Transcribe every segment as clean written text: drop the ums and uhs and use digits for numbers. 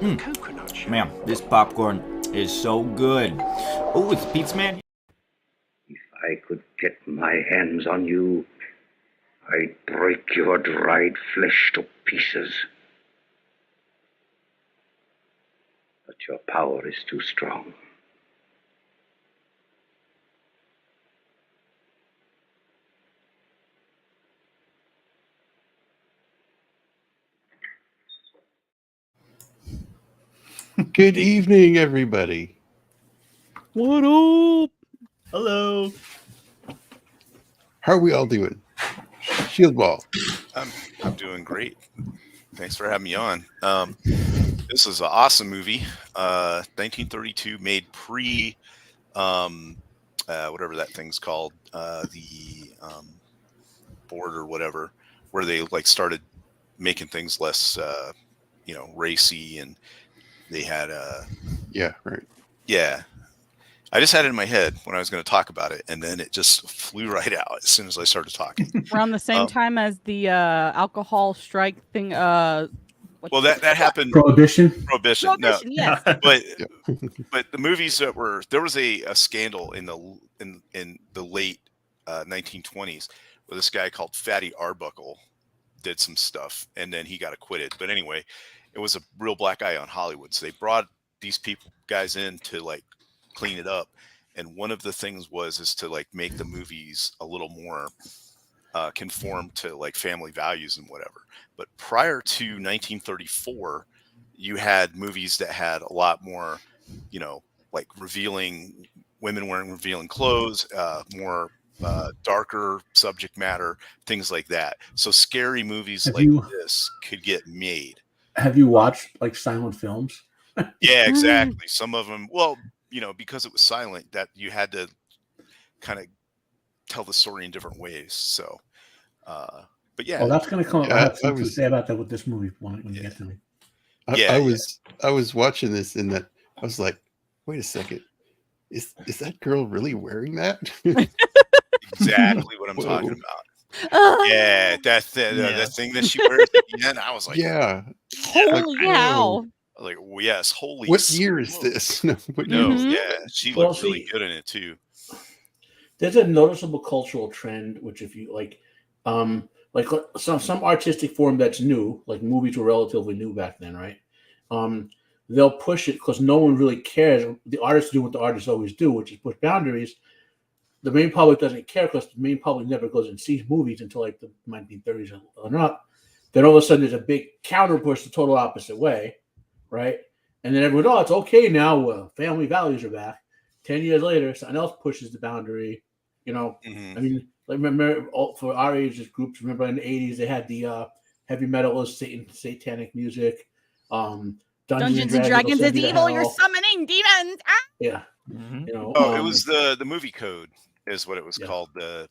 Man, this popcorn is so good. Oh, it's Pizza Man. If I could get my hands on you, I'd break your dried flesh to pieces. But your power is too strong. Good evening, everybody. What up? Hello. How are we all doing? Shieldwall. I'm doing great. Thanks for having me on. This is an awesome movie. 1932, made pre, whatever that thing's called, the board or whatever, where they like started making things less, racy, and they had Yeah, right. yeah. I just had it in my head when I was going to talk about it, and then it just flew right out as soon as I started talking. Around the same time as the alcohol strike thing. Well, that happened. Prohibition. No, yes. but the movies that there was a scandal in the late 1920s where this guy called Fatty Arbuckle did some stuff, and then he got acquitted. But anyway, it was a real black eye on Hollywood, so they brought these guys in to like clean it up, and one of the things is to like make the movies a little more conform to like family values and whatever. But prior to 1934, you had movies that had a lot more, like revealing women wearing revealing clothes, more darker subject matter, things like that. So scary movies this could get made. Have you watched like silent films? Yeah, exactly. Some of them, well, because it was silent, that you had to kind of tell the story in different ways. So, but yeah. Well, that's going to come up. I have something to say about that with this movie when you get to me. I was watching this and that I was like, wait a second. Is that girl really wearing that? Exactly what I'm talking about. Yeah, that thing that she wears at the end. I was like, yeah. Holy cow. Like, yes, holy. What year is this? No, yeah, she looked really good in it too. There's a noticeable cultural trend, which if you like some artistic form that's new, like movies were relatively new back then, right? They'll push it because no one really cares. The artists do what the artists always do, which is push boundaries. The main public doesn't care because the main public never goes and sees movies until like the 1930s or not. Then all of a sudden there's a big counter push the total opposite way, right? And then everyone, it's okay now. Family values are back. 10 years later, something else pushes the boundary. I mean, like remember for our age groups, remember in the 80s they had the heavy metal as satanic music. Dungeons and Dragons is evil. You're summoning demons. Ah! Yeah. Mm-hmm. It was the movie code is what it was called. The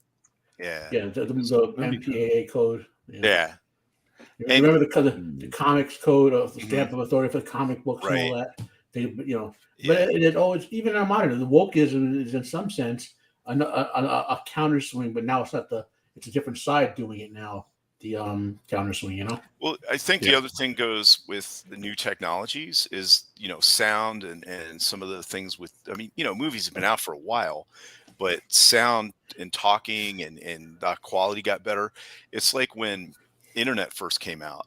MPAA code. Yeah. And remember the comics code of the stamp of authority for comic books and all that. But it always, even in modern, the wokeism is in some sense a counter swing, but now it's not it's a different side doing it now. The counter swing, Well, I think the other thing goes with the new technologies is sound and some of the things with. I mean, movies have been out for a while, but sound and talking and the quality got better. It's like when internet first came out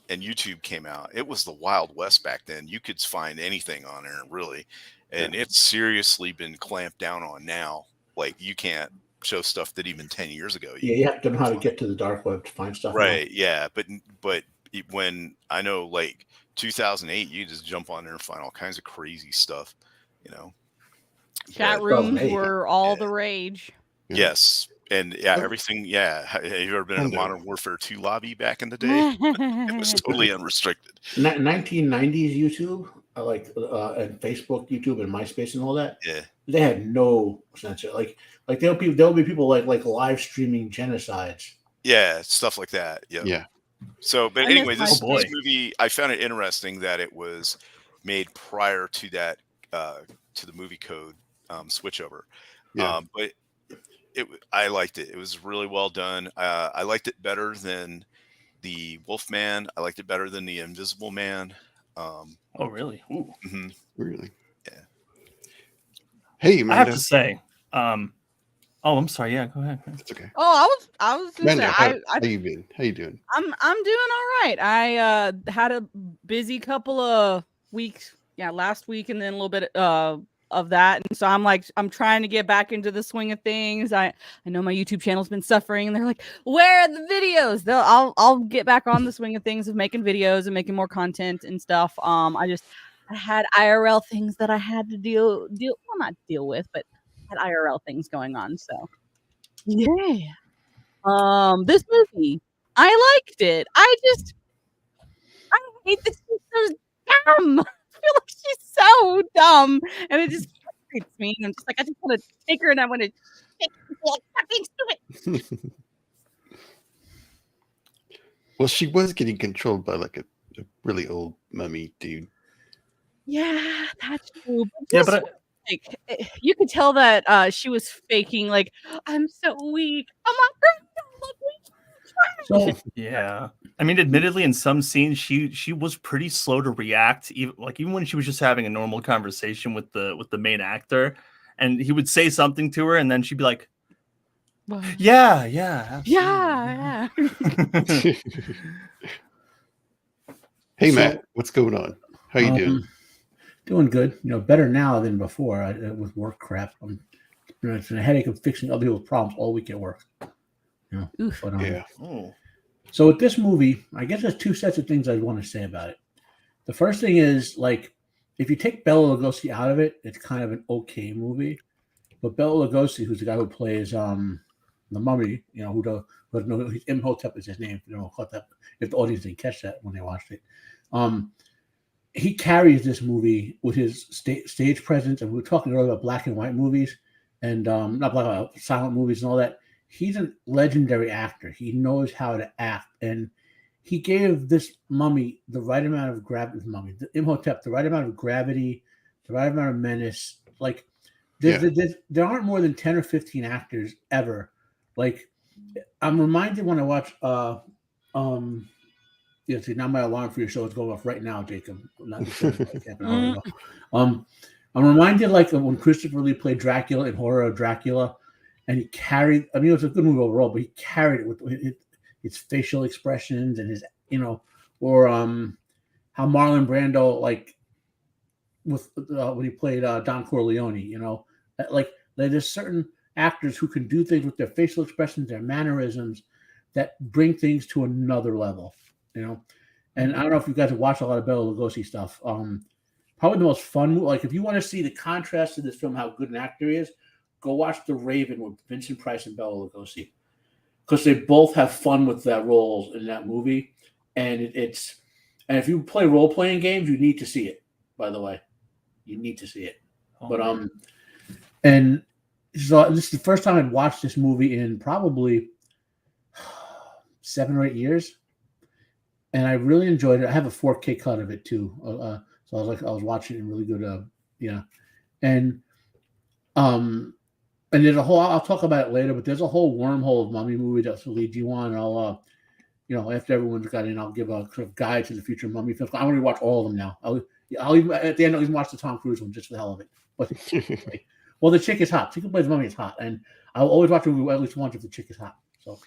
and YouTube came out. It was the Wild West back then. You could find anything on there, really, and it's seriously been clamped down on now. Like you can't show stuff that even 10 years ago. You have to know how to get to the dark web to find stuff. Right. Now. Yeah. But when I know like 2008, you just jump on there and find all kinds of crazy stuff, Chat rooms were all the rage. Yes. And everything. Yeah. Have you ever been in the Modern Warfare 2 lobby back in the day? It was totally unrestricted. 1990s YouTube, and Facebook, YouTube, and MySpace, and all that. Yeah. They had no censor. Like there'll be people like live streaming genocides. Yeah, stuff like that. Yeah. Yeah. So, but anyway, this movie, I found it interesting that it was made prior to that, to the movie code switchover. Yeah. But I liked it. It was really well done. I liked it better than the Wolfman. I liked it better than the Invisible Man. Oh, really? Ooh. Mhm. Really? Yeah. Hey, I have Mando. to say, oh, I'm sorry. Yeah, go ahead. It's okay. Oh, I was gonna say Mando, how you been? How you doing? I'm doing all right. I had a busy couple of weeks, last week, and then a little bit of that, and so I'm trying to get back into the swing of things. I know my YouTube channel's been suffering, and they're like, "Where are the videos?" I'll get back on the swing of things of making videos and making more content and stuff. I had IRL things that I had to not deal with, but had IRL things going on. So yeah. This movie, I liked it. I hate that she's so dumb. I feel like she's so dumb, and it just frustrates me. And I'm just like, I just want to take her and I want to take her fucking stupid. Well, she was getting controlled by like a really old mummy dude. Yeah, that's true. But Yeah, this but was, like, you could tell that she was faking. Like, I'm so weak. I'm not look weak. So yeah, I mean, admittedly, in some scenes, she was pretty slow to react. Even when she was just having a normal conversation with the main actor, and he would say something to her, and then she'd be like, "Yeah, yeah, Yeah. Hey, So, Matt, what's going on? How you doing? Doing good. Better now than before with work crap. It's been a headache of fixing other people's problems all week at work. But, Yeah. oh, So with this movie, I guess there's two sets of things I want to say about it. The first thing is, like, if you take Bela Lugosi out of it, it's kind of an okay movie. But Bela Lugosi, who's the guy who plays the mummy, he's Imhotep is his name. If the audience didn't catch that when they watched it, he carries this movie with his stage presence. And we were talking earlier about black and white movies, and not black and white, silent movies and all that. He's a legendary actor. He knows how to act, and he gave this mummy the right amount of gravity. The Imhotep, the right amount of gravity, the right amount of menace. Like, there aren't more than 10 or 15 actors ever. Like, I'm reminded when I watch see, now my alarm for your show is going off right now, Jacob. I'm reminded, like, of when Christopher Lee played Dracula in Horror of Dracula, and he carried. I mean, it was a good movie overall, but he carried it with his facial expressions and his, or how Marlon Brando, like, with when he played Don Corleone, like there's certain actors who can do things with their facial expressions, their mannerisms, that bring things to another level, And I don't know if you guys have watched a lot of Bela Lugosi stuff. Probably the most fun, like, if you want to see the contrast to this film, how good an actor he is, go watch The Raven with Vincent Price and Bela Lugosi, because they both have fun with that role in that movie, and and if you play role playing games, you need to see it. By the way, you need to see it. But and so this is the first time I'd watched this movie in probably 7 or 8 years, and I really enjoyed it. I have a 4K cut of it too, so I was watching it in really good, and there's a whole. I'll talk about it later, but there's a whole wormhole of mummy movie that's to lead you on. And I'll, after everyone's got in, I'll give a sort of guide to the future mummy films. I want to watch all of them now. I'll even at the end I'll even watch the Tom Cruise one just for the hell of it. But well, the chick is hot. Chick who plays mummy is hot, and I'll always watch a movie at least once if the chick is hot. So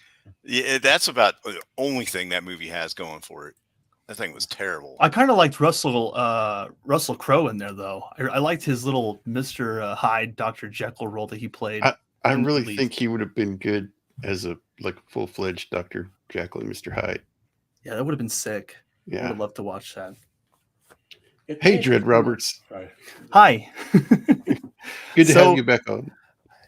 yeah, that's about the only thing that movie has going for it. That thing was terrible. I kind of liked Russell Crowe in there, though. I liked his little Mr. Hyde, Dr. Jekyll role that he played. I really think he would have been good as a full-fledged Dr. Jekyll and Mr. Hyde. Yeah, that would have been sick. Yeah. I would love to watch that. Hey, Dreadroberts. Sorry. Hi. Good to have you back on.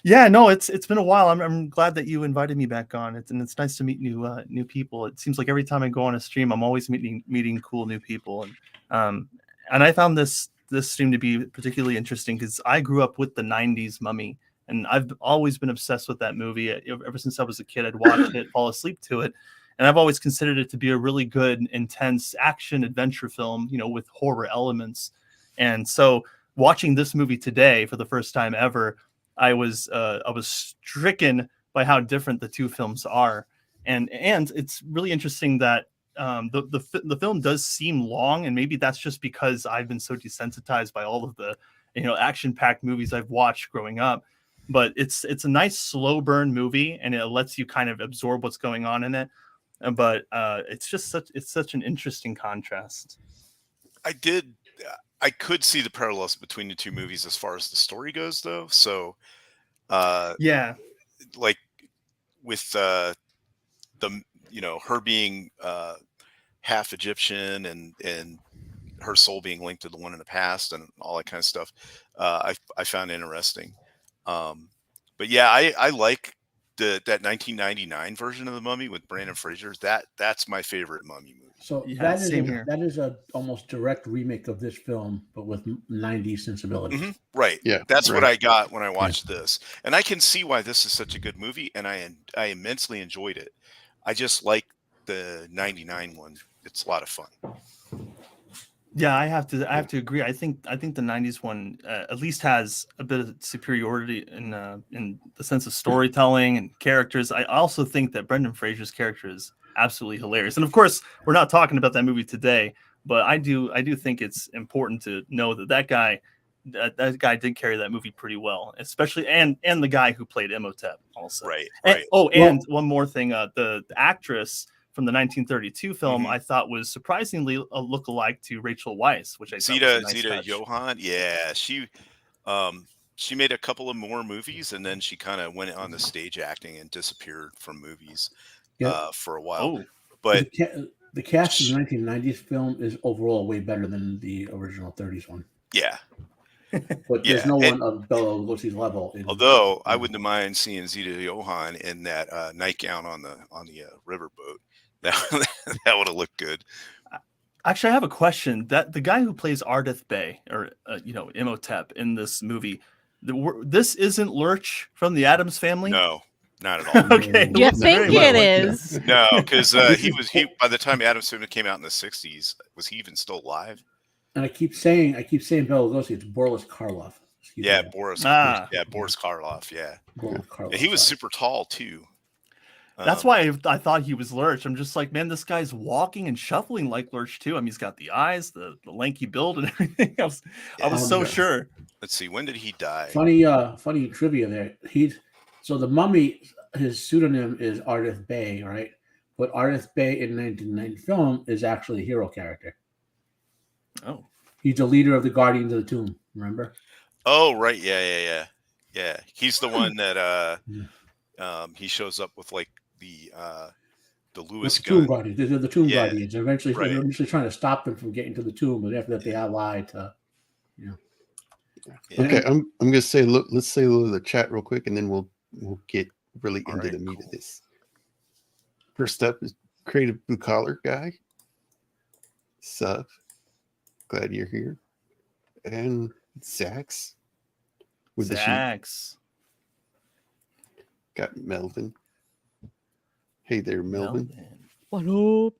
Yeah, no, it's been a while. I'm glad that you invited me back on. It's nice to meet new people. It seems like every time I go on a stream, I'm always meeting cool new people. And I found this stream to be particularly interesting because I grew up with the '90s Mummy, and I've always been obsessed with that movie. Ever since I was a kid, I'd watch it, fall asleep to it, and I've always considered it to be a really good, intense action adventure film, with horror elements. And so, watching this movie today for the first time ever, I was stricken by how different the two films are, and it's really interesting that the film does seem long, and maybe that's just because I've been so desensitized by all of the action-packed movies I've watched growing up. But it's a nice slow burn movie, and it lets you kind of absorb what's going on in it. But it's such an interesting contrast. I could see the parallels between the two movies as far as the story goes, though. So, Yeah, like with the her being half Egyptian and her soul being linked to the one in the past and all that kind of stuff, I found interesting. But yeah, I like that 1999 version of the Mummy with Brandon Fraser. That's my favorite Mummy movie. So Yeah, same here. that is a almost direct remake of this film, but with 90s sensibilities. Mm-hmm. Right. Yeah, That's right. what I got when I watched this, and I can see why this is such a good movie, and I immensely enjoyed it. I just like the 99 one. It's a lot of fun. Yeah, I have to agree. I think the '90s one at least has a bit of superiority in the sense of storytelling and characters. I also think that Brendan Fraser's character is absolutely hilarious. And of course, we're not talking about that movie today, but I do think it's important to know that guy did carry that movie pretty well, especially and the guy who played Imhotep also. Right. And one more thing, the actress from the 1932 film, Mhm. I thought was surprisingly a look-alike to Rachel Weisz, which I thought was a nice Zita touch. Johann. Yeah, she made a couple of more movies, and then she kind of went on the stage acting and disappeared from movies for a while. Oh, But The cast of the 1990s film is overall way better than the original 30s one. yeah, But there's no one of Bela Lugosi's level. although I wouldn't mind seeing Zita Johann in that nightgown on the riverboat. That would have looked good. actually, I have a question. That the guy who plays Ardith Bey, or Imhotep in this movie, this isn't Lurch from the Addams Family. No, not at all. Okay, You looks very think well it like is? that. No, because he by the time Addams Family came out in the 60s, was he even still alive? And I keep saying Bela Lugosi. It's Boris Karloff. Excuse Yeah, me. Boris. Ah. Yeah, Boris Karloff. Yeah, Boris Karloff. and he was sorry. super tall too. That's why I thought he was Lurch. I'm just like, man, this guy's walking and shuffling like Lurch too. I mean, he's got the eyes, the lanky build, and everything. I was so sure. Let's see, when did he die? Funny trivia there. So the Mummy, his pseudonym is Ardith Bey, right? But Ardith Bey in 1990 film is actually a hero character. Oh, He's the leader of the Guardians of the Tomb. Remember? Oh, right. Yeah. He's the one that he shows up with like the Lewis The Tomb gun. Guardians. They're the Tomb Yeah, Guardians. Eventually, right. they're initially trying to stop them from getting to the tomb, but after that, they allied to. Yeah. Okay, I'm gonna say let's say hello to the chat real quick, and then we'll get really All into right, the meat cool. of this. First up is Creative Blue Collar Guy. Sup? Glad you're here. And Zax with the sheep. Zax. Got Melvin. Hey there, Melvin. What up?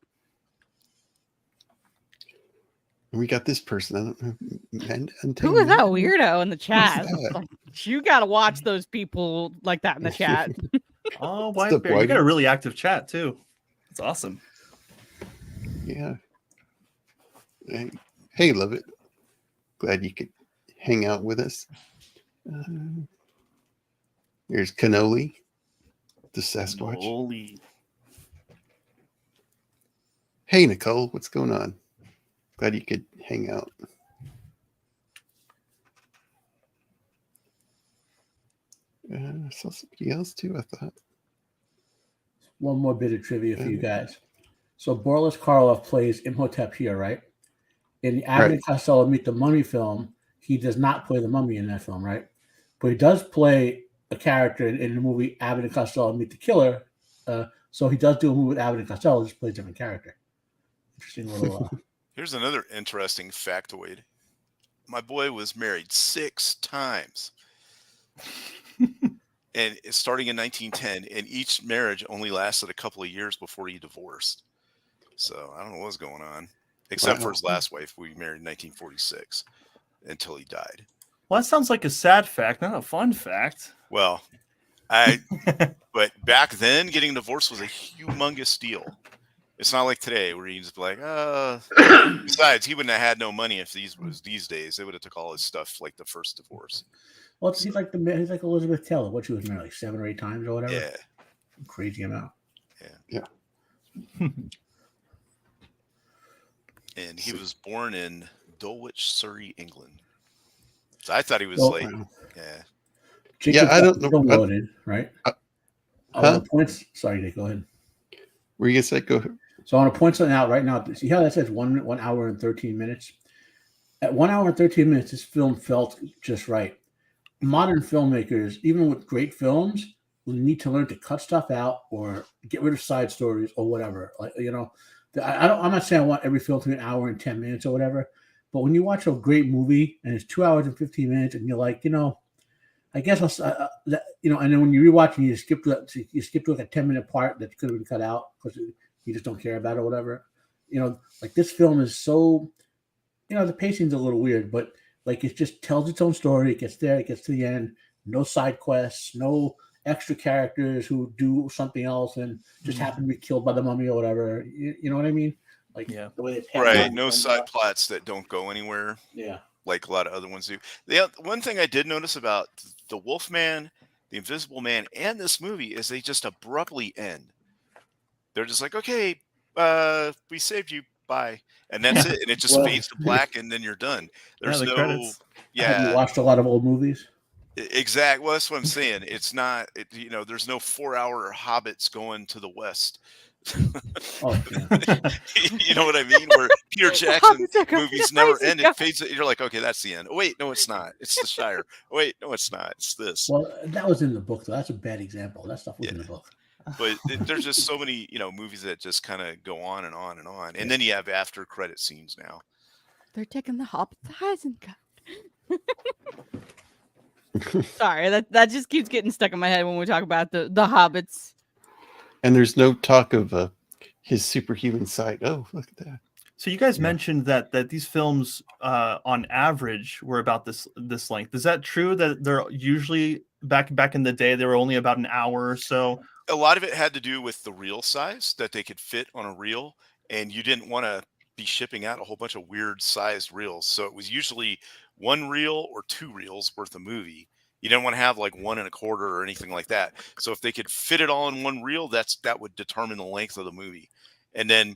And we got this person. I don't know. Untamed. Who is that weirdo in the chat? that? Like, you got to watch those people like that in the chat. Oh, What's White up, Bear, you got Whitey? a really active chat too. It's awesome. Yeah. Hey, love it. Glad you could hang out with us. Here's Cannoli, the Sasquatch. Holy. Hey, Nicole, what's going on? Glad you could hang out. I saw somebody else too, I thought. One more bit of trivia for you guys. So Boris Karloff plays Imhotep here, right? In the Abbott and Costello Meet the Mummy film, he does not play the mummy in that film, right? But he does play a character in the movie Abbott and Costello Meet the Killer. So he does do a movie with Abbott and Costello, just plays a different character. Interesting little. Here's another interesting factoid. My boy was married 6 times. And it's starting in 1910, and each marriage only lasted a couple of years before he divorced. So I don't know what's going on, except for his last wife, who he married in 1946 until he died. Well, that sounds like a sad fact, not a fun fact. Well, but back then, getting divorced was a humongous deal. It's not like today where you just be like, besides, he wouldn't have had no money if these was these days. They would have took all his stuff like the first divorce. Well, he's like Elizabeth Taylor. What she was married like 7 or 8 times or whatever. Yeah. Crazy amount. Yeah. And he was born in Dulwich, Surrey, England. So I thought he was Jacob I don't know. Loaded, right? Points. Sorry, Nick, go ahead. Were you gonna say go ahead? So I want to point something out right now. See how that says 1 hour and 13 minutes? At 1 hour and 13 minutes, this film felt just right. Modern filmmakers, even with great films, will need to learn to cut stuff out or get rid of side stories or whatever. Like, you know, I'm not saying I want every film to be an hour and 10 minutes or whatever, but when you watch a great movie and it's 2 hours and 15 minutes and you're like, you know, I guess you know, and then when you rewatch and you skip to like a 10-minute part that could have been cut out because you just don't care about it or whatever. You know, like this film is so, you know, the pacing's a little weird, but like it just tells its own story. It gets there, it gets to the end. No side quests, no extra characters who do something else and just happen to be killed by the mummy or whatever. You know what I mean? Like the way it's right. No side plots that don't go anywhere. Yeah. Like a lot of other ones do. The one thing I did notice about the Wolfman, the Invisible Man, and this movie is they just abruptly end. They're just like, okay, we saved you, bye, and that's it. And it just fades to black, and then you're done. There's no credits. Have you watched a lot of old movies? Exactly. Well, that's what I'm saying. It's not, you know, there's no 4-hour hobbits going to the west. Oh, you know what I mean? Where Peter Jackson movies never end. It fades. You're like, okay, that's the end. Oh, wait, no, it's not. It's the Shire. Oh, wait, no, it's not. It's this. Well, that was in the book, though. That's a bad example. That stuff was in the book. But there's just so many, you know, movies that just kind of go on and on and on. And then you have after credit scenes now. They're taking the Hobbit to Isengard. Sorry, that just keeps getting stuck in my head when we talk about the Hobbits. And there's no talk of his superhuman side. Oh, look at that. So you guys mentioned that these films, on average, were about this length. Is that true? That they're usually back in the day they were only about an hour or so? A lot of it had to do with the reel size that they could fit on a reel, and you didn't want to be shipping out a whole bunch of weird sized reels. So it was usually 1 reel or 2 reels worth of movie. You didn't want to have like 1 1/4 or anything like that. So if they could fit it all in 1 reel, that would determine the length of the movie. And then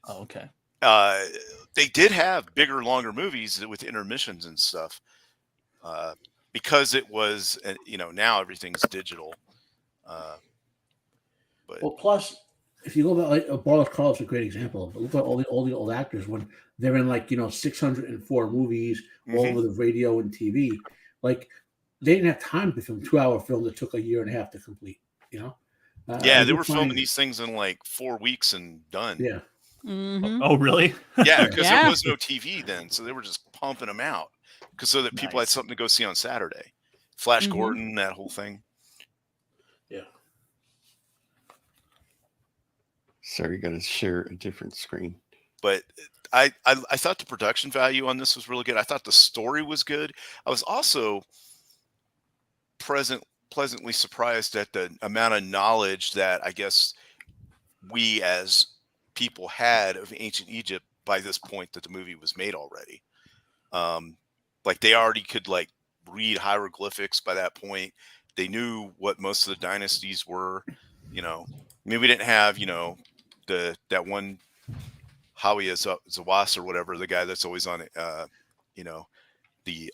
they did have bigger, longer movies with intermissions and stuff because it was, you know, now everything's digital. Well, plus, if you look at like Boris Karloff's is a great example. Look at all the old actors when they're in like, you know, 604 movies all over the radio and TV. Like they didn't have time to film 2-hour film that took a year and a half to complete. You know? They were filming these things in like 4 weeks and done. Yeah. Mm-hmm. Oh, really? Yeah, because there was no TV then, so they were just pumping them out so that people had something to go see on Saturday. Flash Gordon, that whole thing. Yeah. Sorry, got to share a different screen. But I thought the production value on this was really good. I thought the story was good. I was also pleasantly surprised at the amount of knowledge that I guess we as people had of ancient Egypt by this point that the movie was made already. Like they already could like read hieroglyphics by that point. They knew what most of the dynasties were, you know. I mean, we didn't have, you know, that one Howie Zawas or whatever, the guy that's always on it, you know, the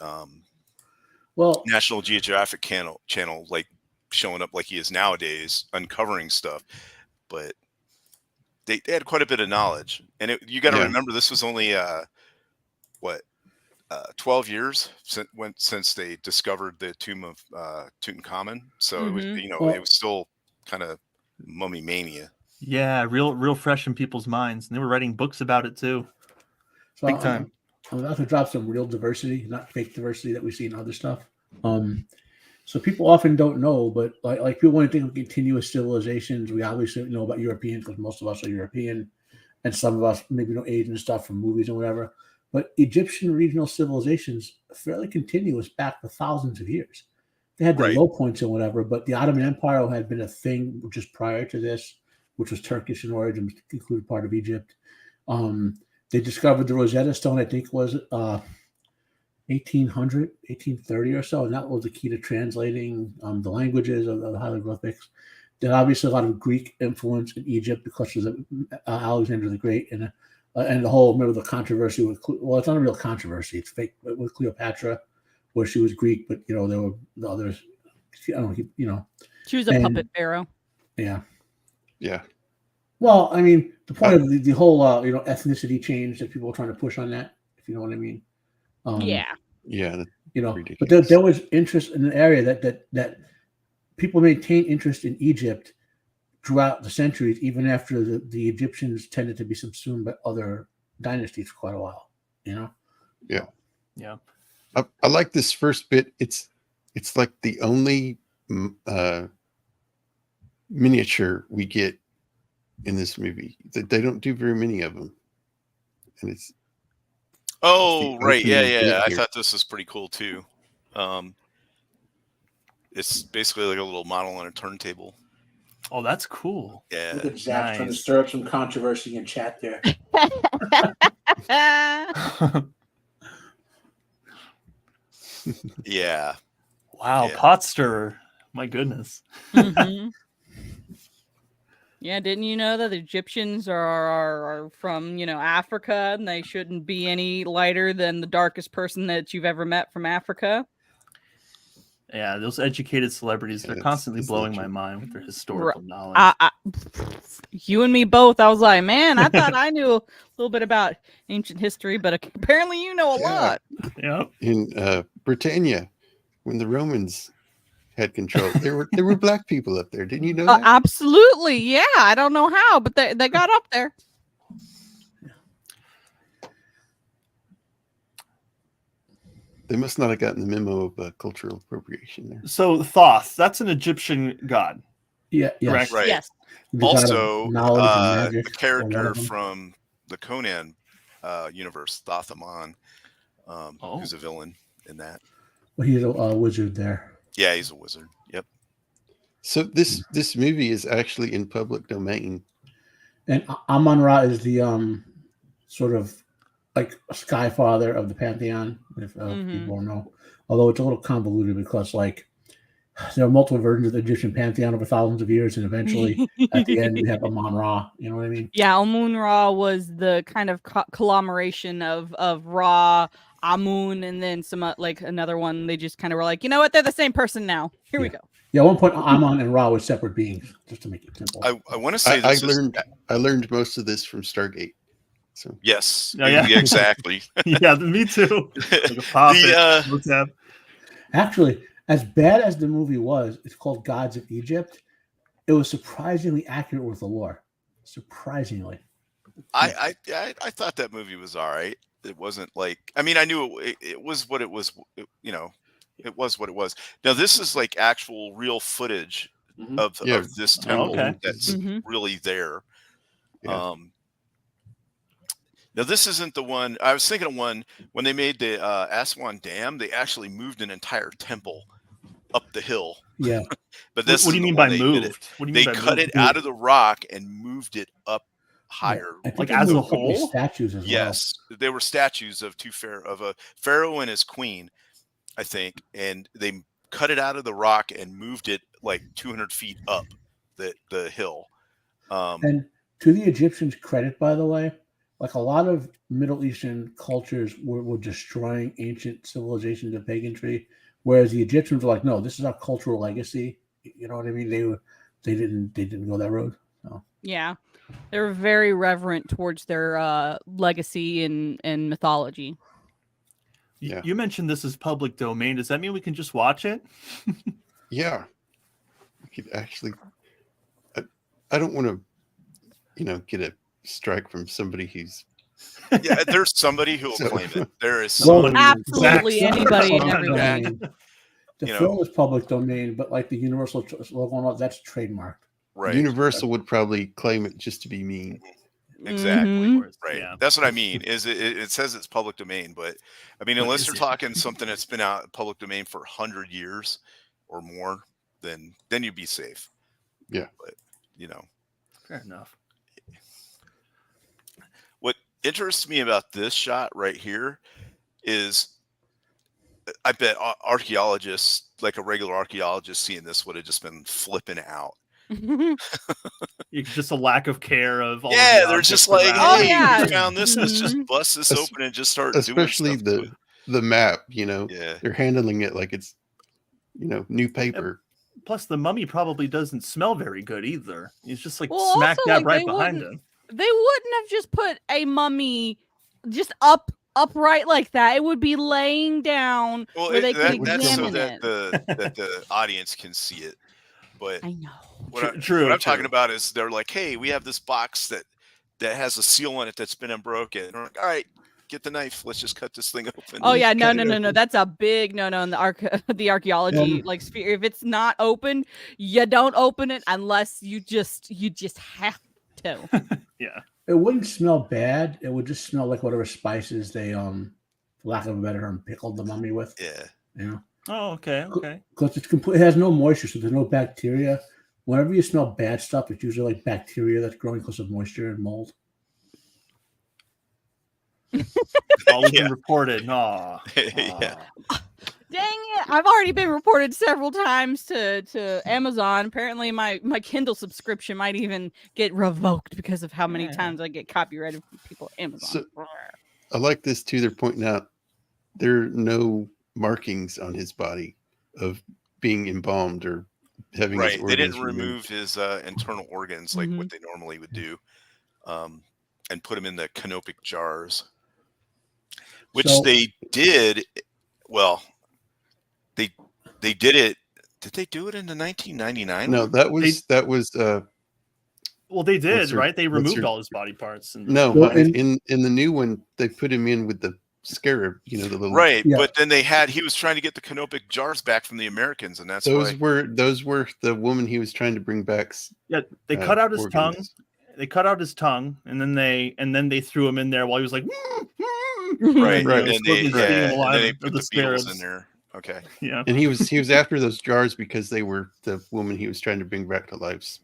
National Geographic channel, like showing up like he is nowadays, uncovering stuff. But they had quite a bit of knowledge, and you got to remember this was only 12 years since they discovered the tomb of Tutankhamun. So it was, you know, it was still kind of mummy mania. Yeah, real fresh in people's minds, and they were writing books about it too. So big time. I'm about to drop some real diversity, not fake diversity that we see in other stuff. So people often don't know, but like people want to think of continuous civilizations. We obviously know about Europeans because most of us are European, and some of us maybe know Asian stuff from movies and whatever. But Egyptian regional civilizations are fairly continuous back for thousands of years. They had their low points and whatever, but the Ottoman Empire had been a thing just prior to this. which was Turkish in origin, included part of Egypt. They discovered the Rosetta Stone, I think, was 1800, 1830 or so, and that was the key to translating the languages of the hieroglyphics. Then obviously a lot of Greek influence in Egypt because of Alexander the Great, and the whole, remember the controversy with, well, it's not a real controversy, it's fake, but with Cleopatra, where she was Greek, but there were the others, I don't know, She was a puppet pharaoh. Yeah. Yeah. Well, I mean, the point of the whole ethnicity change that people are trying to push on that, if you know what I mean. Yeah. But there was interest in an area that people maintained interest in Egypt throughout the centuries, even after the Egyptians tended to be subsumed by other dynasties for quite a while. Yeah. Yeah. I like this first bit. It's like the only miniature we get in this movie. They don't do very many of them, and it's. Oh, right. Yeah. Here. I thought this was pretty cool too. It's basically like a little model on a turntable. Oh, that's cool. Yeah. Look at Zach trying to stir up some controversy in chat there. Yeah. Wow, Yeah. pot stirrer. My goodness. Mm-hmm. Yeah, didn't you know that the Egyptians are from, Africa, and they shouldn't be any lighter than the darkest person that you've ever met from Africa? Yeah, those educated celebrities, they're constantly blowing my mind with their historical knowledge. You and me both. I was like, man, I thought I knew a little bit about ancient history, but apparently you know a lot. Yeah. In Britannia, when the Romans had control, there were black people up there. Didn't you know that? Absolutely. Yeah. I don't know how, but they got up there. They must not have gotten the memo of cultural appropriation there. So Thoth, that's an Egyptian god. Yeah. Correct? Right. Yes. Also, magic, the character from the Conan universe, Thothamon, who's a villain in that. Well, he's a wizard there. Yeah, he's a wizard. Yep. So this movie is actually in public domain. And Amon-Ra is the sort of like a sky father of the pantheon, if people don't know. Although it's a little convoluted because there are multiple versions of the Egyptian pantheon over thousands of years, and eventually at the end we have Amon-Ra. You know what I mean? Yeah, Amun-Ra was the kind of conglomeration of Ra, Amun, and then some another one. They just kind of were like, you know what? They're the same person now. Here we go. Yeah, at one point Amon and Ra were separate beings, just to make it simple. I want to say I learned most of this from Stargate. So yes, yeah. Exactly. Yeah, me too. Like Actually, as bad as the movie was, it's called Gods of Egypt. It was surprisingly accurate with the lore. Surprisingly. I thought that movie was all right. It wasn't I knew it was what it was. It was what it was. Now this is like actual real footage of this temple that's really there. Yeah. Now this isn't the one. I was thinking of one when they made the Aswan Dam. They actually moved an entire temple up the hill. Yeah. But this what do you mean by moved? What do you mean they by cut moved? it out of the rock and moved it up higher. Yeah. Like as a whole? Statues as yes, they were statues of a pharaoh and his queen, I think, and they cut it out of the rock and moved it like 200 feet up the hill. And to the Egyptians' credit, by the way, like a lot of Middle Eastern cultures were destroying ancient civilizations and paganry, whereas the Egyptians were like, no, this is our cultural legacy. You know what I mean? They didn't go that road. So. Yeah, they were very reverent towards their legacy and mythology. Yeah. You mentioned this is public domain. Does that mean we can just watch it? Yeah, we could actually. I don't want to, get a strike from somebody who's. Yeah, there's somebody who will claim it. There is Well, somebody. Absolutely anybody and everybody. The film is public domain, but like the Universal logo, that's trademarked. Right. Universal would probably claim it just to be mean. Exactly. Right. Yeah. That's what I mean. Is it says it's public domain, but I mean, unless you're talking something that's been out public domain for 100 years or more, then you'd be safe. Yeah. But Fair enough. What interests me about this shot right here is I bet archaeologists, like a regular archaeologist seeing this, would have just been flipping out. It's just a lack of care of all Yeah, of the they're just objects like, around. Oh, hey, yeah. we found this. Let's just Mhm. bust this open and just start Especially doing stuff. the map, you know. Yeah. They're handling it like it's, you know, new paper. Plus, the mummy probably doesn't smell very good either. He's just like Well, smack also, dab like, right they behind wouldn't- him. They wouldn't have just put a mummy just upright like that. It would be laying down Well, where they could that's so examine that it. the audience can see it. But I know. True. what I'm talking about is they're like, hey, we have this box that has a seal on it that's been unbroken. And we're like, all right, get the knife. Let's just cut this thing open. Oh yeah, no. cut it open. That's a big no in the the archaeology like sphere. If it's not open, you don't open it unless you just have to. Yeah. It wouldn't smell bad. It would just smell like whatever spices they, for lack of a better term, pickled the mummy with. Yeah. You know, Oh, okay. because it's complete. It has no moisture, so there's no bacteria. Whenever you smell bad stuff, it's usually like bacteria that's growing because of moisture and mold. All been reported. Aw. Yeah. Dang it! I've already been reported several times to Amazon. Apparently, my Kindle subscription might even get revoked because of how many times I get copyrighted from people at Amazon. So, I like this too. They're pointing out there are no markings on his body of being embalmed or having his Right. They organs didn't removed. remove his internal organs like what they normally would do, and put them in the canopic jars, which So- they did. Well, they did it. Did they do it in the 1999? No, that was Well, they did, What's your- right? They what's removed your- all his body parts. And no. Well, in the new one, they put him in with the scarab. You know, the little Right, Yeah. but then he was trying to get the canopic jars back from the Americans, and that's Those why. were the woman he was trying to bring back. yeah, they cut out his organs. tongue. They cut out his tongue, and then they threw him in there while he was like, Right, Right. and then Supposed to be they staying alive put with the the beetles scarabs. in there. Okay. yeah. And he was after those jars because they were the woman he was trying to bring back to life's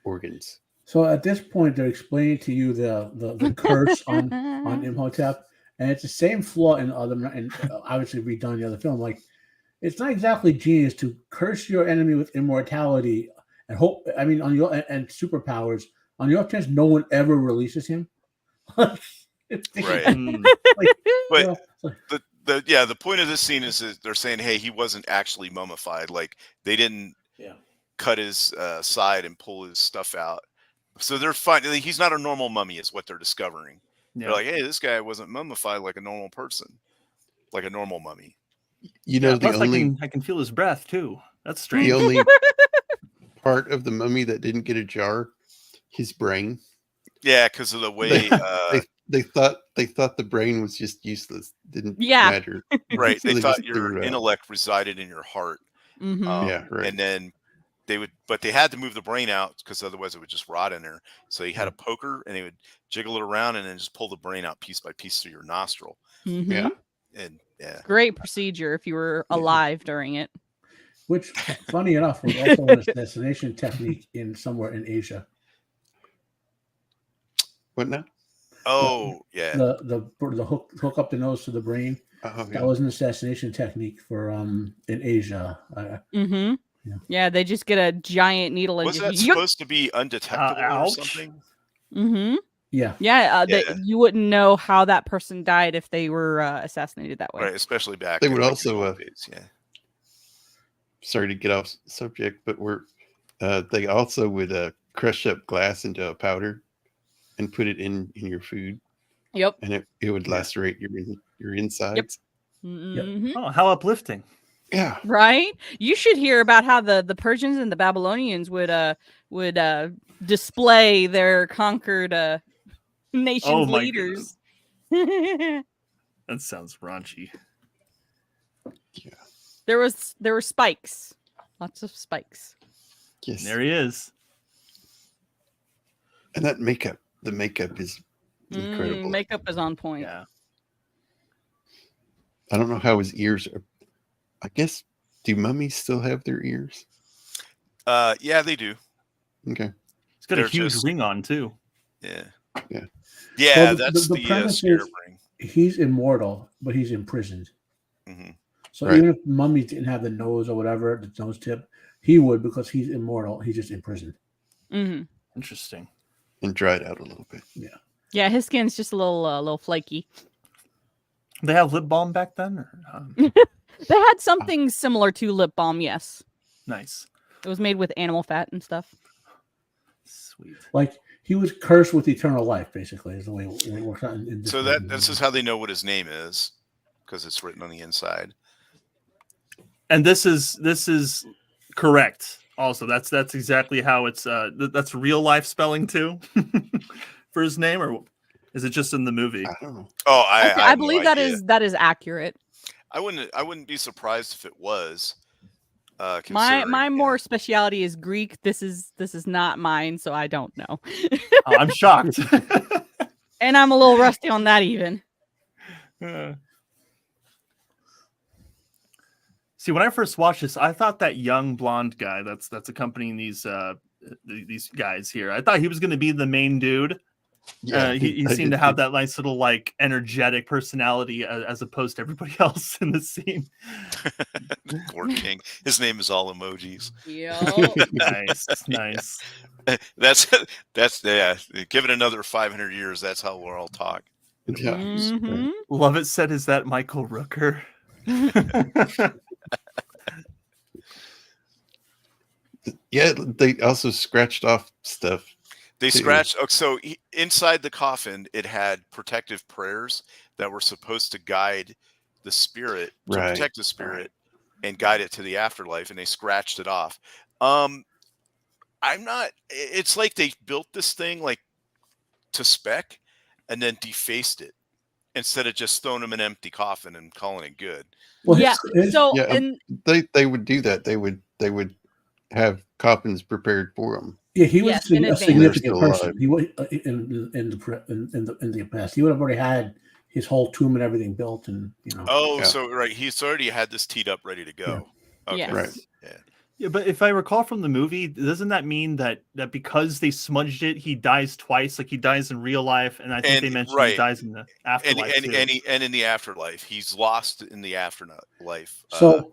organs. So at this point, they're explaining to you the curse on Imhotep, and it's the same flaw in other, and obviously redone in the other film. Like, it's not exactly genius to curse your enemy with immortality and hope. I mean, on your and superpowers. On your chance, no one ever releases him. Right. Mm. But the point of this scene is that they're saying, hey, he wasn't actually mummified. Like, they didn't cut his side and pull his stuff out. So they're fine. He's not a normal mummy, is what they're discovering. Yeah. They're like, hey, this guy wasn't mummified like a normal person, like a normal mummy. You know, Plus, the only I can feel his breath too. That's strange. the only part of the mummy that didn't get a jar, his brain. Yeah, because of the way. They thought the brain was just useless. Didn't Yeah. matter. Right. So They thought just threw your it out. intellect resided in your heart. Mhm. Yeah, right. And then they had to move the brain out because otherwise it would just rot in there. So he had a poker and they would jiggle it around and then just pull the brain out piece by piece through your nostril. Mhm. Yeah. And Great procedure if you were alive during it. Which, funny enough, was also an assassination technique somewhere in Asia. What now? Oh, yeah. The hook up the nose to the brain. Oh, That was an assassination technique for in Asia. Mm-hmm. Yeah, they just get a giant needle and Was that just supposed to be undetectable or ouch. something? Mm-hmm. Yeah. Yeah, Yeah. you wouldn't know how that person died if they were assassinated that way. Right, especially back. They in, would like, also, the old days, yeah. Sorry to get off subject, but they also would crush up glass into a powder and put it in your food, Yep. and it would lacerate your insides. Mhm. Oh, how uplifting! Yeah. Right? You should hear about how the Persians and the Babylonians would display their conquered nation's Oh my leaders. That sounds raunchy. There were spikes. Lots of spikes. Yes. There he is. And that makeup, the makeup is incredible. Makeup is on point. Yeah. I don't know how his ears are. I guess, do mummies still have their ears? Yeah, they do. Okay. It's got a They're huge just- ring on too. Yeah. Yeah. Yeah, Well, that's the, premise scarab is ring. he's immortal, but he's imprisoned. hmm So Right. even if mummies didn't have the nose or whatever, the nose tip, he would because he's immortal. He's just imprisoned. Hmm. Interesting. And dried out a little bit. Yeah, his skin's just a little flaky. They have lip balm back then? Or, They had something similar to lip balm. Yes, nice. it was made with animal fat and stuff. Sweet. Like he was cursed with eternal life, basically, is the way it works out. In So this is how they know what his name is, because it's written on the inside. And this is correct. Also, that's exactly how it's. That's real life spelling too, for his name, or is it just in the movie? I don't know. Oh, I I have believe no that idea. is accurate. I wouldn't be surprised if it was. My considering, more speciality is Greek. This is not mine, so I don't know. Oh, I'm shocked. And I'm a little rusty on that even. See, when I first watched this, I thought that young blonde guy that's accompanying these guys here, I thought he was going to be the main dude. Yeah, He I seemed did to have too. that nice little like energetic personality as opposed to everybody else in the scene. Court King. His name is all emojis. Nice. That's yeah. Give it another 500 years. That's how we'll all talk. Yeah. Mhm. Lovett said, "Is that Michael Rooker?" Yeah, they also scratched off stuff. They too. scratched. Oh, so inside the coffin, it had protective prayers that were supposed to guide the spirit, to Right, protect the spirit, right. and guide it to the afterlife. And they scratched it off. I'm not. It's like they built this thing like to spec, and then defaced it instead of just throwing them in an empty coffin and calling it good. Well, Yeah. So Yeah, and They would do that. They would have coffins prepared for them. yeah, he was Yes, in a advance. significant They're still person. alive. He was in the past. He would have already had his whole tomb and everything built, and Oh, Yeah. so right, he's already had this teed up, ready to go. Okay. Yes. Right. Yeah. Yeah, but if I recall from the movie, doesn't that mean that because they smudged it, he dies twice? Like he dies in real life, and I think And- they mentioned right. he dies in the afterlife too. And in the afterlife, he's lost in the afterlife. so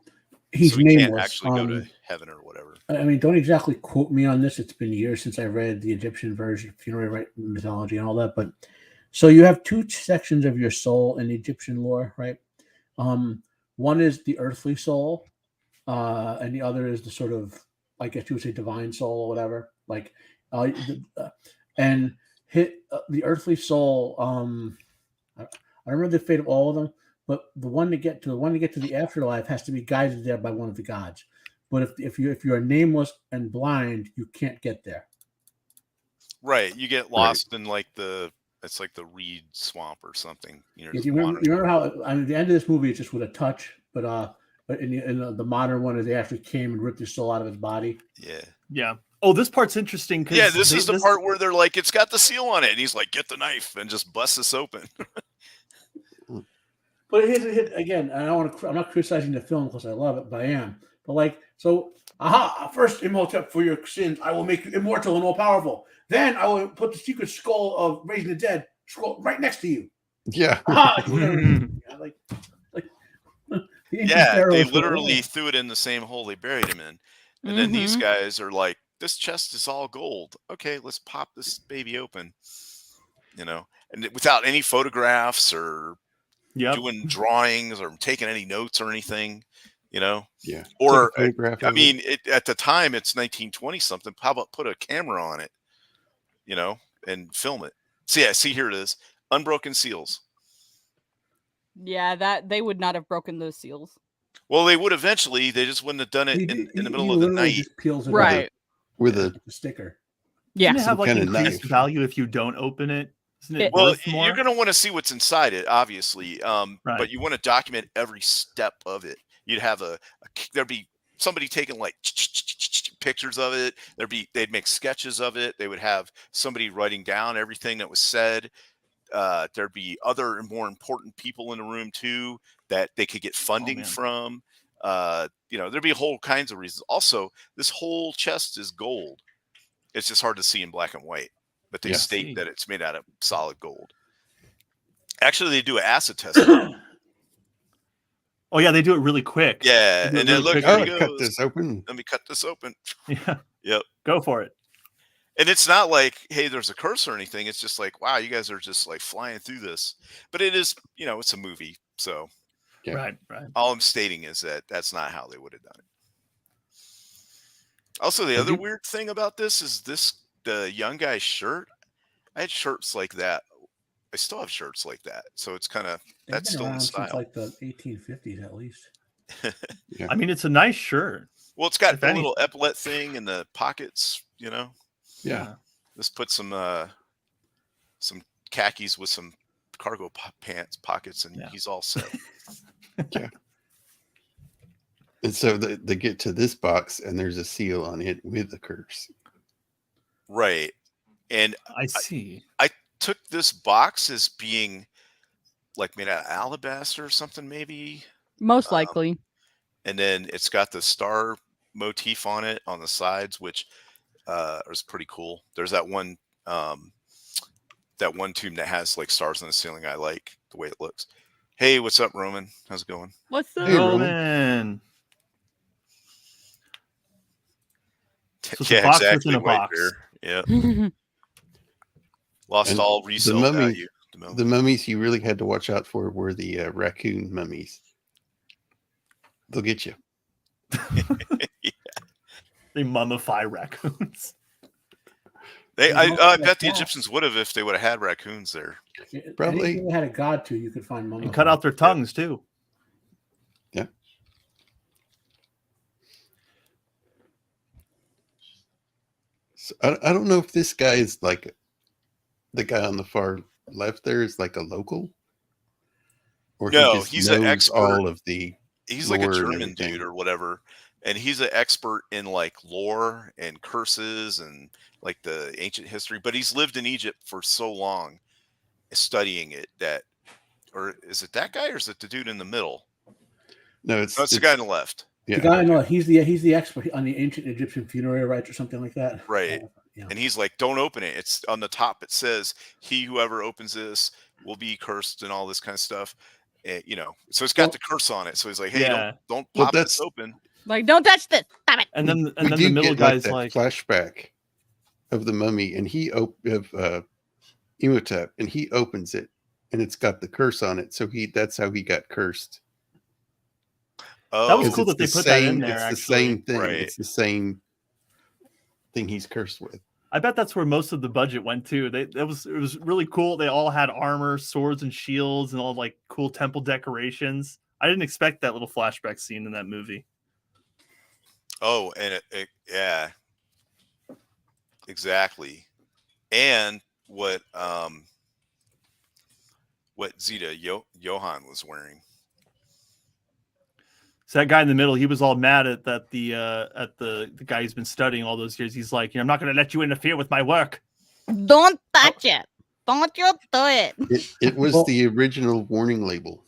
he's so he can't nameless. actually go to heaven or whatever. I mean, don't exactly quote me on this. It's been years since I read the Egyptian version, funerary mythology, and all that. But so you have two sections of your soul in Egyptian lore, right? One is the earthly soul, and the other is the sort of, I guess you would say, divine soul or whatever. Like, and the earthly soul. I remember the fate of all of them, but the one to get to the afterlife has to be guided there by one of the gods. But if you're nameless and blind, you can't get there. Right. You get lost in like it's like the reed swamp or something. You just remember, wandering. how the end of this movie is just with a touch, but in the modern one, they actually came and ripped his soul out of his body. Yeah. Yeah. Oh, this part's interesting because Yeah, this is the part where they're like, it's got the seal on it, and he's like, get the knife and just bust this open. But here's again, I'm not criticizing the film because I love it, but I am. But like, so, first Imhotep, for your sins, I will make you immortal and all powerful. Then I will put the secret skull of raising the dead scroll right next to you. Yeah. Like Yeah, they literally threw it in the same hole they buried him in. And then these Mhm. guys are like, this chest is all gold. Okay, let's pop this baby open. And without any photographs or doing drawings or taking any notes or anything, Yeah. Or, Take a photograph I of mean, at the time, it's 1920 something. How about put a camera on it, and film it? So yeah, see, here it is. Unbroken seals. Yeah, that they would not have broken those seals. Well, they would eventually. They just wouldn't have done it in the middle of the night. Just peels it Right. off with a with a sticker. Yeah. Doesn't it have like kind of increased knife. value if you don't open it? Isn't it Well, worth more? you're going to want to see what's inside it, obviously. Right. But you want to document every step of it. You'd have there'd be somebody taking like pictures of it. They'd make sketches of it. They would have somebody writing down everything that was said. There'd be other more important people in the room too that they could get funding man. from. There'd be whole kinds of reasons. Also, this whole chest is gold. It's just hard to see in black and white, but they Yeah. state that it's made out of solid gold. Actually, they do an acid test. on it. Oh yeah, they do it really quick. Yeah, They do it and then really look, quick. here Oh, he cut goes. this open. Let me cut this open. Yeah, Yep. go for it. And it's not like, hey, there's a curse or anything. It's just like, wow, you guys are just like flying through this. But it is, it's a movie. So Yeah. Right. all I'm stating is that that's not how they would have done it. Also, the Have other you- weird thing about this is the young guy's shirt. I had shirts like that. I still have shirts like that. So it's kind of, They've that's been still in around style. since like the 1850s at least. I mean, it's a nice shirt. Well, it's got If the any- little epaulet thing in the pockets, Yeah. Let's put some khakis with some cargo pants pockets, and Yeah. he's all set. And so they get to this box, and there's a seal on it with a curse. Right. And I see. took this box as being like made out of alabaster or something, maybe. Most likely. And then it's got the star motif on it on the sides, which is pretty cool. There's that one tomb that has like stars on the ceiling. I like the way it looks. Hey, what's up, Roman? How's it going? What's the Hey, Roman. Roman. So it's a box within a White box. Bear. Yeah. Lost And all resale mummy- value. The mummies you really had to watch out for were the raccoon mummies. They'll get you. They mummify raccoons. I bet the Egyptians would have if they would have had raccoons there. Probably. Anything they had a god to, you could find mummified. And cut out their tongues too. Yeah. So I don't know if this guy is like the guy on the far left there is like a local. Or No, he just he's an knows expert. all of the He's like a lore and German everything. dude or whatever, and he's an expert in like lore and curses and like the ancient history. But he's lived in Egypt for so long, studying it that, or is it that guy or is it the dude in the middle? No, it's No, it's the guy on the left. Yeah. The guy, no, he's the expert on the ancient Egyptian funerary rites or something like that. Right. Yeah. And he's like, don't open it. It's on the top. It says, whoever opens this will be cursed and all this kind of stuff. So it's got the curse on it. So he's like, hey, Yeah. don't Well, pop this open. Like, don't touch this. Stop it. And then We the do middle get, like, guy's that like, flashback of the mummy, and he of Imhotep, and he opens it, and it's got the curse on it. So that's how he got cursed. Oh, That was 'Cause cool it's that they the put that in same- there, It's actually. the same thing. Right. It's the same thing he's cursed with. I bet that's where most of the budget went to. It was really cool. They all had armor, swords, and shields, and all like cool temple decorations. I didn't expect that little flashback scene in that movie. Oh, and yeah, exactly. And what Zeta Johann was wearing. So that guy in the middle, he was all mad at the guy who's been studying all those years. He's like, I'm not going to let you interfere with my work. Don't touch it. Don't you do it. It was Well- the original warning label.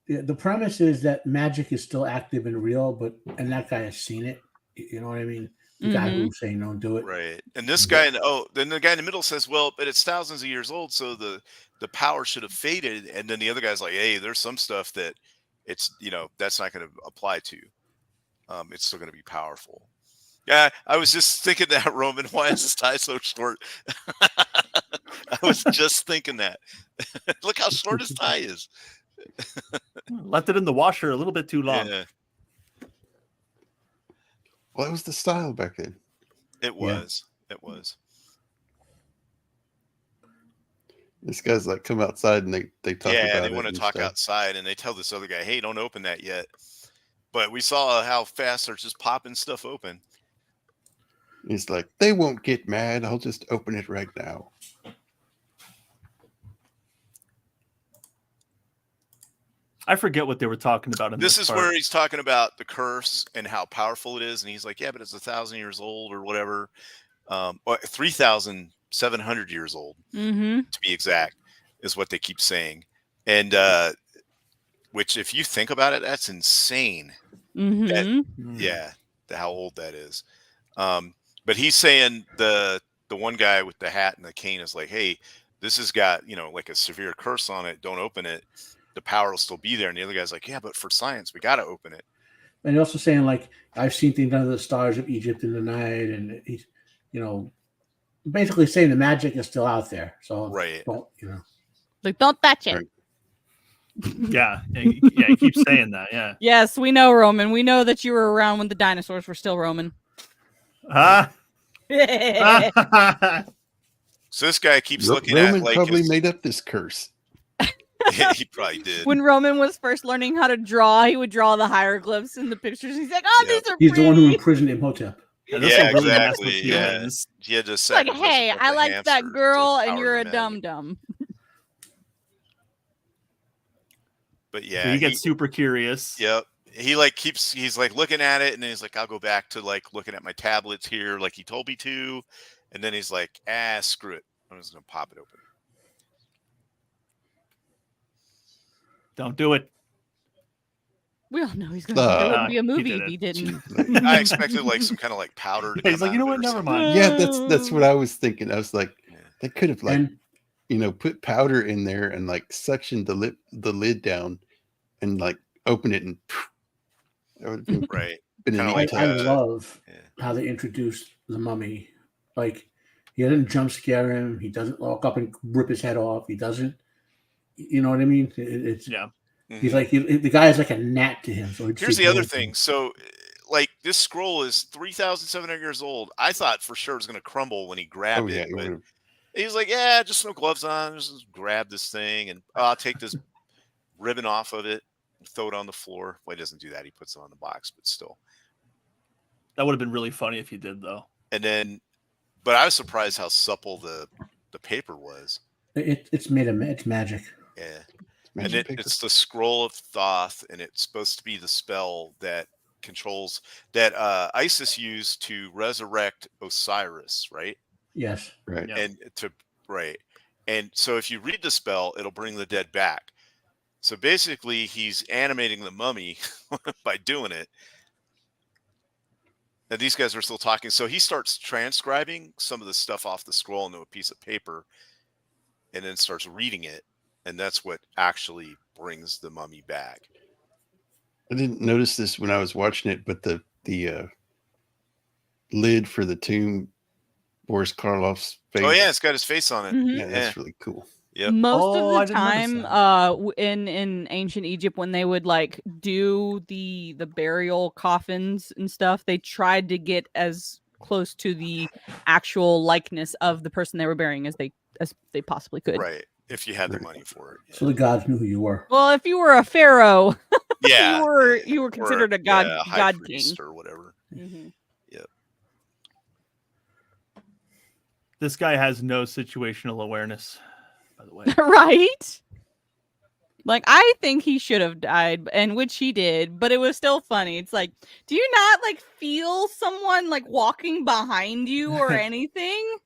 The premise is that magic is still active and real, and that guy has seen it. You know what I mean? The guy who's saying don't do it. Right. And this guy, then the guy in the middle says, well, but it's thousands of years old, so the power should have faded. And then the other guy's like, hey, there's some stuff that it's, that's not going to apply to. It's still going to be powerful. Yeah, I was just thinking that, Roman. Why is this tie so short? I was just thinking that. Look how short his tie is. Left it in the washer a little bit too long. Yeah, Well, that was the style back then. it was. It was. This guy's like, come outside, and they talk about it. Yeah, they want to and talk stuff. outside, and they tell this other guy, hey, don't open that yet. But we saw how fast they're just popping stuff open. He's like, they won't get mad. I'll just open it right now. I forget what they were talking about in This this is part. where he's talking about the curse and how powerful it is. And he's like, yeah, but it's 1,000 years old or whatever. 3,700 years old, Mm-hmm. to be exact, is what they keep saying. And which, if you think about it, that's insane. Mm-hmm. Yeah, how old that is. But he's saying the one guy with the hat and the cane is like, hey, this has got, like a severe curse on it. Don't open it. The power will still be there. And the other guy's like, yeah, but for science, we got to open it. And you're also saying, like, I've seen things under the stars of Egypt in the night, and he's, basically saying the magic is still out there. So, right. Don't, Like, don't touch it. Right. Yeah, he keeps saying that. Yeah. Yes, we know, Roman. We know that you were around when the dinosaurs were still roaming. Huh? So this guy keeps looking Roman at like probably made up this curse. he probably did. When Roman was first learning how to draw, he would draw the hieroglyphs in the pictures. He's like, "Oh, these are he's pretty." the one who imprisoned Imhotep. Yeah, exactly. Yeah. He had to It's like, hey, I like that girl, and you're a dum dum. But yeah, so he gets super curious. Yep. He's like looking at it, and then he's like, I'll go back to like looking at my tablets here, like he told me to. And then he's like, screw it. I'm just gonna pop it open. Don't do it. We all know he's gonna. There wouldn't be a movie if he didn't. I expected like some kind of like powder. To he's like, you know what? Never mind. Yeah, that's what I was thinking. I was like, they could have like, put powder in there and like suctioned the lid down, and like open it and. That would have been right. I love how they introduced the mummy. Like, he doesn't jump scare him. He doesn't walk up and rip his head off. He doesn't. You know what I mean? It's He's like the guy is like a gnat to him. So here's the other thing. So, like, this scroll is 3,700 years old. I thought for sure it was going to crumble when he grabbed it. But he's like, yeah, just no gloves on. Just grab this thing, and I'll take this ribbon off of it, and throw it on the floor. Well, he doesn't do that. He puts it on the box, but still. That would have been really funny if he did, though. And then, but I was surprised how supple the paper was. It's magic. Yeah. And it's the scroll of Thoth, and it's supposed to be the spell that controls that Isis used to resurrect Osiris, right? Yes. Right. And And so if you read the spell, it'll bring the dead back. So basically, he's animating the mummy by doing it. And these guys are still talking. So he starts transcribing some of the stuff off the scroll into a piece of paper, and then starts reading it. And that's what actually brings the mummy back. I didn't notice this when I was watching it, but the lid for the tomb, Boris Karloff's face. Oh yeah, it's got his face on it. Mm-hmm. Yeah, that's really cool. Yep. Most of the time, in ancient Egypt, when they would like do the burial coffins and stuff, they tried to get as close to the actual likeness of the person they were burying as they possibly could. Right. If you had the money for it. Yeah. So the gods knew who you were. Well, if you were a pharaoh, yeah, you were considered a god, god king or whatever. Mm-hmm. Yep. This guy has no situational awareness, by the way. Right? Like, I think he should have died, and which he did, but it was still funny. It's like, do you not like feel someone like walking behind you or anything?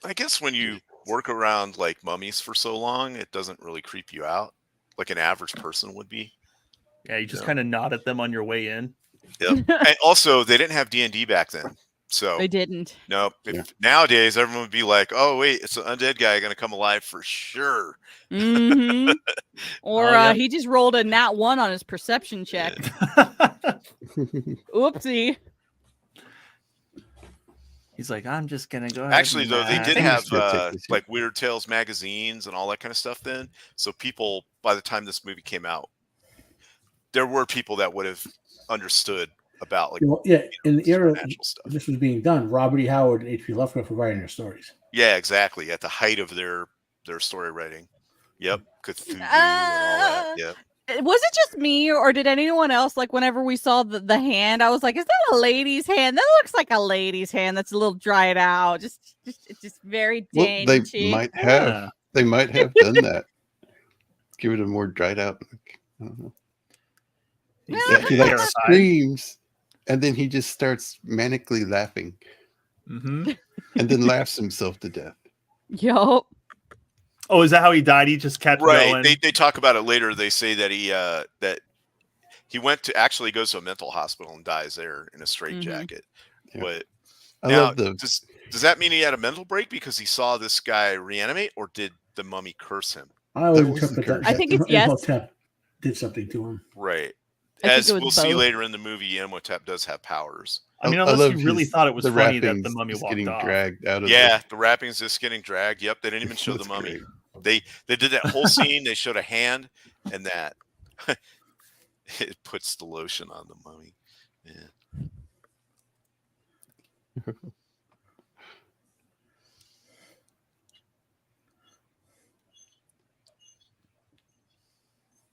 I guess when you work around like mummies for so long, it doesn't really creep you out like an average person would be. Yeah, you just kind of nod at them on your way in. Yep. And also, they didn't have D&D back then, so They didn't. nope. Nowadays, everyone would be like, "Oh wait, it's an undead guy going to come alive for sure." Mm-hmm. Or he just rolled a nat 1 on his perception check. Oopsie. He's like, I'm just gonna go ahead. Actually, though, they did have this like Weird Tales magazines and all that kind of stuff then. So people, by the time this movie came out, there were people that would have understood about like in the era stuff. This was being done. Robert E. Howard and H.P. Lovecraft were writing their stories. Yeah, exactly. At the height of their story writing. Yep, Cthulhu and all that. Yep. Was it just me, or did anyone else, like, whenever we saw the hand, I was like, is that a lady's hand? That looks like a lady's hand that's a little dried out. Just very dainty. Well, they might have. They might have done that. Give it a more dried out look. I don't know. Yeah, he like screams, and then he just starts manically laughing. Mm-hmm. And then laughs himself to death. Yup. Oh, is that how he died? He just kept going. They talk about it later. They say that he went to actually goes to a mental hospital and dies there in a straitjacket. Yeah. But I Now, love the. does that mean he had a mental break because he saw this guy reanimate, or did the mummy curse him? I always That wasn't interpret that. I think it's yes. Imhotep did something to him. Right. I think As it was we'll see both. later in the movie, Imhotep does have powers. I mean, I unless love you really his- thought it was the funny that the wrappings mummy just walked getting off. dragged out of. Yeah, the wrapping's just getting dragged. Yep, they didn't even show the That's mummy. great. They did that whole scene. They showed a hand, and that it puts the lotion on the mummy. Yeah.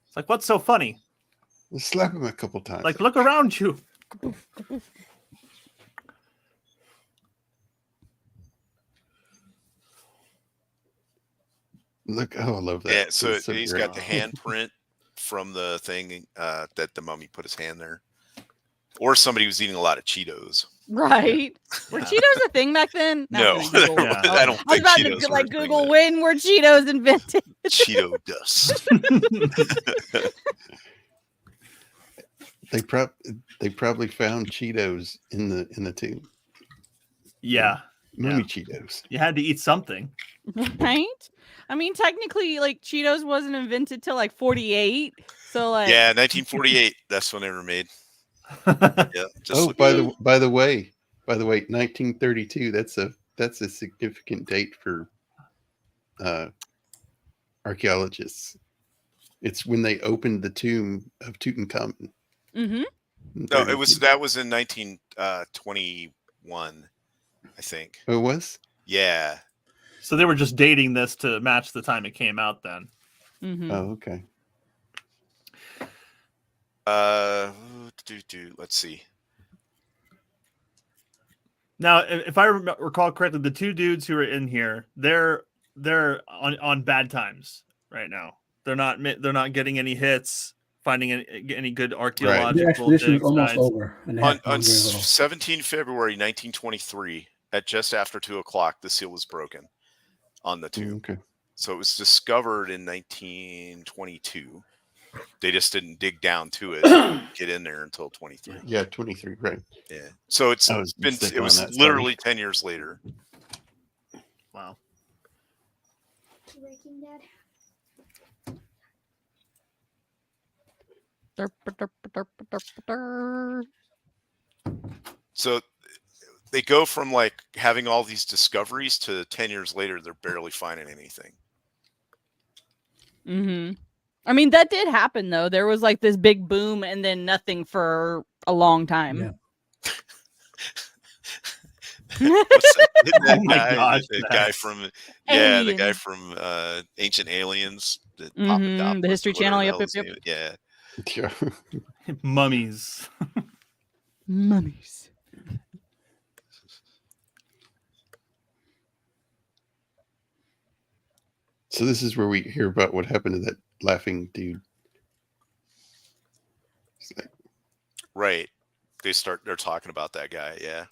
It's like, what's so funny? Slap him a couple times. Like, look around you. Look, oh, I love that. Yeah, so It's he's great. got the handprint from the thing that the mummy put his hand there. Or somebody was eating a lot of Cheetos. Right? Were Yeah. Cheetos a thing back then? Now No, I'm gonna Google. Yeah. I don't I was think about Cheetos to were like a thing Google then. when were Cheetos invented. Cheeto dust. They probably found Cheetos in the tomb. Yeah. Mummy Cheetos. You had to eat something. Right? I mean, technically, like Cheetos wasn't invented till like 48. So like, Yeah, 1948. That's when they were made. Yeah. Just Oh, look by it up. the way, 1932. That's a significant date for archaeologists. It's when they opened the tomb of Tutankhamun. mm-hmm. No, that was in 1921, I think. Oh, it was? Yeah. So they were just dating this to match the time it came out then. Mm-hmm. Oh, okay. Let's see. Now, if I recall correctly, the two dudes who are in here, they're on bad times right now. They're not getting any hits, finding any good The archaeological expedition is dig almost sites. over. And they On have very little. 17 February 1923, at just after 2:00, the seal was broken on the tomb. Okay. So it was discovered in 1922. They just didn't dig down to it, get in there until 23. Yeah, 23. Right. Yeah. So it I was mistaken was on that, literally sorry. 10 years later. Wow. Working, Dad? So they go from like having all these discoveries to 10 years later, they're barely finding anything. Mm-hmm. I mean, that did happen though. There was like this big boom and then nothing for a long time. Yeah. That Oh my guy, gosh, the Max. guy from the guy Aliens. from Ancient Aliens, that Mhm, Papadopoulos the History or whatever Channel, the yep, hell his yep, name is. Yeah. Yeah. Mummies. Mummies. So this is where we hear about what happened to that laughing dude. It's like, Right. They're talking about that guy, yeah.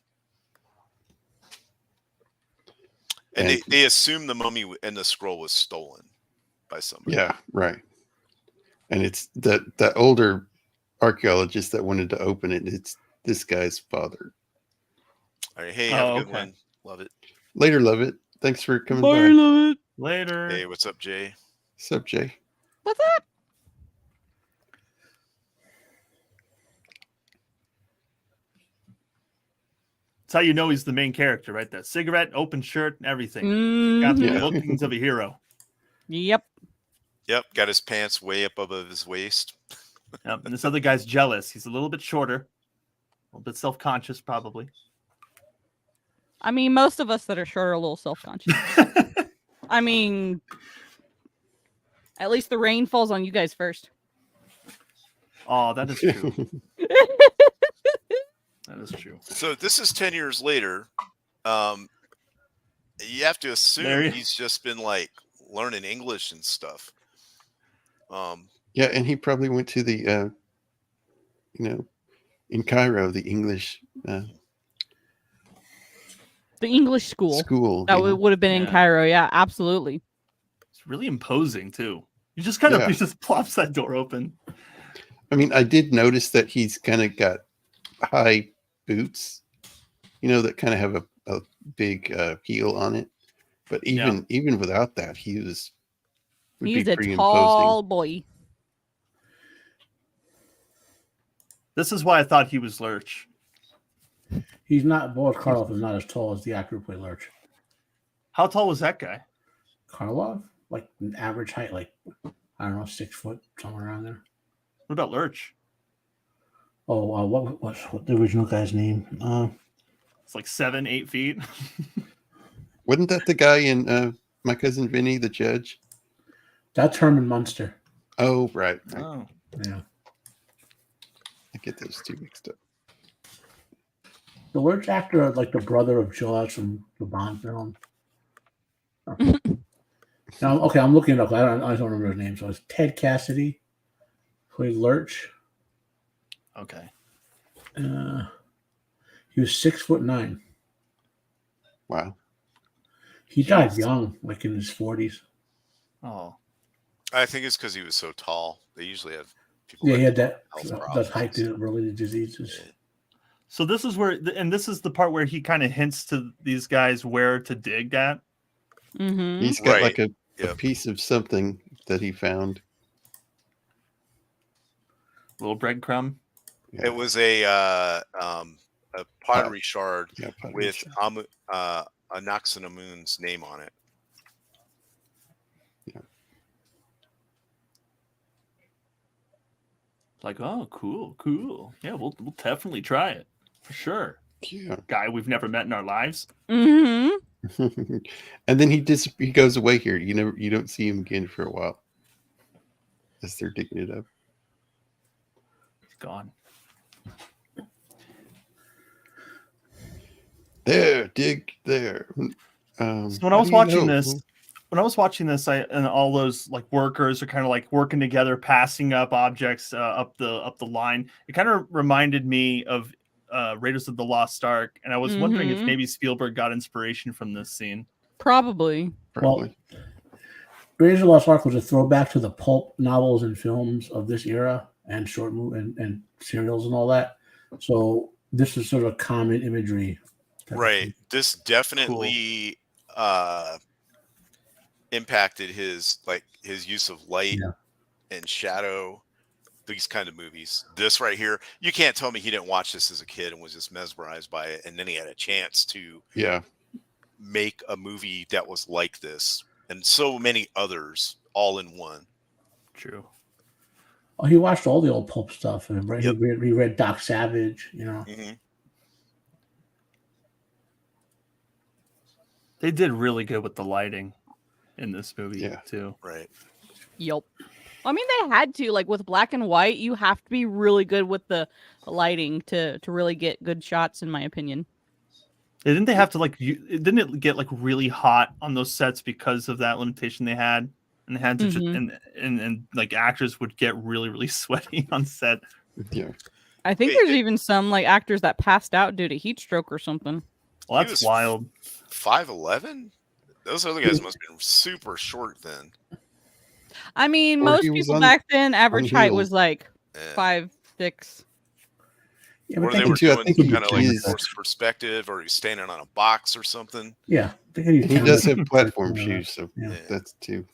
And And- they assume the mummy and the scroll was stolen by somebody. yeah, right. And it's that older archaeologist that wanted to open it. It's this guy's father. All right, hey, have Oh, a good okay. one. Love it. Love it. Thanks for coming Bye, by. love it. Later. Hey, what's up, Jay? What's up, Jay? What's up? That's how you know he's the main character, right? That cigarette, open shirt, and everything. Got the Mhm. Yeah. lookings of a hero. Yep. Yep, got his pants way up above his waist. Yep. And this other guy's jealous. He's a little bit shorter, a little bit self-conscious, probably. I mean, most of us that are short are a little self-conscious. I mean, at least the rain falls on you guys first. Oh, that is true. That is true. So this is 10 years later. You have to assume There you- he's just been like learning English and stuff. Yeah, and he probably went to the, in Cairo, the English The English school. school. That you know. would have been in Yeah. Cairo. Yeah, absolutely. It's really imposing too. You just kind of Yeah. he just plops that door open. I mean, I did notice that he's kind of got high boots. that kind of have a big heel on it. But even without that, He's be a pretty tall imposing. boy. This is why I thought he was Lurch. He's not. Boris Karloff is not as tall as the actor who played Lurch. How tall was that guy? Karloff, like an average height, like I don't know, 6 foot, somewhere around there. What about Lurch? Oh, what was the original guy's name? It's like 7-8 feet. Wasn't that the guy in My Cousin Vinny, the judge? That's Herman Munster. Oh, right. Oh. Yeah. I get those two mixed up. The Lurch actor, like the brother of Jaws from the Bond film. Now, okay, I'm looking it up. I don't remember his name. So it's Ted Cassidy, played Lurch. Okay. He was 6'9". Wow. He died young, like in his 40s. Oh. I think it's because he was so tall. They usually have people. Yeah, he had that health height-related diseases. So this is where, and this is the part where he kind of hints to these guys where to dig at. Mm-hmm. He's got like a Yep. piece of something that he found. Little breadcrumb. Yeah. It was a pottery shard Yeah, pottery with shard. Anaxinamun's name on it. Like, oh, cool. Yeah, we'll definitely try it for sure. Yeah. Guy we've never met in our lives. Mm-hmm. And then he goes away here. You don't see him again for a while as they're digging it up. He's gone. There, dig there. So when I was watching this, and all those like workers are kind of like working together, passing up objects up the line. It kind of reminded me of Raiders of the Lost Ark, and I was wondering if maybe Spielberg got inspiration from this scene. Probably. Well, Raiders of the Lost Ark was a throwback to the pulp novels and films of this era, and short movie and serials and all that. So this is sort of common imagery. Right. This definitely impacted his use of light and shadow, these kind of movies. This right here, you can't tell me he didn't watch this as a kid and was just mesmerized by it, and then he had a chance to make a movie that was like this and so many others all in one. True. Oh, he watched all the old pulp stuff, and he read Doc Savage, They did really good with the lighting in this movie too. Right. Yep. I mean, they had to, like with black and white, you have to be really good with the lighting to really get good shots, in my opinion. Didn't they have to didn't it get like really hot on those sets because of that limitation they had? And they had to and like actors would get really, really sweaty on set. Yeah. I think there's even some like actors that passed out due to heat stroke or something. Well, that's wild. 5'11"? Those other guys must have been super short then. I mean, most people back then, average height was like 5'6". Yeah, or they were doing some kind of like forced perspective, or he's standing on a box or something. Yeah. He does have platform shoes, so that's too.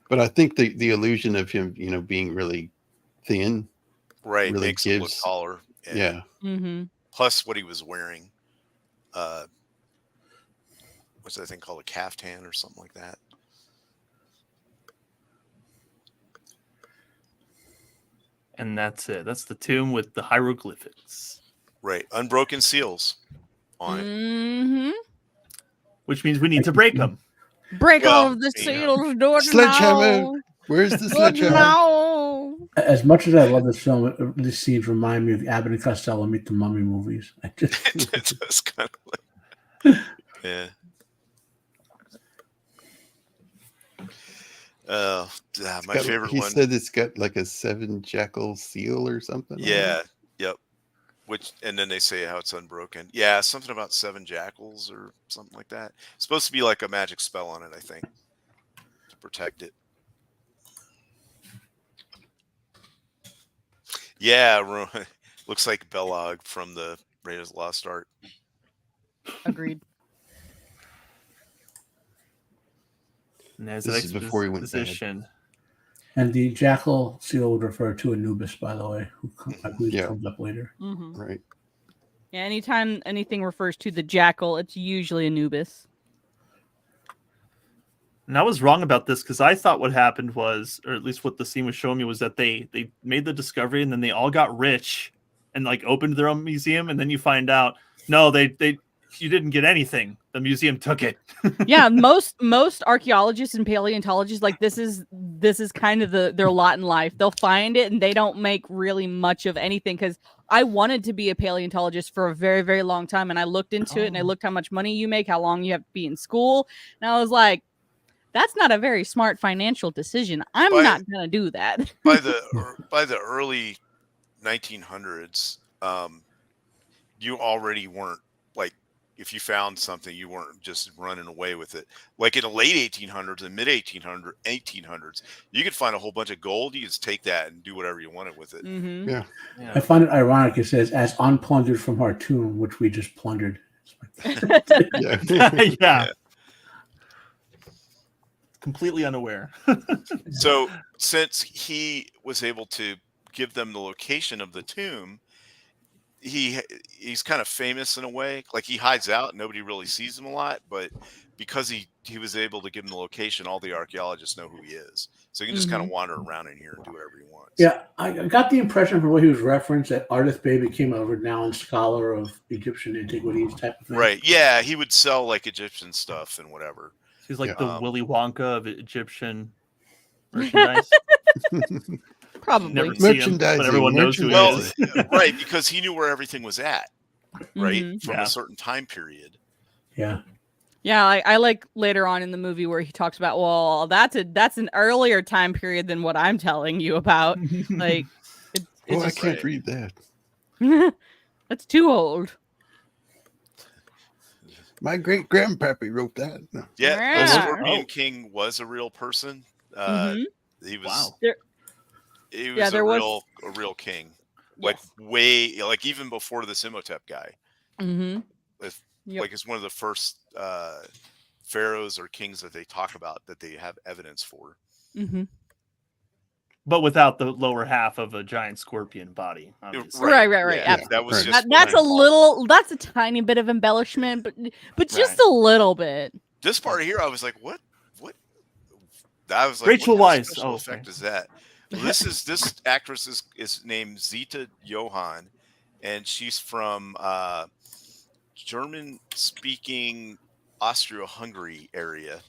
But I think the illusion of him, being really thin, right, really makes him look taller. Yeah. Mm-hmm. Plus, what he was wearing, what's that thing called, a caftan or something like that? And that's it. That's the tomb with the hieroglyphics. Right, unbroken seals on it. Mm-hmm. Which means we need to break them. Break all of the seals, do it sledgehammer. now. Where's the sledgehammer? No. As much as I love this film, these scenes remind me of Abbott and Costello Meet the Mummy movies. It does kind of like, yeah. My favorite he one. He said it's got like a 7 jackal seal or something. Yeah. Yep. And then they say how it's unbroken. Yeah, something about 7 jackals or something like that. It's supposed to be like a magic spell on it, I think, to protect it. Yeah, Looks like Belog from the Raiders of the Lost Ark. Agreed. And there's This an is before he went bad. exposition. And the jackal seal would refer to Anubis, by the way, who I believe comes up later. Mm-hmm. Right. Yeah, anytime anything refers to the jackal, it's usually Anubis. And I was wrong about this because I thought what happened was, or at least what the scene was showing me, was that they made the discovery and then they all got rich and like opened their own museum, and then you find out no, you didn't get anything. The museum took it. Yeah, most archaeologists and paleontologists, like this is kind of their lot in life. They'll find it and they don't make really much of anything. Because I wanted to be a paleontologist for a very, very long time, and I looked into it and I looked how much money you make, how long you have to be in school, and I was like, that's not a very smart financial decision. I'm not gonna do that. By the early 1900s, you already weren't like, if you found something, you weren't just running away with it. Like in the late 1800s and mid 1800s, you could find a whole bunch of gold. You could just take that and do whatever you wanted with it. Mm-hmm. Yeah. I find it ironic. It says, as unplundered from our tomb, which we just plundered. Yeah. Yeah. Completely unaware. So since he was able to give them the location of the tomb, he's kind of famous in a way. Like he hides out, nobody really sees him a lot, but because he was able to give him the location, all the archaeologists know who he is. So he can just kind of wander around in here and do whatever he wants. Yeah, I got the impression from what he was referenced that Ardith Bey became a renowned scholar of Egyptian antiquities type of thing. Right. Yeah, he would sell like Egyptian stuff and whatever. He's like the Willy Wonka of Egyptian merchandise. Probably. Never see him, but everyone knows who he is. Right, because he knew where everything was at, right, Mm-hmm. from a certain time period. Yeah. Yeah, I like later on in the movie where he talks about, well, that's an earlier time period than what I'm telling you about. Like, I can't read that. That's too old. My great grandpappy wrote that. No. Yeah, the Scorpion King was a real person. He was. He was a real king. Like way, like even before this Imhotep guy. Mm-hmm. Like it's one of the first pharaohs or kings that they talk about that they have evidence for. Mm-hmm. But without the lower half of a giant scorpion body. Obviously. Right. Yeah, that was just that's a tiny bit of embellishment, but just a little bit. This part here, I was like, what? I was like, Rachel what Weisz. special effect is that? Well, this actress is named Zita Johann, and she's from German-speaking Austria-Hungary area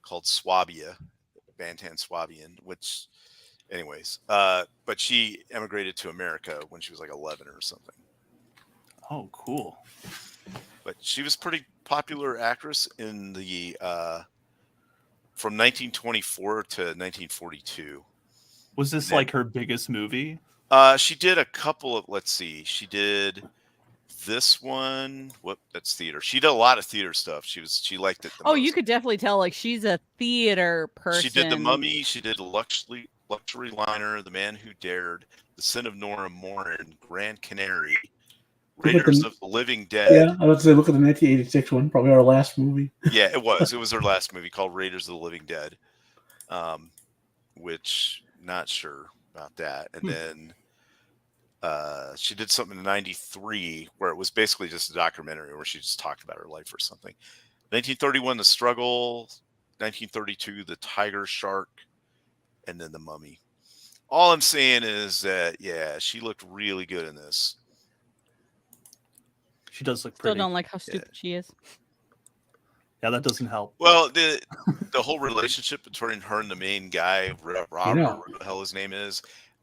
called Swabia, Bantan Swabian, which, anyways, but she emigrated to America when she was like 11 or something. Oh, cool. But she was pretty popular actress in the from 1924 to 1942. Was this like her biggest movie? She did a couple of, let's see, she did this one. That's theater. She did a lot of theater stuff. She liked it the most. You could definitely tell like she's a theater person. She did The Mummy, she did Luxury Liner, The Man Who Dared, The Sin of Nora Morin, Grand Canary, Raiders of the Living Dead. Yeah, I was going to say, look at the 1986 one, probably our last movie. Yeah, it was. It was her last movie called Raiders of the Living Dead, which not sure about that. And then she did something in '93 where it was basically just a documentary where she just talked about her life or something. 1931, The Struggle. 1932, The Tiger Shark, and then The Mummy. All I'm saying is that, yeah, she looked really good in this. She does look pretty. Still don't like how stupid she is. Yeah, that doesn't help. Well, the whole relationship between her and the main guy, Robert, whatever the hell his name is,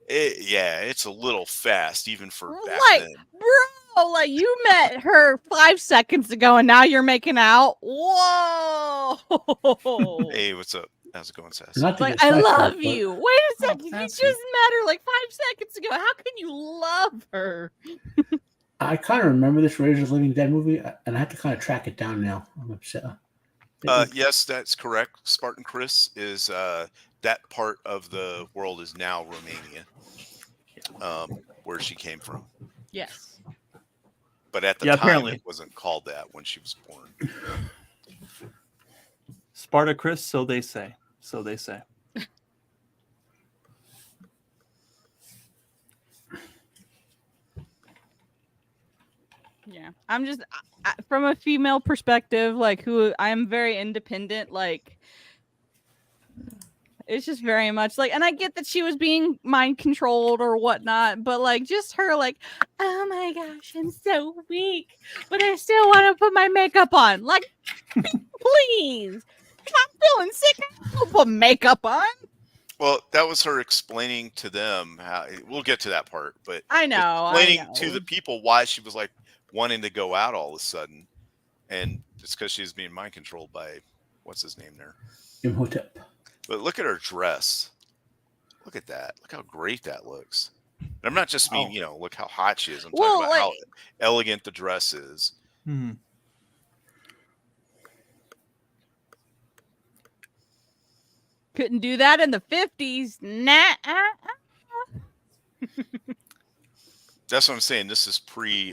it's a little fast, even for back then. Bro, like you met her 5 seconds ago, and now you're making out. Whoa! Hey, what's up? How's it going, Sass? Like, I love you. Wait a second, you just met her like 5 seconds ago. How can you love her? I kind of remember this Raiders of the Living Dead movie, and I have to kind of track it down now. I'm upset. Yes, that's correct. Spartan Chris is that part of the world is now Romania, where she came from. Yes. But at the Yeah, time, apparently. it wasn't called that when she was born. Spartacus, so they say. So they say. Yeah. I'm just from a female perspective, like who I am very independent, like it's just very much like, and I get that she was being mind controlled or whatnot, but like just her like, oh my gosh, I'm so weak, but I still want to put my makeup on. Like, please, if I'm feeling sick, I'll put makeup on. Well, that was her explaining to them how. We'll get to that part, but I know. explaining to the people why she was like wanting to go out all of a sudden, and it's because she was being mind controlled by what's his name there, Imhotep. But look at her dress. Look at that. Look how great that looks. And I'm not just mean, look how hot she is. I'm talking about how elegant the dress is. Hmm. Couldn't do that in the 50s. Nah. That's what I'm saying. This is pre.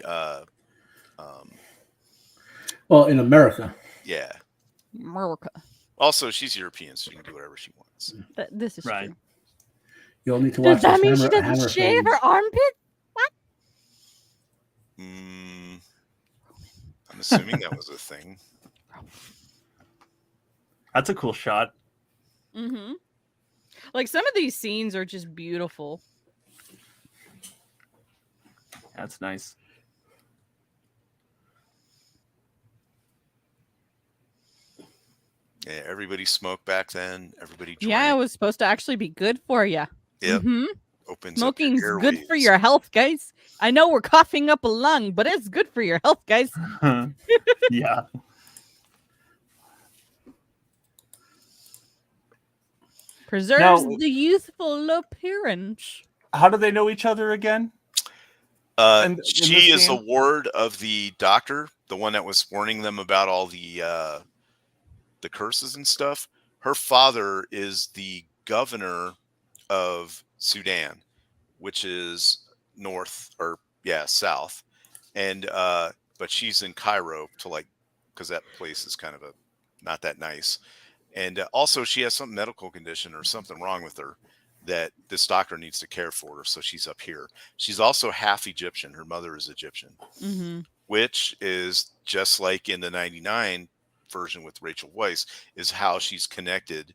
Well, in America. Yeah. America. Also, she's European, so she can do whatever she wants. This is right. True. You'll need to watch. Does that mean she Hammer doesn't shave films. her armpit? What? I'm assuming that was a thing. That's a cool shot. Mm-hmm. Like some of these scenes are just beautiful. That's nice. Yeah, everybody smoked back then. Everybody drank. Yeah, it was supposed to actually be good for you. Yep. Mm-hmm. Opens Smoking's up your good airwaves. for your health, guys. I know we're coughing up a lung, but it's good for your health, guys. Yeah. Preserves Now- the youthful appearance. How do they know each other again? In She this is a game? ward of the doctor, the one that was warning them about all the curses and stuff. Her father is the governor of Sudan, which is south, and but she's in Cairo because that place is kind of not that nice, and also she has some medical condition or something wrong with her that this doctor needs to care for her, so she's up here. She's also half Egyptian. Her mother is Egyptian, which is just like in the 99 version with Rachel Weisz, is how she's connected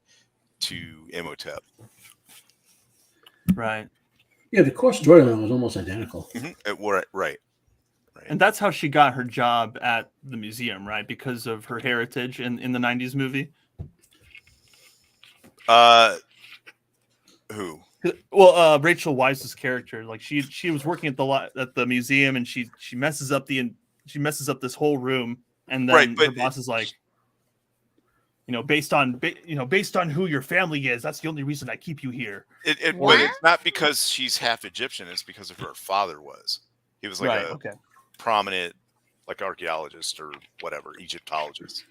to Imhotep. Right. Yeah, the core storyline was almost identical. Right. And that's how she got her job at the museum, right? Because of her heritage in the 90s movie. Who? Well, Rachel Weisz's character, like she was working at the museum, and she messes up this whole room, and then her boss is like, based on who your family is, that's the only reason I keep you here. But it's not because she's half Egyptian; it's because of who her father was. He was like prominent, like archaeologist or whatever, Egyptologist.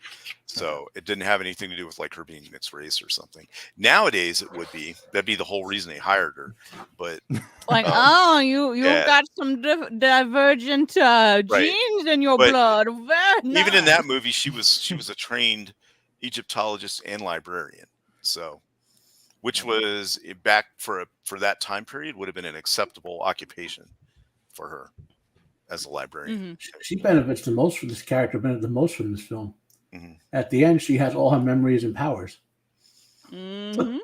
So it didn't have anything to do with like her being mixed race or something. Nowadays, that'd be the whole reason they hired her. But like, you've got some divergent genes in your blood. Very nice. Even in that movie, she was a trained Egyptologist and librarian. So, which was back for that time period would have been an acceptable occupation for her as a librarian. She benefits the most from this character, benefits the most from this film. Mm-hmm. At the end, she has all her memories and powers. Mm-hmm.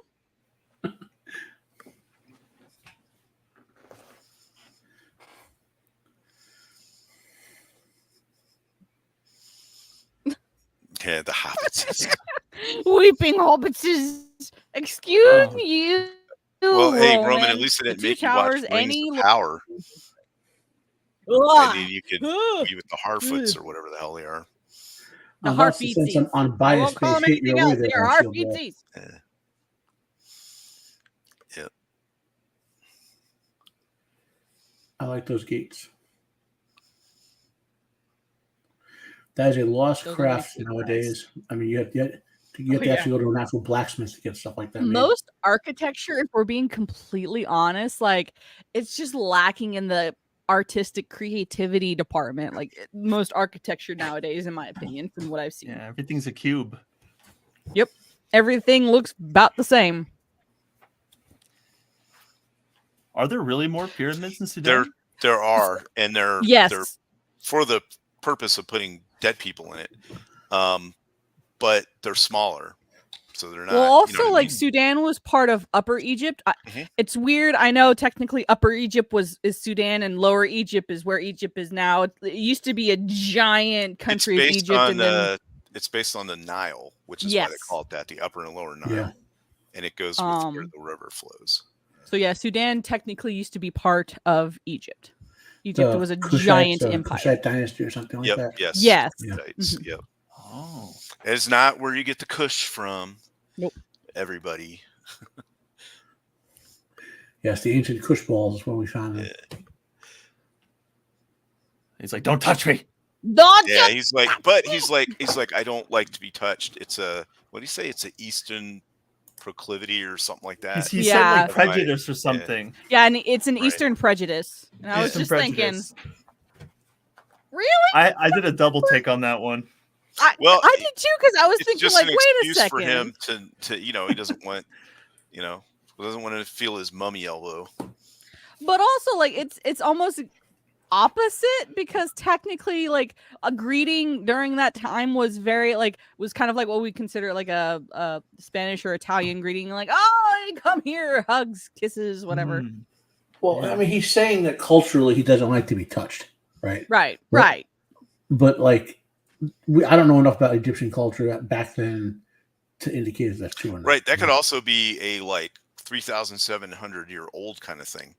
Yeah, the hobbits. Weeping hobbits. Excuse you. Well, hey, Roman, at least it didn't make you watch Rings of Power. And then you could be with the Harfoots or whatever the hell they are. The Harfeetsies. Some unbiased call them anything else. They are Harfeetsies. Yeah. I like those gates. That is a lost craft nowadays. Nice. I mean, you have to actually go to an actual blacksmith to get stuff like that. Most architecture, if we're being completely honest, like it's just lacking in the artistic creativity department, like most architecture nowadays, in my opinion, from what I've seen. Yeah, everything's a cube. Yep, everything looks about the same. Are there really more pyramids in Sudan? There are, and they're for the purpose of putting dead people in it. But they're smaller, so they're not. Well, also, you know what I mean? Sudan was part of Upper Egypt. Mhm. It's weird. I know technically Upper Egypt is Sudan, and Lower Egypt is where Egypt is now. It used to be a giant country of Egypt, and then it's based on the Nile, which is why they call it that, the Upper and Lower Nile, and it goes with where the river flows. So yeah, Sudan technically used to be part of Egypt. Egypt was a giant empire. Kushite dynasty or something like that. Yes. Yes. Mm-hmm. Yep. Oh. It's not where you get the Kush from. Nope. Everybody. Yes, the ancient Kush balls is where we found them. Yeah. He's like, "Don't touch me." Yeah, he's like, I don't like to be touched. It's a, what do you say? It's an Eastern proclivity or something like that. He said like prejudice or something. Yeah, and it's an Eastern prejudice. And I was just thinking, really? I did a double take on that one. I did too, because I was thinking, like, wait a second. For him to he doesn't want, doesn't want to feel his mummy elbow. But also, like, it's almost opposite, because technically, like, a greeting during that time was was kind of like what we consider like a Spanish or Italian greeting, like, oh, come here, hugs, kisses, whatever. Well, I mean, he's saying that culturally he doesn't like to be touched, right? Right. But like, I don't know enough about Egyptian culture back then to indicate if that's true or not. Right. That could also be a like 3,700-year-old kind of thing.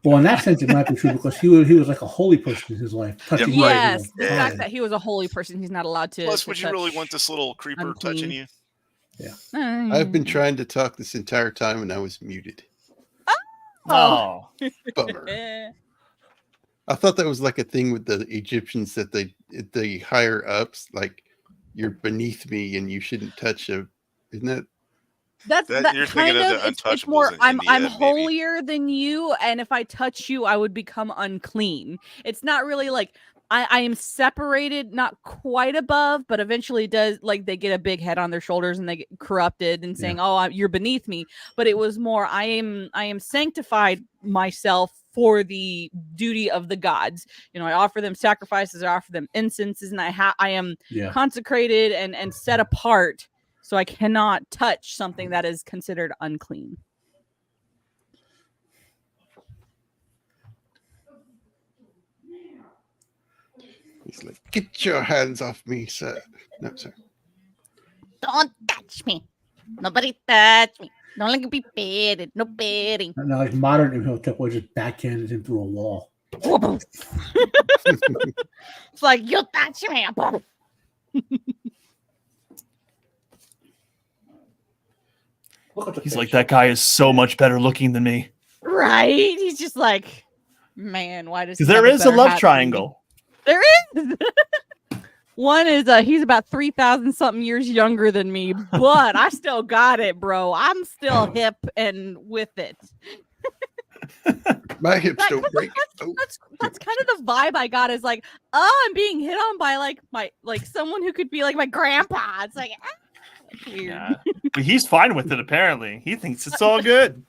Well, in that sense, it might be true, because he was like a holy person in his life. Yes, the fact that he was a holy person, he's not allowed to. Plus, would you really want this little creeper touching you? Yeah. I've been trying to talk this entire time, and I was muted. Oh, bummer. I thought that was like a thing with the Egyptians, that the higher ups, like, you're beneath me and you shouldn't touch a. Isn't that? That you're kind thinking of, it's more, I'm holier than you, and if I touch you, I would become unclean. It's not really like I am separated, not quite above, but eventually does, like, they get a big head on their shoulders and they get corrupted and saying, "Oh, you're beneath me." But it was more, I am sanctified myself for the duty of the gods. I offer them sacrifices, I offer them incenses, and I am consecrated and set apart. So I cannot touch something that is considered unclean. He's like, "Get your hands off me, sir." No, sir. Don't touch me. Nobody touch me. Don't let me be petted. No petting. Now, like modern Imhotep was just backhanded him through a wall. It's like, you touch me. He's like, that guy is so much better looking than me. Right? He's just like, man, why does? Because there is a love triangle. There is. One is he's about 3,000 something years younger than me, but I still got it, bro. I'm still hip and with it. My hips don't break. That's kind of the vibe I got, is like, oh, I'm being hit on by like someone who could be like my grandpa. It's like, that's weird. Yeah. But he's fine with it, apparently. He thinks it's all good.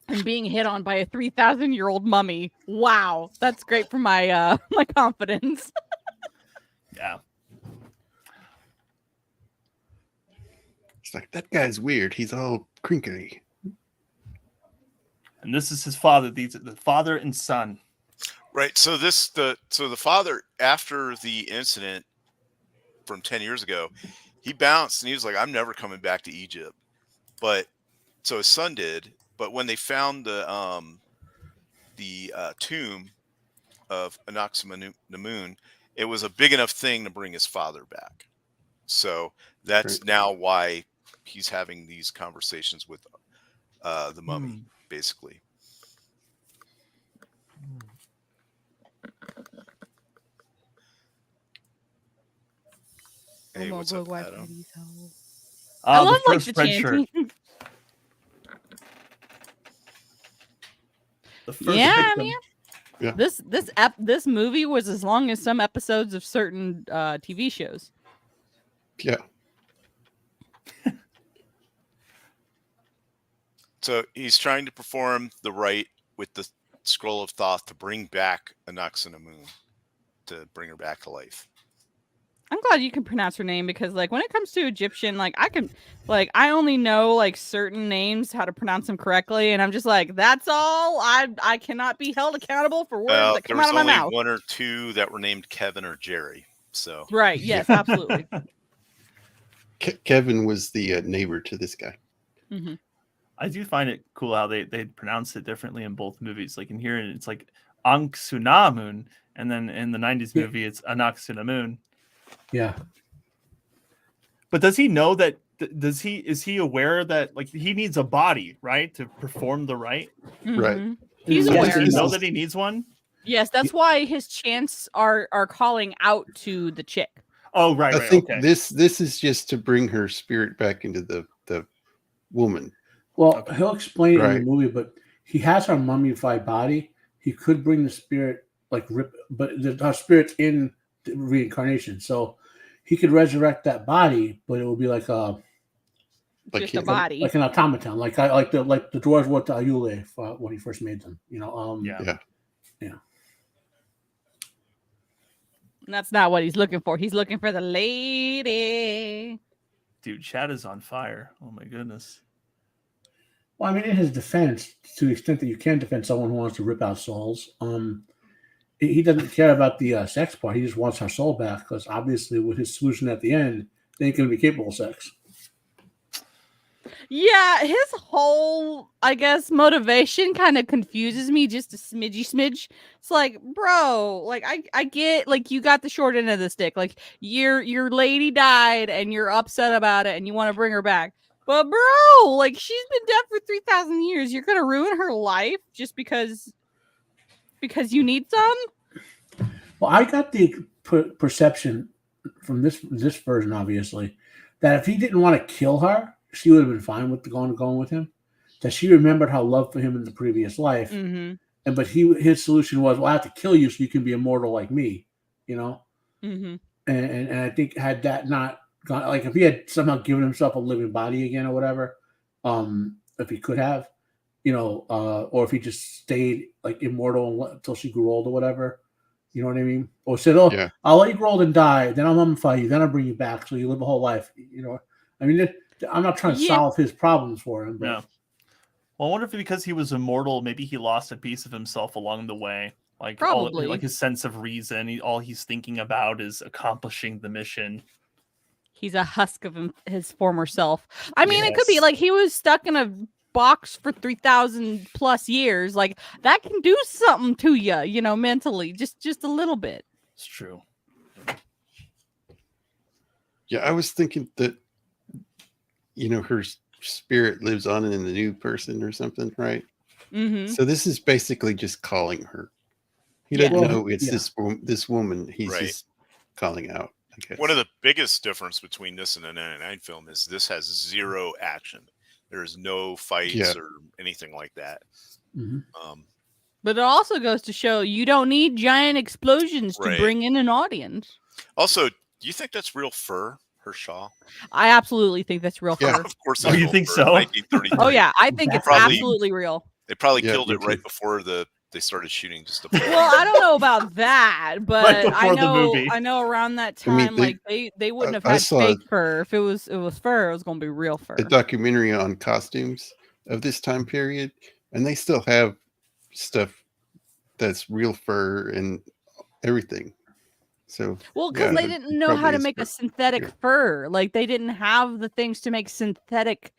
And being hit on by a 3,000-year-old mummy. Wow, that's great for my my confidence. Yeah. It's like, that guy's weird. He's all crinkly. And this is his father. These are the father and son. Right. So the father, after the incident from 10 years ago, he bounced and he was like, "I'm never coming back to Egypt." But so his son did. But when they found the tomb of Anaxamun, it was a big enough thing to bring his father back. So that's now why he's having these conversations with the mummy, basically. Hey, what's up, Adam? I love, like, the spread shirt. chanting. The first Yeah, victim. man. Yeah. This movie was as long as some episodes of certain TV shows. Yeah. So he's trying to perform the rite with the scroll of Thoth to bring back Anaxinamun, to bring her back to life. I'm glad you can pronounce her name because, like, when it comes to Egyptian, like, I only know like certain names, how to pronounce them correctly, and I'm just like, that's all. I cannot be held accountable for words that There come was out of my only mouth. one or two that were named Kevin or Jerry. So Right? Yes, absolutely. Kevin was the neighbor to this guy. Mm-hmm. I do find it cool how they pronounce it differently in both movies. Like in here, it's like Anksunamun, and then in the 90s movie, it's Anaxinamun. Yeah. But does he know that? Is he aware that like he needs a body, right, to perform the rite? Right. Mm-hmm. He's Yeah, aware. Does he know is- that he needs one? Yes, that's why his chants are calling out to the chick. Oh, right. I right, think okay. this is just to bring her spirit back into the woman. Well, he'll explain it in Right. the movie, but he has her mummified body. He could bring the spirit, like rip, but her spirit's in the reincarnation, so he could resurrect that body, but it would be like a Just a he- body. like an automaton, like the dwarves were to Ayule when he first made them. You know, Yeah. And that's not what he's looking for. He's looking for the lady. Dude, chat is on fire. Oh my goodness. Well, I mean, in his defense, to the extent that you can defend someone who wants to rip out souls, he doesn't care about the sex part. He just wants her soul back because obviously, with his solution at the end, they ain't going to be capable of sex. Yeah, his whole, I guess, motivation kind of confuses me just a smidge. It's like, bro, like I get like you got the short end of the stick. Like your lady died and you're upset about it and you want to bring her back. But bro, like she's been dead for 3,000 years. You're gonna ruin her life just because you need some? Well, I got the perception from this version, obviously, that if he didn't want to kill her, she would have been fine with going with him. That she remembered her love for him in the previous life, Mm-hmm. but his solution was, "Well, I have to kill you so you can be immortal like me," you know. Mm-hmm. And I think had that not gone, like if he had somehow given himself a living body again or whatever, if he could have, you know, or if he just stayed like immortal until she grew old or whatever, you know what I mean? Or said, "Oh, Yeah. I'll let you grow old and die, then I'll mummify you, then I'll bring you back so you live a whole life," you know. I mean, I'm not trying to Yeah. solve his problems for him, but No. Well, I wonder if because he was immortal, maybe he lost a piece of himself along the way. Like Probably. like his sense of reason. All he's thinking about is accomplishing the mission. He's a husk of his former self. I mean, it could be Yes. like he was stuck in a box for 3,000 plus years. Like that can do something to you, you know, mentally, just a little bit. It's true. Yeah, I was thinking that, you know, her spirit lives on in the new person or something, right? Mm-hmm. So this is basically just calling her. He Yeah. doesn't Well, know it's yeah. this woman. He's Right. just calling out. I guess. one of the biggest difference between this and the 99 film is this has zero action. There's no fights Yeah. or anything like that. Mhm. But it also goes to show you don't need giant explosions to Right. bring in an audience. Also, do you think that's real fur, her shawl? I absolutely think that's real Yeah. fur. Of course. Oh, it's you real think fur, so? 1933. Oh yeah, I think it's Probably- absolutely real. They probably Yeah, killed me it right too. before they started shooting. Just to Well, I don't know about that, but before I the know movie. I know around that I mean, time, like they wouldn't have I had saw fake fur. If it was fur, it was gonna be real fur. a documentary on costumes of this time period, and they still have stuff that's real fur and everything. So Well, because yeah, they it didn't know how probably to is make a fur. synthetic Yeah. fur. Like they didn't have the things to make synthetic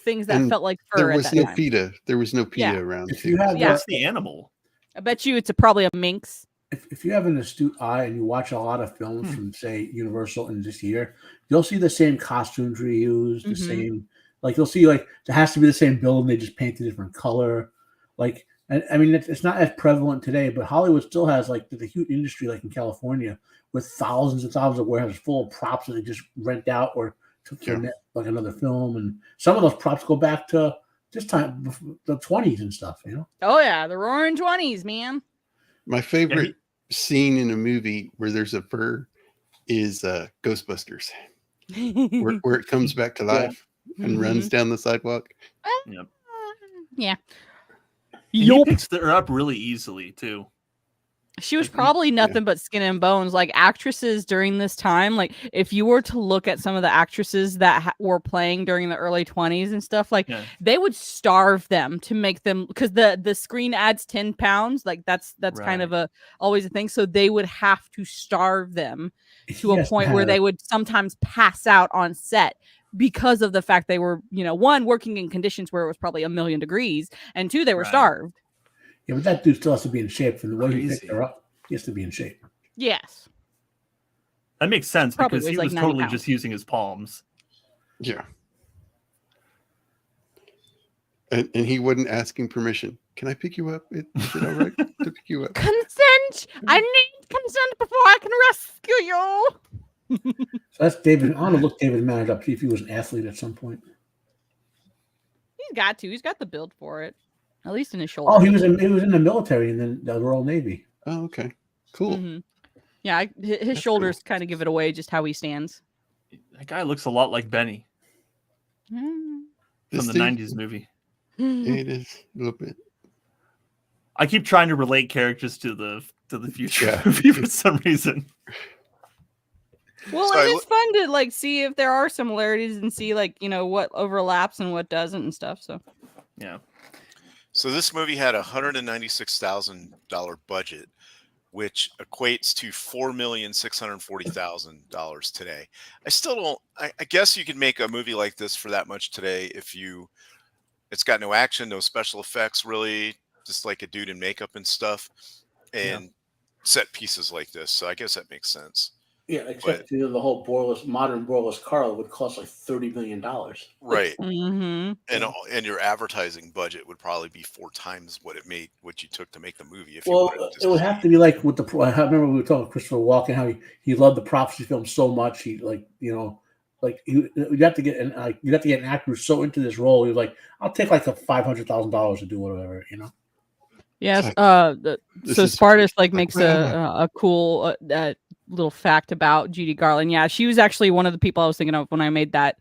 things that And felt like there fur at was that no time. PETA. There was no PETA Yeah. around. If you too. have Yeah. What's the animal? I bet you it's probably a minx. if you have an astute eye and you watch a lot of films from, say, Universal in this year, you'll see the same costumes reused, the Mhm. same, like you'll see like there has to be the same building, they just paint a different color. Like, and I mean, it's not as prevalent today, but Hollywood still has like the huge industry, like in California, with thousands and thousands of warehouses full of props that they just rent out or to Yeah. net, like another film. And some of those props go back to this time, the 20s and stuff, you know? Oh yeah, the Roaring 20s, man. My favorite scene in a movie where there's a fur is Ghostbusters, where it comes back to life and runs down the sidewalk. Yep. Yeah. And you picked her up really easily too. She was probably nothing but skin and bones. Like actresses during this time, like if you were to look at some of the actresses that were playing during the early 20s and stuff, like they would starve them to make them, because the screen adds 10 pounds. Like that's kind of always a thing. So they would have to starve them to a point where they would sometimes pass out on set because of the fact they were, one, working in conditions where it was probably 1,000,000 degrees, and two, they were starved. Yeah, but that dude still has to be in shape. For the way he picked her up, he has to be in shape. Yes. That makes sense because he was totally pounds. just using his palms. Yeah. And he wasn't asking permission. Can I pick you up? Is it all right to pick you up? Consent! I need consent before I can rescue you. So that's David. I want to look David Mamet up, see if he was an athlete at some point. He's got to. He's got the build for it. At least in his shoulder. Oh, he was in the military and then the Royal Navy. Oh, okay. Cool. Mm-hmm. Yeah, his shoulders kind of give it away just how he stands. That guy looks a lot like Benny from the 90s movie. It is a little bit. I keep trying to relate characters to the future movie for some reason. Well, it's fun to see if there are similarities and see what overlaps and what doesn't and stuff. So yeah. So this movie had a $196,000 budget, which equates to $4,640,000 today. I still don't. I guess you could make a movie like this for that much today if it's got no action, no special effects, really, just like a dude in makeup and stuff, and set pieces like this. So I guess that makes sense. Yeah, except the whole modern boreless car would cost like $30 million. Right. Mm-hmm. And your advertising budget would probably be 4 times what you took to make the movie. It would have to be like with I remember we were talking to Christopher Walken how he loved the prophecy film so much. He you have to get an actor who's so into this role. He was like, I'll take like $500,000 to do whatever, Yes. So Spartus makes a cool little fact about Judy Garland. Yeah, she was actually one of the people I was thinking of when I made that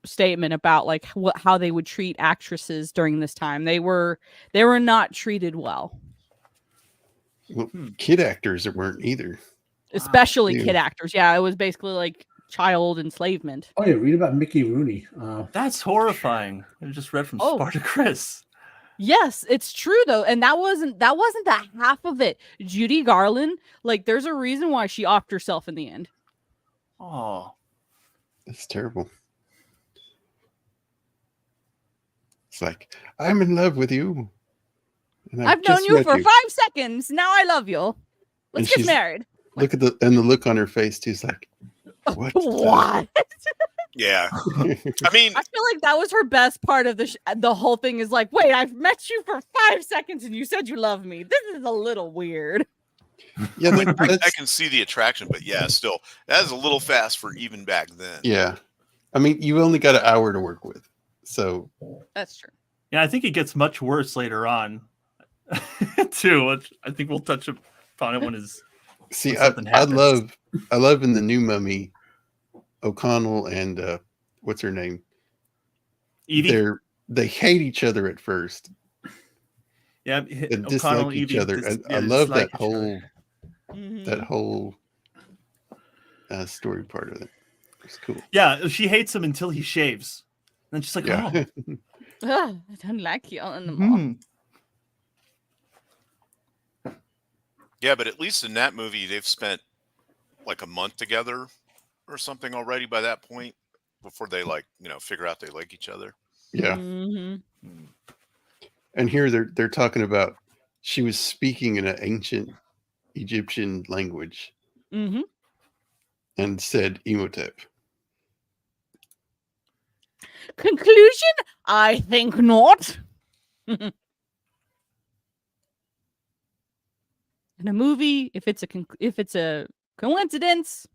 statement about how they would treat actresses during this time. They were not treated well. Well, kid actors weren't either. Especially kid actors. Yeah, it was basically child enslavement. Oh yeah, read about Mickey Rooney. That's horrifying. I just read from Spartacus. Yes, it's true though, and that wasn't the half of it. Judy Garland, there's a reason why she offed herself in the end. Oh, that's terrible. It's like, I'm in love with you. And I've known you for 5 seconds. Now I love you. Let's get married. Look at the look on her face too. It's like, what? What? Yeah. I mean, I feel like that was her best part of the whole thing is wait, I've met you for 5 seconds and you said you love me. This is a little weird. Yeah, I can see the attraction, but still, that is a little fast for even back then. Yeah. I mean, you only got an hour to work with. So that's true. Yeah, I think it gets much worse later on too, which I think we'll touch upon it when I love in the new Mummy, O'Connell and what's her name? Edie. They hate each other at first. Yeah, and dislike each other. I love that whole story part of it. It's cool. Yeah, she hates him until he shaves. And she's like, oh, I don't like you anymore. Yeah, but at least in that movie, they've spent a month together or something already by that point before they figure out they like each other. Yeah. Mm-hmm. And here they're talking about she was speaking in an ancient Egyptian language and said Imhotep. Conclusion? I think not. In a movie, if it's a coincidence,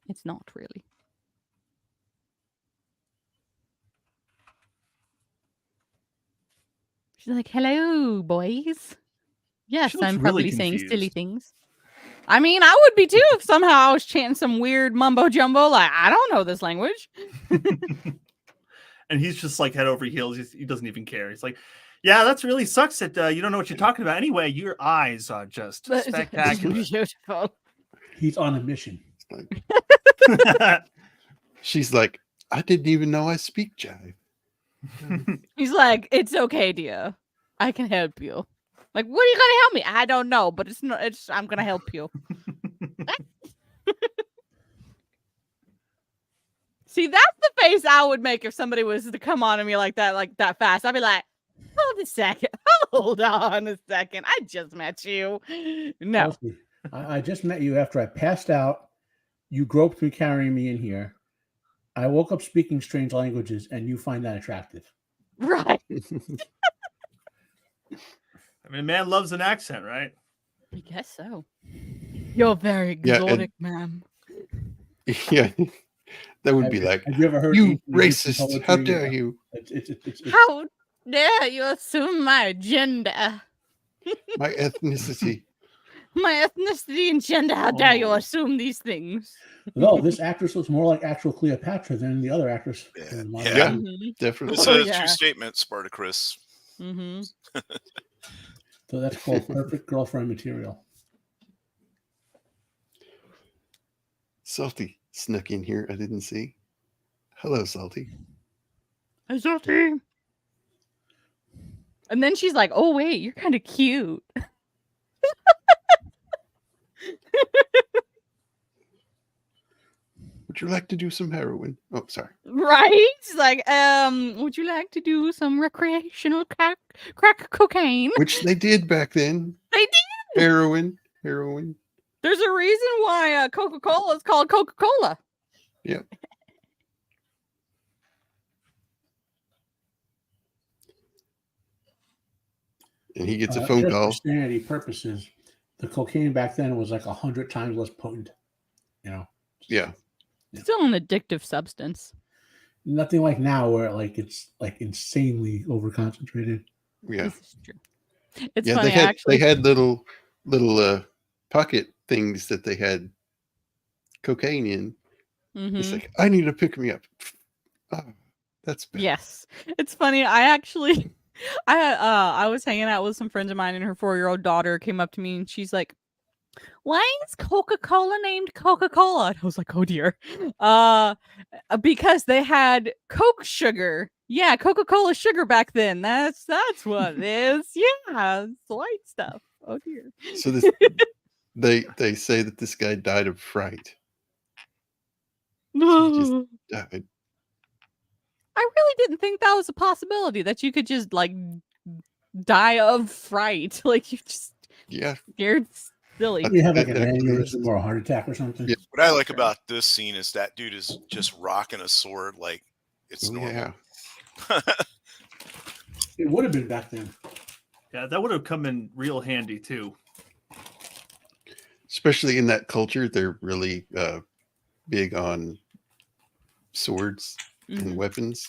it's not really. She's like, "Hello, boys." Yes, She looks I'm really probably saying silly confused. things. I mean, I would be too if somehow I was chanting some weird mumbo jumbo. Like, I don't know this language. And he's just like head over heels. He doesn't even care. He's like, yeah, that's really sucks that you don't know what you're talking about. Anyway, your eyes are just spectacular. Beautiful. He's on a mission. She's like, I didn't even know I speak jive. He's like, "It's okay, dear. I can help you." Like, what are you gonna help me? I don't know, but it's not. I'm gonna help you. See, that's the face I would make if somebody was to come on to me like that fast. I'd be like, "Hold a second. Hold on a second. I just met you." No. Kelsey, I just met you after I passed out. You groped me carrying me in here. I woke up speaking strange languages, and you find that attractive. Right. I mean, a man loves an accent, right? I guess so. You're very Yeah, exotic, ma'am. Yeah, that would be like, Have you ever heard you Ethan Hawke's racist, how poetry? dare you? It's How dare you assume my gender? My ethnicity. My ethnicity and gender. How dare you Oh. assume these things? No, this actress looks more like actual Cleopatra than the other actress. Yeah, in the yeah. modern Mhm. It's Definitely. a yeah. true statement, Spartacus. Mm-hmm. So that's called perfect girlfriend material. Salty snuck in here. I didn't see. Hello, Salty. Salty. And then she's like, "Oh wait, you're kind of cute." Would you like to do some heroin? Oh, sorry. Right? She's like, would you like to do some recreational crack cocaine? Which they did back then. They did. Heroin. There's a reason why Coca-Cola is called Coca-Cola. Yep. And he gets a phone Just call. for sanity purposes, the cocaine back then was like 100 times less potent. You know, Yeah. Still an addictive substance. nothing like now where it's like insanely overconcentrated. Yeah. This is true. It's Yeah, funny, they had little pocket things that they had cocaine in. It's Mhm. like, I need to pick me up. Oh, that's bad. Yes, it's funny. I was hanging out with some friends of mine, and her 4-year-old daughter came up to me, and she's like, "Why is Coca-Cola named Coca-Cola?" And I was like, "Oh dear," because they had Coke sugar. Yeah, Coca-Cola sugar back then. That's what it is. Yeah, it's white stuff. Oh dear. So this they say that this guy died of fright. He just died. I really didn't think that was a possibility that you could just like die of fright. Like you just Yeah. scared silly. You have like an That- aneurysm or a heart attack or something. Yeah. What I like about this scene is that dude is just rocking a sword like it's Oh, normal. yeah. It would have been back then. Yeah, that would have come in real handy too. Especially in that culture, they're really big on swords and Mhm. weapons.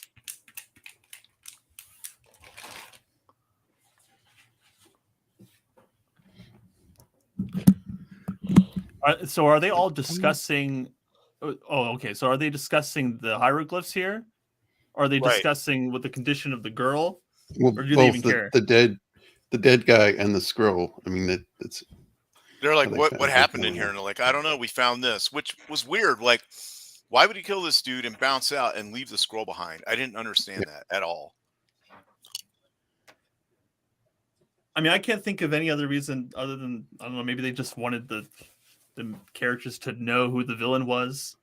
So are they all discussing? Oh, okay. So are they discussing the hieroglyphs here? Or are they Right. discussing with the condition of the girl? Well, Or do they both even care? the dead guy and the scroll. I mean, that's They're like, I think what that- happened in that's here? And they're like, I don't know. We found this, which was weird. Like, why would he kill this dude and bounce out and leave the scroll behind? I didn't understand that at all. I mean, I can't think of any other reason other than I don't know. Maybe they just wanted the characters to know who the villain was.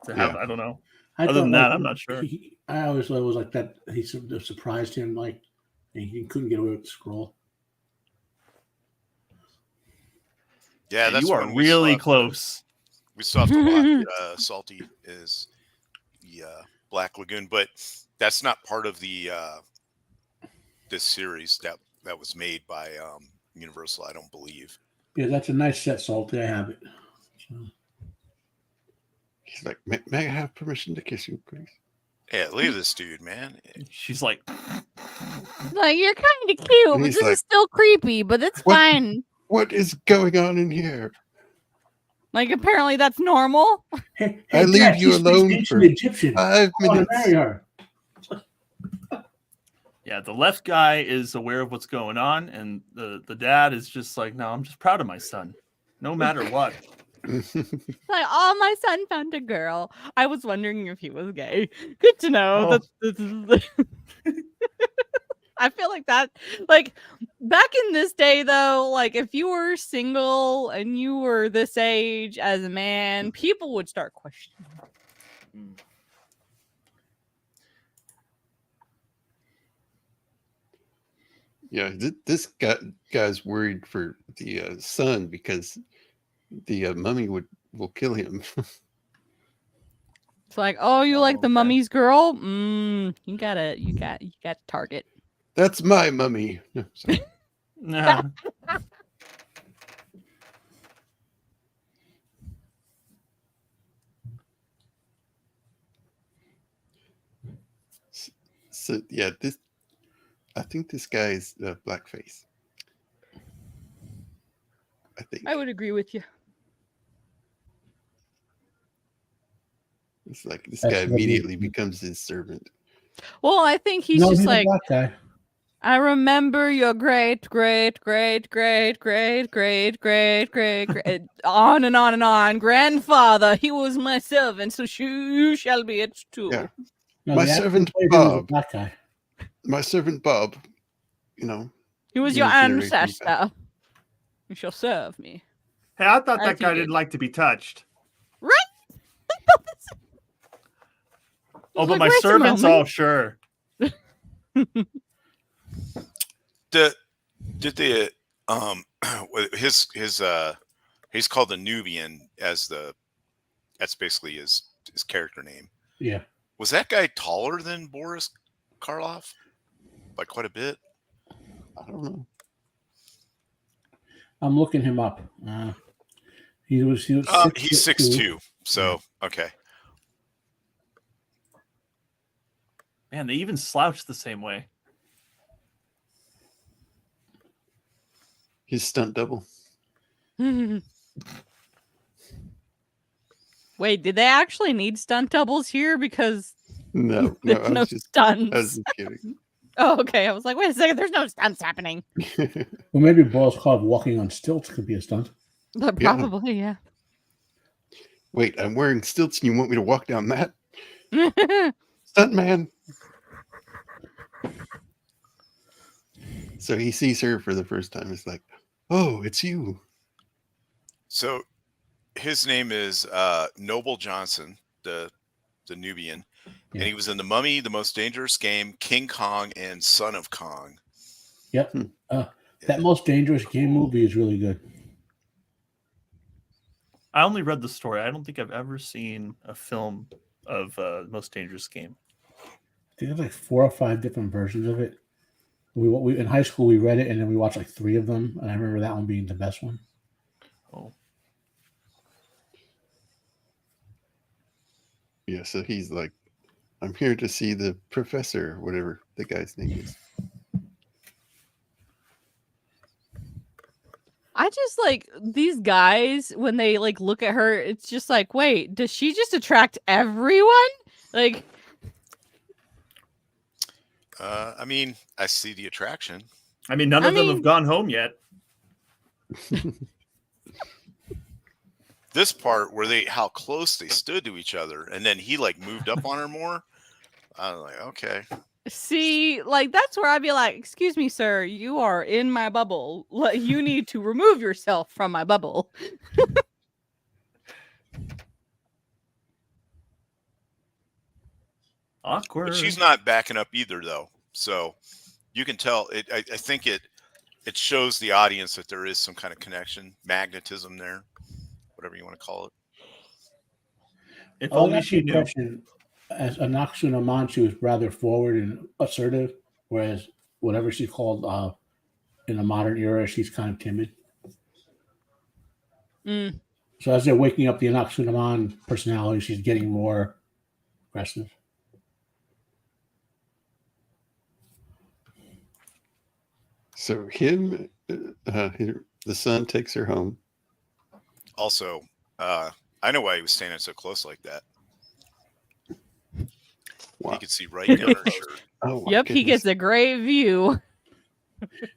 To have, Yeah. I don't know. I Other thought, than that, I'm not sure. I always thought it was like that. He surprised him, like and he couldn't get away with the scroll. Yeah, that's you are when we really still have- close. We still have to watch Salty is the Black Lagoon, but that's not part of the this series that was made by Universal, I don't believe. Yeah, that's a nice set, Salty. I have it. So, he's like, may I have permission to kiss you, please? Yeah, look at this dude, man. She's like, Like, you're kind of cute, And but he's this like, is still creepy, but it's What? fine. What is going on in here? Like, apparently that's normal. Hey, I leave Dad, you she speaks alone ancient for Egyptian. 5 I want to minutes. marry her. Yeah, the left guy is aware of what's going on, and the dad is just like, no, I'm just proud of my son, no matter what. Like, oh, my son found a girl. I was wondering if he was gay. Good to know Oh. that this is. I feel like that, like, back in this day, though, like, if you were single and you were this age as a man, people would start questioning. Yeah, this guy's worried for the son because the mummy will kill him. It's like, oh, you like the okay. mummy's girl? You got to target. That's my mummy. No, sorry. Nah. So yeah, I think this guy's blackface. I think I would agree with you. it's like this That's guy what we- immediately becomes his servant. Well, I think he's No, just he's a like, black guy. I remember your great, great, great, great, great, great, great, great, great, on and on and on. Grandfather, he was my servant, so you shall be it too. Yeah. No, My the actor servant who played him was a Bob. black guy. My servant Bob, He was New your generation ancestor. You shall serve me. Hey, I thought As that he guy did. didn't like to be touched. Right? Oh, but Like, my wait a servants, moment. oh, sure. Did the he's called the Nubian that's basically his character name. Yeah. Was that guy taller than Boris Karloff by quite a bit? I don't know. I'm looking him up. He was He's 6'2". 6'2", so okay. Man, they even slouch the same way. His stunt double. Wait, did they actually need stunt doubles here? Because No, there's I no was just stunts. kidding. Oh, okay. I was like, wait a second, there's no stunts happening. Well, maybe Boris Karloff walking on stilts could be a stunt. But Yeah. probably, yeah. Wait, I'm wearing stilts and you want me to walk down that? Stunt man. So he sees her for the first time. It's like, oh, it's you. So his name is Noble Johnson, the Nubian, and he was in The Mummy, The Most Dangerous Game, King Kong, and Son of Kong. Yep. That Most Dangerous Game movie is really good. I only read the story. I don't think I've ever seen a film of Most Dangerous Game. I think there's like 4 or 5 different versions of it. We in high school we read it and then we watched like 3 of them, and I remember that one being the best one. Oh, Yeah, so he's like, I'm here to see the professor, or whatever the guy's name is. I just like these guys when they like look at her, it's just like, wait, does she just attract everyone? Like, I mean, I see the attraction. I mean, none of them have gone home yet. This part where how close they stood to each other, and then he like moved up on her more. I was like, okay. see, like that's where I'd be like, excuse me, sir, you are in my bubble. Like, you need to remove yourself from my bubble. Awkward. But she's not backing up either, though. So you can tell. I think it shows the audience that there is some kind of connection, magnetism there, whatever you want to call it. If Oh, only that's she the knew. impression. As Anaxu Naman, she was rather forward and assertive, whereas whatever she's called in the modern era, she's kind of timid. Mm. So as they're waking up the Anaxu Naman personality, she's getting more aggressive. So him, the son takes her home. Also, I know why he was standing so close like that. Wow. You could see right down her shirt. Oh, my Yep, he goodness. gets a great view.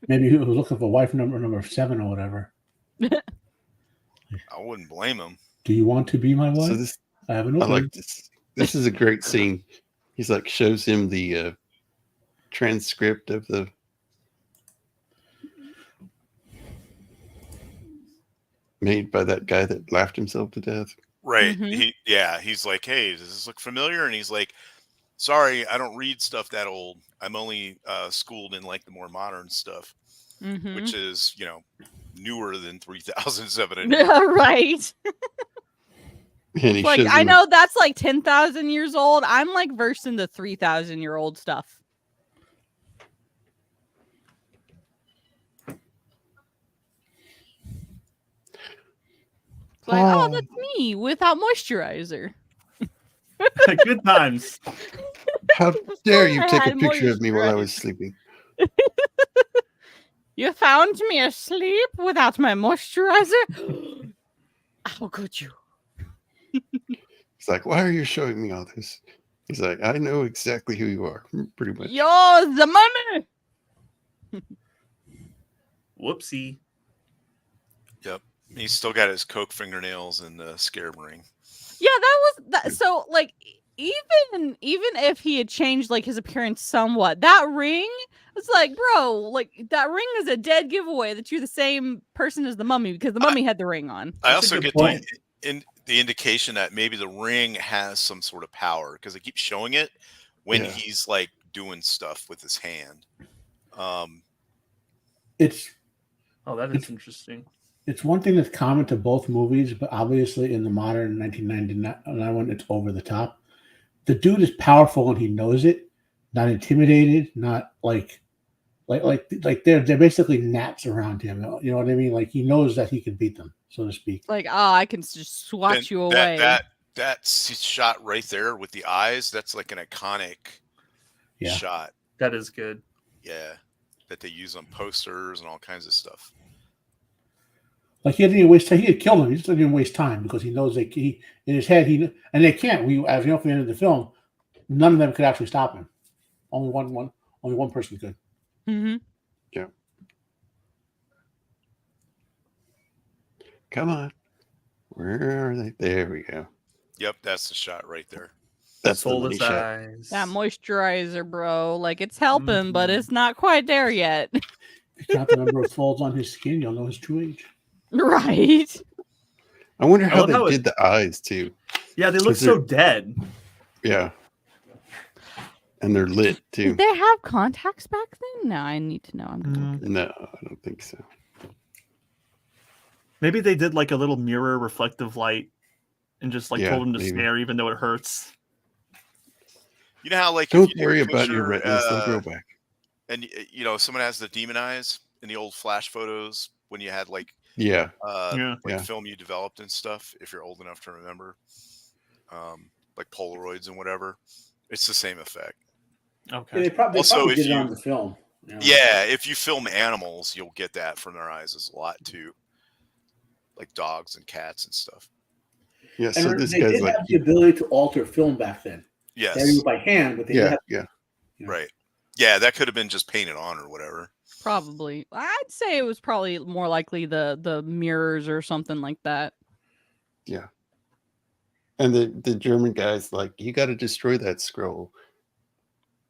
Maybe he was looking for wife number 7 or whatever. I wouldn't blame him. Do you want to be my wife? So this, I have an I opening. like this. This is a great scene. He's like shows him the transcript of the. Made by that guy that laughed himself to death. Right. Mhm. He's like, hey, does this look familiar? And he's like, sorry, I don't read stuff that old. I'm only schooled in like the more modern stuff, Mhm. which is, newer than 3007. Right. And he Like shows I him know that's like 10,000 years old. I'm like versed in the 3,000-year-old stuff. It's like, oh, that's me without moisturizer. Good times. How dare you I take a had picture of me while I moisturizer. was sleeping? You found me asleep without my moisturizer? How could you? It's like, why are you showing me all this? He's like, I know exactly who you are, pretty much. You're the mummy. Whoopsie. Yep. He's still got his Coke fingernails and the scarab ring. Yeah, that was that. So, like, even if he had changed like his appearance somewhat, that ring was like, bro, like that ring is a dead giveaway that you're the same person as the mummy because the mummy had the ring on. I That's a also good get point. the indication that maybe the ring has some sort of power because they keep showing it when Yeah. he's like doing stuff with his hand. It's Oh, that is interesting. it's one thing that's common to both movies, but obviously in the modern 1999 one, it's over the top. The dude is powerful and he knows it, not intimidated, not like they're basically gnats around him. You know what I mean? Like he knows that he can beat them, so to speak. Like, oh, I can just swat you away. That shot right there with the eyes, that's like an iconic Yeah. shot. That is good. Yeah. That they use on posters and all kinds of stuff. Like he didn't even waste time. He had killed him. He just didn't even waste time because he knows that he in his head and they can't. We as you know from the end of the film, none of them could actually stop him. Only one person could. Mm-hmm. Come on. Where are they? There we go. Yep, that's the shot right there. That's the money Soulless shot. eyes. That moisturizer, bro. Like it's helping, but it's not quite there yet. If you count the number of folds on his skin, you'll know his true age. Right. I wonder I how love they how did the eyes too. Yeah, they look Is there- so dead. Yeah. And they're lit too. Did they have contacts back then? No, I need to know. I'm gonna look. No, I don't think so. Maybe they did like a little mirror reflective light and just like Yeah, told him to maybe. stare even though it hurts. You know how like if Don't you do a worry about your picture, retinas. They'll grow back. and someone has the demon eyes in the old flash photos when you had like Yeah. Yeah. Yeah. film you developed and stuff, if you're old enough to remember, like Polaroids and whatever. It's the same effect. Okay. They probably Also, if did it you- on the film. You know? Yeah, if you film animals, you'll get that from their eyes a lot too, like dogs and cats and stuff. Yeah. So And this they guy's did like, have the ability to alter film back then. They had to do Yes, it by hand, but they did yeah, have yeah. right. Yeah, that could have been just painted on or whatever. Probably. I'd say it was probably more likely the mirrors or something like that. Yeah. And the German guy's like, you got to destroy that scroll.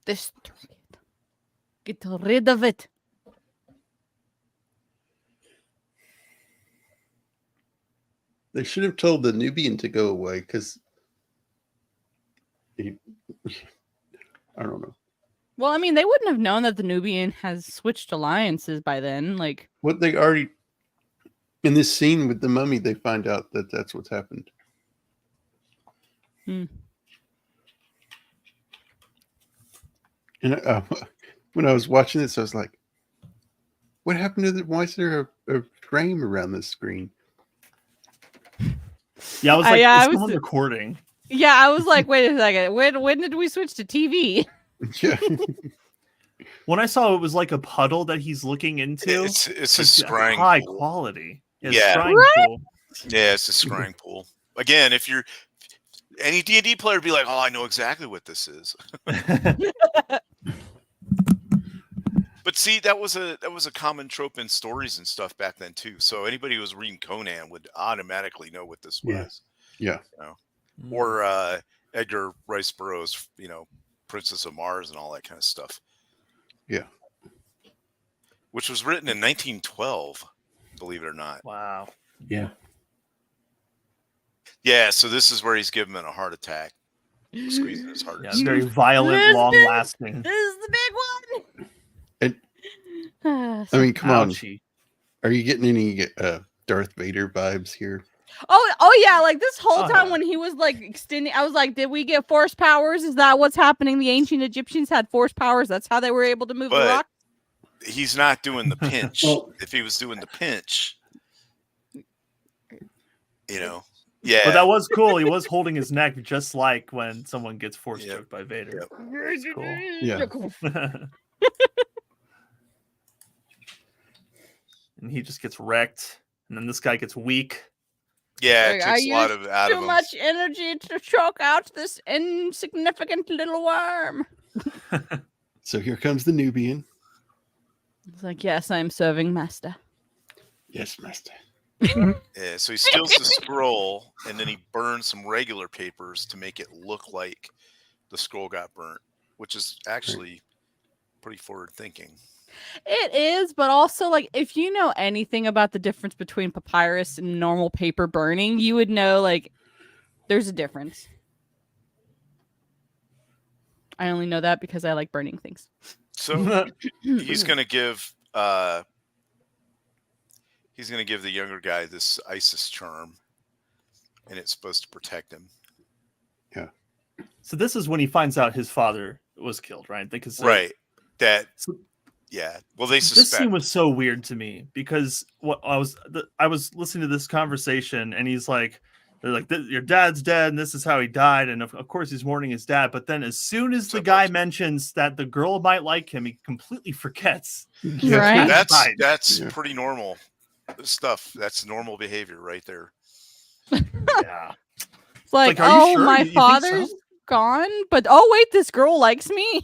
Destroy it. Get rid of it. They should have told the Nubian to go away because I don't know. Well, I mean, they wouldn't have known that the Nubian has switched alliances by then. Like, What they already in this scene with the mummy, they find out that that's what's happened. Hmm. And when I was watching this, I was like, "What happened to the? Why is there a frame around this screen?" Yeah, I was like, yeah, is I was- someone recording? yeah, I was like, wait a second. When did we switch to TV? Yeah, When I saw it was like a puddle that he's looking into. It's a like scrying high pool. quality. Yeah. Scrying pool. Yeah, it's a scrying pool. Again, if you're any D&D player would be like, oh, I know exactly what this is. But see, that was a common trope in stories and stuff back then too. So anybody who was reading Conan would automatically know what this was. Yeah. You know? Or Edgar Rice Burroughs, Princess of Mars and all that kind of stuff. Yeah. Which was written in 1912, believe it or not. Wow. Yeah. Yeah, so this is where he's giving him a heart attack. Squeezing his heart. Yeah, it's very violent, long lasting. This is the big one. I mean, come Ouchie. on. Are you getting any Darth Vader vibes here? Oh yeah, like this whole time when he was like extending, I was like, did we get force powers? Is that what's happening? The ancient Egyptians had force powers. That's how they were able to move the rock. He's not doing the pinch. Well- if he was doing the pinch, yeah. But that was cool. He was holding his neck just like when someone gets force choked by Vader. That's cool. Yeah. And he just gets wrecked. And then this guy gets weak. Yeah, Like, it I takes a lot used of out of too him. much energy to choke out this insignificant little worm. So here comes the Nubian. It's like, yes, I'm serving master. Yes, master. Yeah, so he steals the scroll and then he burns some regular papers to make it look like the scroll got burnt, which is actually pretty forward thinking. It is, but also like if you know anything about the difference between papyrus and normal paper burning, you would know like there's a difference. I only know that because I like burning things. So he's gonna give the younger guy this Isis charm, and it's supposed to protect him. Yeah. So this is when he finds out his father was killed, right? Because Right. Yeah. Well, they this suspect. scene was so weird to me because I was listening to this conversation and he's like, they're like, your dad's dead and this is how he died, and of course he's mourning his dad. But then as soon as the guy mentions that the girl might like him, he completely forgets. Right? That's pretty normal stuff. That's normal behavior right there. Yeah. It's like, are you sure? my You think father's so? gone, but oh wait, this girl likes me.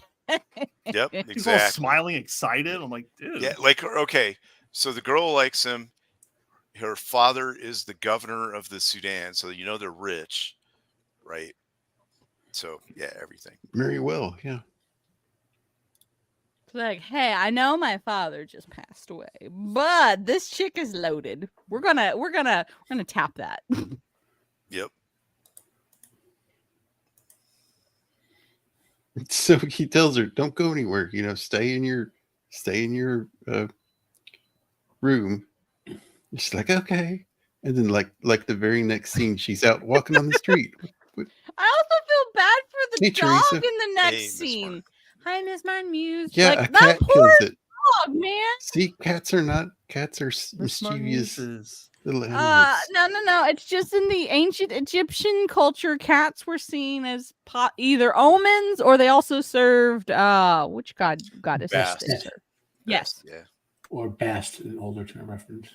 Yep, He's all exactly. smiling, excited. I'm like, dude. Yeah, like okay, so the girl likes him. Her father is the governor of the Sudan, so they're rich, right? So yeah, everything. Very well, yeah. It's like, hey, I know my father just passed away, but this chick is loaded. We're gonna tap that. Yep. So he tells her, "Don't go anywhere. Stay in your room." She's like, "Okay." And then, like the very next scene, she's out walking on the street. I also feel bad for the Hey, dog Teresa. in the Hey, next Miss scene. Martin. Hi, Miss Martin Muse. Yeah, like, a that cat poor kills it. dog, man. See, cats are mischievous little animals. No. It's just in the ancient Egyptian culture, cats were seen as either omens or they also served which goddess? Bast. They served? Yes. Yeah. Or Bast, an older term reference.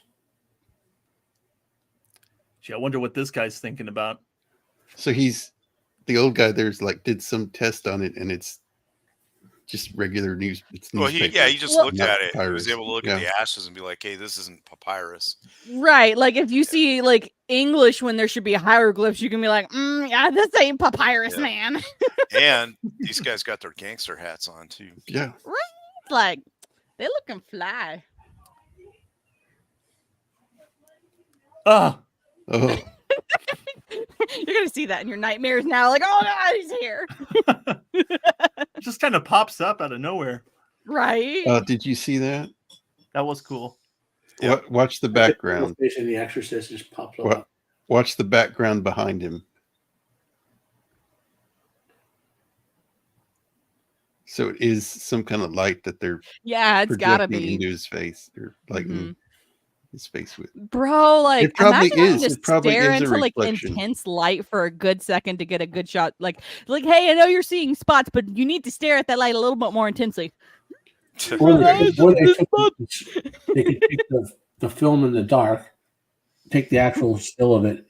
Gee, I wonder what this guy's thinking about. So the old guy there's like did some test on it, and it's just regular news. It's Well, newspaper. he just looked Not at it. He papyrus. was able to look Yeah. at the ashes and be like, "Hey, this isn't papyrus." Right. Like if you see like English when there should be hieroglyphs, you can be like, yeah, this ain't papyrus, Yeah. man. And these guys got their gangster hats on too. Yeah. It's like they looking fly. Oh, You're gonna see that in your nightmares now. Like, oh God, he's here. it just kind of pops up out of nowhere. Right. Did you see that? That was cool. Watch the background. In The Exorcist just pops What? up. Watch the background behind him. So it is some kind of light that they're Yeah, it's gotta projecting be. into his face. They're lighting his face with. Bro, like It probably imagine having is. to It probably stare is a into like reflection. intense light for a good second to get a good shot. Like, hey, I know you're seeing spots, but you need to stare at that light a little bit more intensely. Or they could take the film in the dark, take the actual still of it,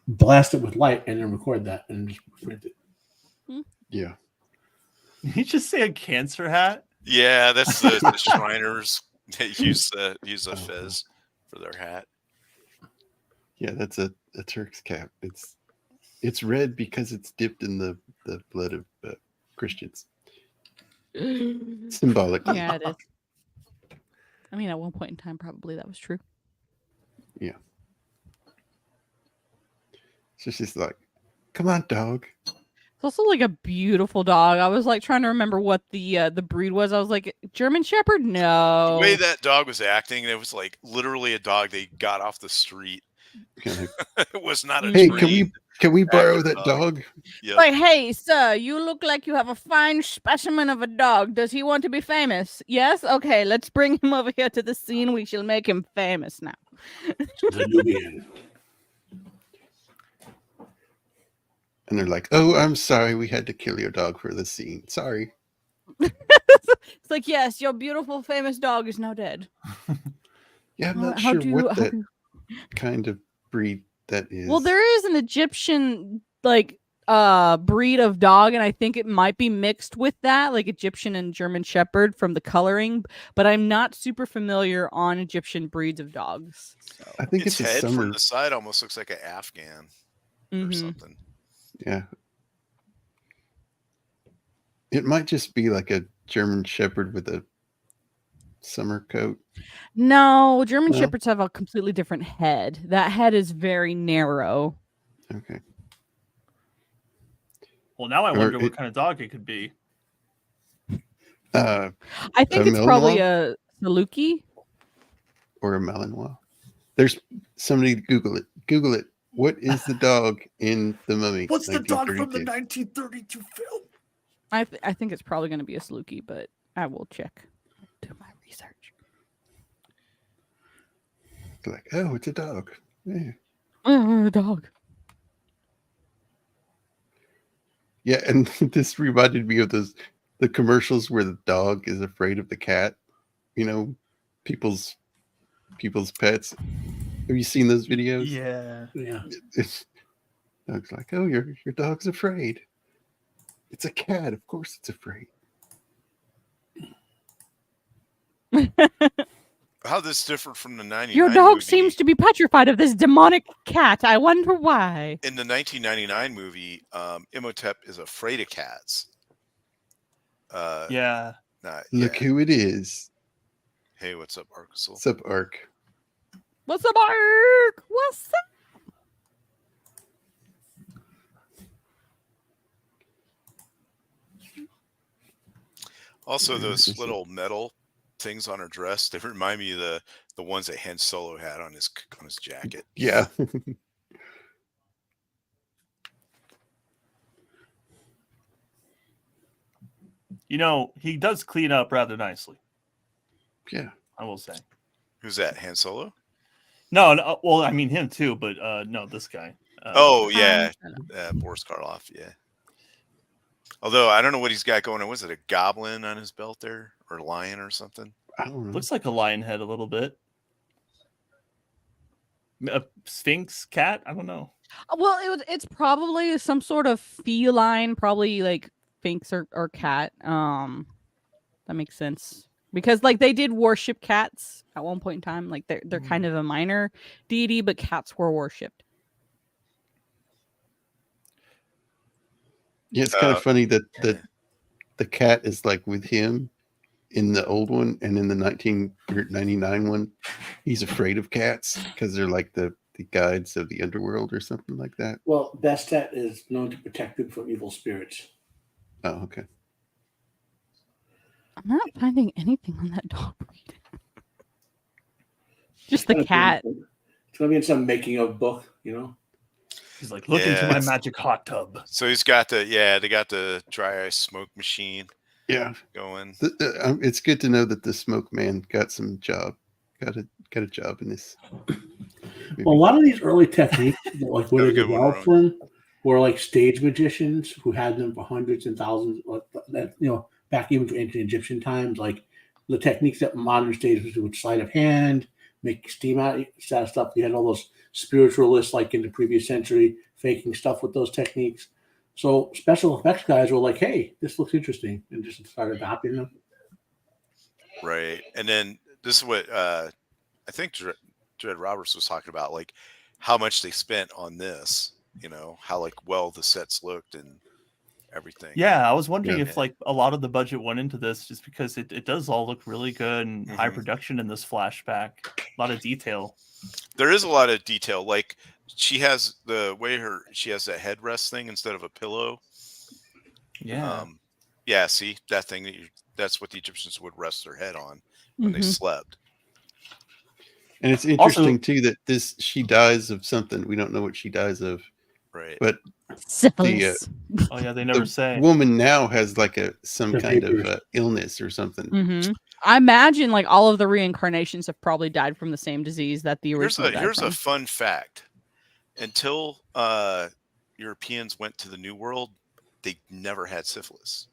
blast it with light, and then record that and just print it. Yeah. Did you just say a cancer hat? Yeah, that's the Shriners. They use a fez for their hat. Yeah, that's a Turk's cap. It's red because it's dipped in the blood of Christians. Symbolic. Yeah, it is. I mean, at one point in time, probably that was true. Yeah. So she's like, "Come on, dog." It's also like a beautiful dog. I was like trying to remember what the breed was. I was like, German Shepherd? No. The way that dog was acting, it was like literally a dog they got off the street. Kind It was not a Hey, trained can we borrow active that dog? Yep. Like, hey, sir, you look like you have a fine specimen of a dog. Does he want to be famous? Yes? Okay, let's bring him over here to the scene. We shall make him famous now. The Nubian. And they're like, "Oh, I'm sorry, we had to kill your dog for the scene. Sorry." It's like, yes, your beautiful, famous dog is now dead. Yeah, I'm not How sure do you- what how that do- kind of breed that is. Well, there is an Egyptian breed of dog, and I think it might be mixed with that, like Egyptian and German Shepherd from the coloring, but I'm not super familiar on Egyptian breeds of dogs. So. I think Its it's a head summer. from the side almost looks like an Afghan or Mhm. something. Yeah. It might just be like a German Shepherd with a summer coat. No, German No? Shepherds have a completely different head. That head is very narrow. Okay. Well, now I Or wonder what it- kind of dog it could be. I think A it's probably Malinois? a Saluki. Or a Malinois. There's somebody Google it. Google it. What is the dog in The Mummy? What's the dog from the 1932? 1932 film? I think it's probably going to be a Saluki, but I will check. Do my research. Like, oh, it's a dog. Yeah. Dog. Yeah, and this reminded me of the commercials where the dog is afraid of the cat. You know, people's pets. Have you seen those videos? Yeah. Yeah. It's dog's like, oh, your dog's afraid. It's a cat, of course it's afraid. How this different from the 99 Your dog movie. seems to be petrified of this demonic cat. I wonder why. In the 1999 movie, Imhotep is afraid of cats. Yeah. Look who it is. Hey, what's up, Arkansas? What's up, Ark? What's up, Ark? What's up? Also, those little metal things on her dress, they remind me of the ones that Han Solo had on his jacket. Yeah. You know, he does clean up rather nicely, Yeah. I will say. Who's that? Han Solo? No, well, I mean him too, but no, this guy. Oh yeah, Boris Karloff. Yeah. Although I don't know what he's got going on. Was it a goblin on his belt there, or a lion or something? I don't know. Looks like a lion head a little bit. A sphinx cat? I don't know. Well, it's probably some sort of feline, probably like sphinx or cat. That makes sense. Because like they did worship cats at one point in time. Like they're kind of a minor deity, but cats were worshipped. Yeah, it's kind of funny that the cat is like with him in the old one, and in the 1999 one, he's afraid of cats because they're like the guides of the underworld or something like that. Well, Bastet is known to protect people from evil spirits. Oh, okay. I'm not finding anything on that dog breed. Just the It's cat. It's gonna be in some making of book, you know. He's like, look into my magic hot tub. So he's got they got the dry ice smoke machine. Yeah, going. It's good to know that the smoke man got some job, got a job in this. Well, a lot of these early techniques, like what Have a they good one, developed from, were like stage magicians who had them for hundreds and thousands. That back even to ancient Egyptian times, like the techniques that modern stage with sleight of hand, make steam out of stuff. You had all those spiritualists like in the previous century faking stuff with those techniques. So special effects guys were like, "Hey, this looks interesting," and just started adopting them. Right, and then this is what I think Dreadroberts was talking about, like how much they spent on this. You know how like well the sets looked and everything. Yeah, I was wondering Yeah. if like a lot of the budget went into this just because it does all look really good and high Mhm. production in this flashback. A lot of detail. There is a lot of detail. Like she has the way she has that headrest thing instead of a pillow. Yeah. Yeah. See that thing that's what the Egyptians would rest their head on when they slept. And it's interesting too that she dies of something. We don't know what she dies of. Right. But Syphilis. Oh yeah, they never the say. woman now has like some The kind of papers. illness or something. Mm-hmm. I imagine like all of the reincarnations have probably died from the same disease that the original died Here's from. a fun fact. Until Europeans went to the New World, they never had syphilis.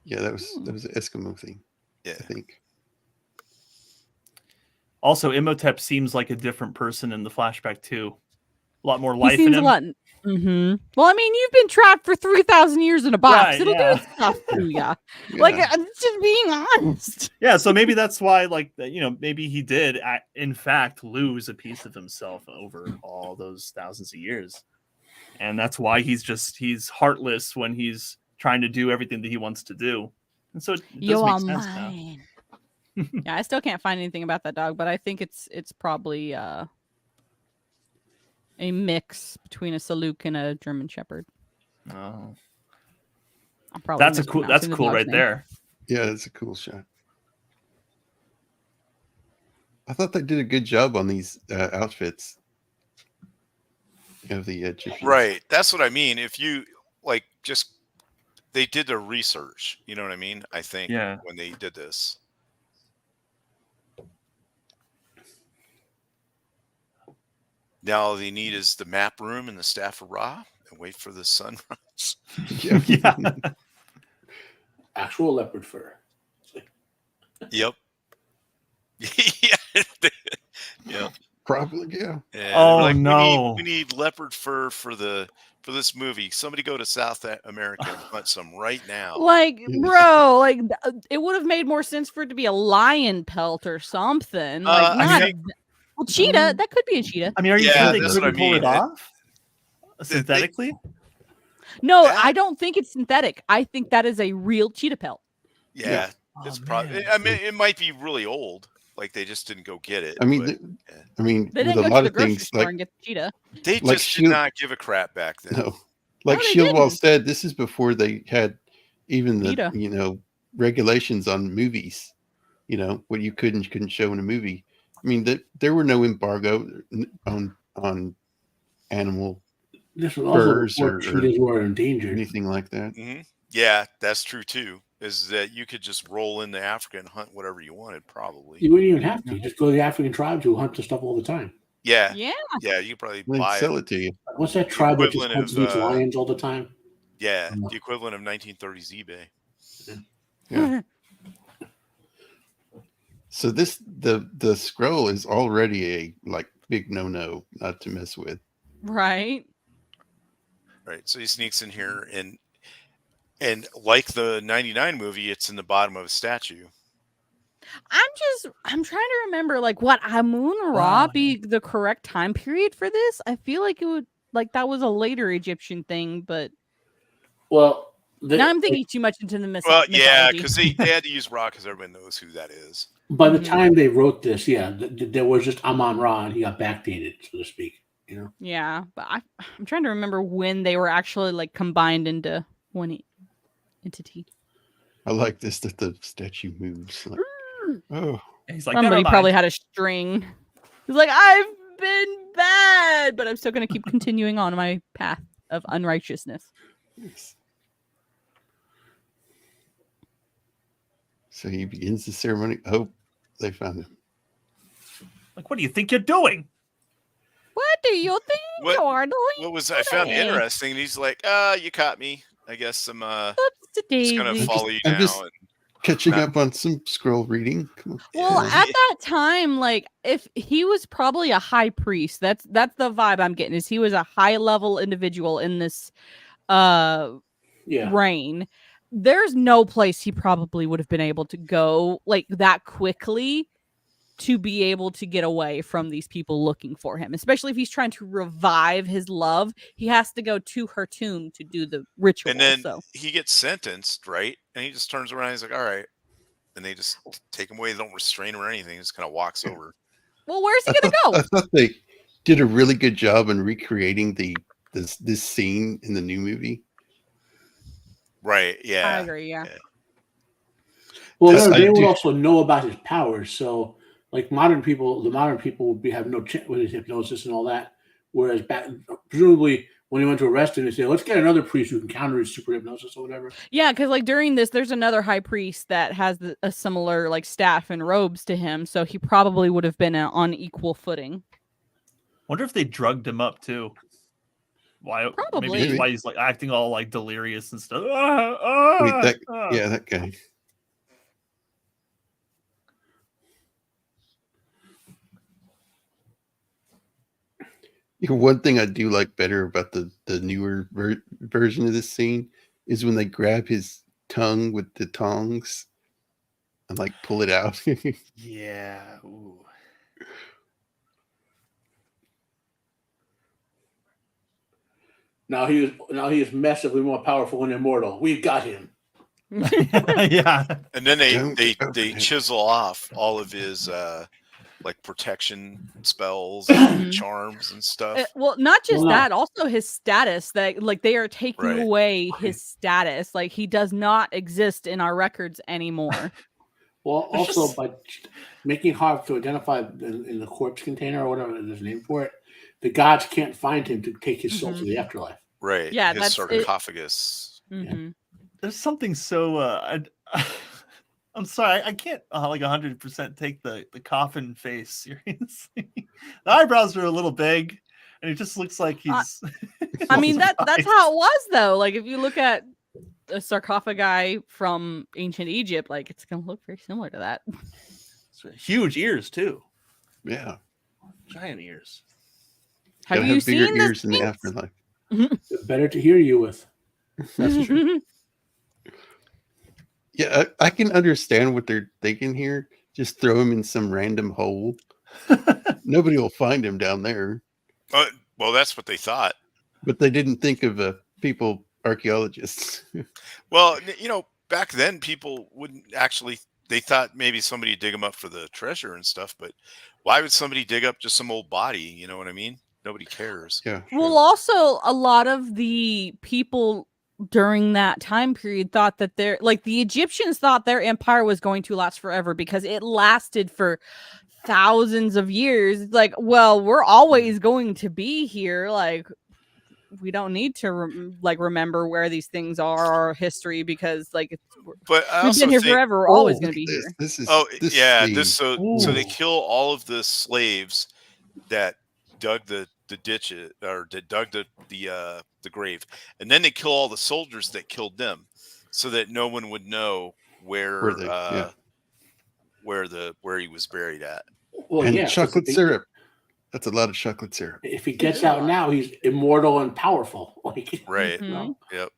Yeah, that was an Eskimo thing. Yeah. I think. Also, Imhotep seems like a different person in the flashback too. A lot more He life in seems him. a lot. Mm-hmm. Well, I mean, you've been trapped for 3,000 years in a box. Right, It'll yeah. do stuff to ya. Yeah. Like, I'm just being honest. Yeah, so maybe that's why, like, maybe he did, in fact, lose a piece of himself over all those thousands of years. And that's why he's heartless when he's trying to do everything that he wants to do. And so it does You make are sense now. mine. Yeah, I still can't find anything about that dog, but I think it's probably a mix between a Saluk and a German Shepherd. Oh. I'm probably That's cool mispronouncing the right dog's name. there. Yeah, it's a cool shot. I thought they did a good job on these outfits of the Egyptians. Right. That's what I mean. If you like they did their research, you know what I mean? I think when they did this. Now all they need is the map room and the staff of Ra and wait for the sunrise. Yeah. Actual leopard fur. Yep. Yeah. Yep. Probably, yeah. Yeah, Oh, like, no. We need leopard fur for this movie. Somebody go to South America and hunt some right now. Like, bro, like it would have made more sense for it to be a lion pelt or something. Like, not well, cheetah. That could be a cheetah. I mean, are you Yeah, sure they that's couldn't what I pull mean. it off synthetically? No, I don't think it's synthetic. I think that is a real cheetah pelt. Yeah, Oh, it's probably. man. I mean, it might be really old. Like they just didn't go get it. I mean, but, They with didn't a go lot to the of grocery things, store like and get the cheetah. they like just Shield- did not give a crap back then. no, like they Shieldwall didn't. said, this is before they had even the PETA. Regulations on movies. What you could and couldn't show in a movie. I mean, there were no embargo on animal This was also furs before or cheetahs were endangered. anything like that. Mm-hmm. Yeah, that's true too. Is that you could just roll into Africa and hunt whatever you wanted, probably. You wouldn't even have to. Just go to the African tribes who hunt the stuff all the time. Yeah, Yeah. yeah. You could probably They'd buy sell it. it to you. What's that tribe that just equivalent hunts of, against lions all the time? Yeah, the equivalent of 1930s eBay. Yeah. So the scroll is already a big no not to mess with. Right. Right. So he sneaks in here and like the 99 movie, it's in the bottom of a statue. I'm trying to remember like what Amun Ra be the correct time period for this. I feel like it would that was a later Egyptian thing, but well, now I'm thinking too much into the Well, mythology. yeah, because they had to use Ra because everybody knows who that is. By the time they wrote this, there was just Amon Ra, and he got backdated, so to speak. Yeah, but I'm trying to remember when they were actually combined into one entity. I like this that the statue moves. Oh, He's like, Somebody never probably mind. had a string. He's like, I've been bad, but I'm still going to keep continuing on my path of unrighteousness. yes. So he begins the ceremony. Oh, they found him. Like, what do you think you're doing? What do you think What- you're doing? What was I found today? interesting? He's like, you caught me. I guess I'm What's the just gonna daisy? follow you I'm now. just- And Catching up on some scroll reading. Come on. Well, at that time, like if he was probably a high priest, that's the vibe I'm getting. Is he was a high level individual in this reign. There's no place he probably would have been able to go like that quickly to be able to get away from these people looking for him, especially if he's trying to revive his love. He has to go to her tomb to do the ritual. And then so he gets sentenced, right? And he just turns around and he's like, all right. And they just take him away. They don't restrain him or anything. He just kind of walks over. Well, where's he going to go? I thought they did a really good job in recreating this scene in the new movie. Right. Yeah. I agree. Yeah. Well, they would also know about his powers. So, like the modern people would have no chance with his hypnosis and all that. Whereas back, presumably, when he went to arrest him, they say, let's get another priest who can counter his super hypnosis or whatever. Yeah, because like during this, there's another high priest that has a similar like staff and robes to him, so he probably would have been on equal footing. Wonder if they drugged him up too. Why? Probably. Maybe that's why he's like acting all like delirious and stuff. Wait, that guy. One thing I do like better about the newer version of this scene is when they grab his tongue with the tongs and like pull it out. Yeah. Ooh. Now he is massively more powerful and immortal. We've got him. Yeah. And then they chisel off all of his like protection spells and charms and stuff. Well, not just that, also his status, that like they are taking away his status. Like he does not exist in our records anymore. Well, also by making it hard to identify in the corpse container or whatever there's a name for it, the gods can't find him to take his soul to the afterlife. Right. Yeah, his that's sarcophagus. Mm-hmm. There's something so I'm sorry, I can't like 100% take the coffin face seriously. The eyebrows are a little big, and it just looks like he's. I mean that's how it was though. Like if you look at a sarcophagi from ancient Egypt, like it's gonna look very similar to that. Huge ears too. Yeah, giant ears. Have you seen bigger ears in the afterlife? Better to hear you with. That's true. Yeah, I can understand what they're thinking here. Just throw him in some random hole. Nobody will find him down there. Well, that's what they thought. But they didn't think of archaeologists. Well, back then people wouldn't actually. They thought maybe somebody would dig them up for the treasure and stuff. But why would somebody dig up just some old body? You know what I mean? Nobody cares. Yeah. Well, also a lot of the people during that time period thought that the Egyptians thought their empire was going to last forever because it lasted for thousands of years. It's like, well, we're always going to be here. Like, we don't need to remember where these things are or history because but I we've been here forever. We're always going to be here. So they kill all of the slaves that dug the ditch or dug the grave, and then they kill all the soldiers that killed them, so that no one would know where he was buried at. Well, and chocolate syrup. That's a lot of chocolate syrup. If he gets out now, he's immortal and powerful. Right. Mm-hmm. Yep.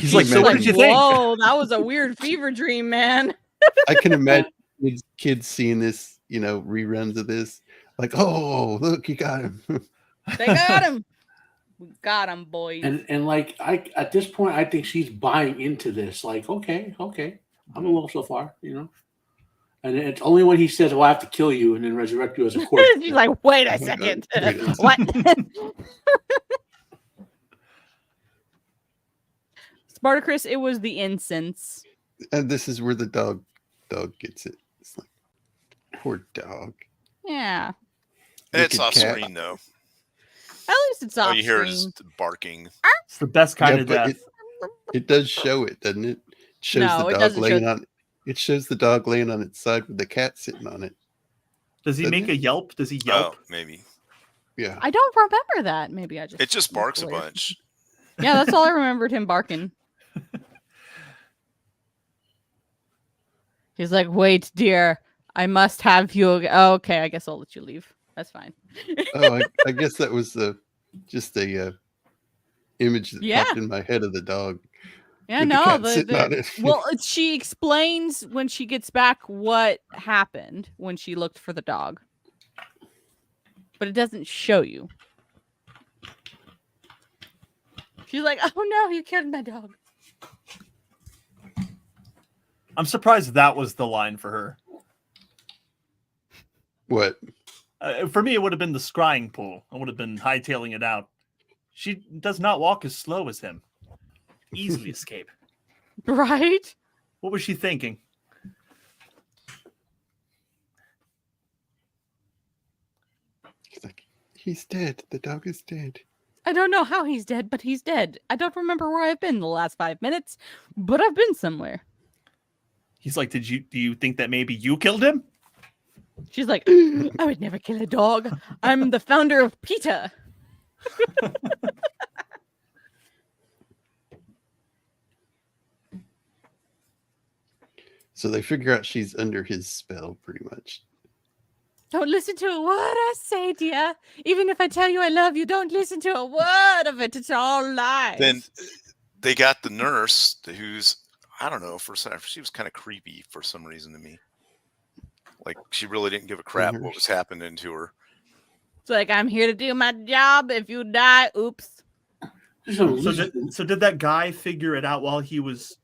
He's like, so what did you think? Whoa, that was a weird fever dream, man. I can imagine kids seeing this, reruns of this. Like, oh, look, you got him. They got him. We got him, boys. And like at this point, I think she's buying into this. Like, okay, I'm a little so far, And it's only when he says, "Well, I have to kill you and then resurrect you as a corpse." She's like, "Wait a second, what?" Spartacus, it was the incense. And this is where the dog gets it. It's like, poor dog. Yeah. It's off screen though. At least it's off All you hear screen. is barking. It's the best kind of death. It does show it, doesn't it? It shows the dog laying on. It shows the dog laying on its side with the cat sitting on it. Does he make a yelp? Does he yelp? Oh, maybe. Yeah. I don't remember that. Maybe I just. It just barks a bunch. Yeah, that's all I remembered him barking. He's like, wait, dear, I must have you. Oh, okay, I guess I'll let you leave. That's fine. Oh, I guess that was just a image that popped in my head of the dog. Yeah, with the no, cat sitting on it. well, she explains when she gets back what happened when she looked for the dog, but it doesn't show you. She's like, "Oh no, you killed my dog." I'm surprised that was the line for her. What? For me, it would have been the scrying pool. I would have been hightailing it out. She does not walk as slow as him. Easily escape. Right? What was she thinking? He's like, he's dead. The dog is dead. I don't know how he's dead, but he's dead. I don't remember where I've been the last 5 minutes, but I've been somewhere. He's like, do you think that maybe you killed him? She's like, I would never kill a dog. I'm the founder of PETA. So they figure out she's under his spell, pretty much. Don't listen to what I say, dear. Even if I tell you I love you, don't listen to a word of it. It's all lies. Then they got the nurse who's, I don't know, she was kind of creepy for some reason to me. Like, she really didn't give a crap what was happening to her. It's like, I'm here to do my job. If you die, oops. So did that guy figure it out while he was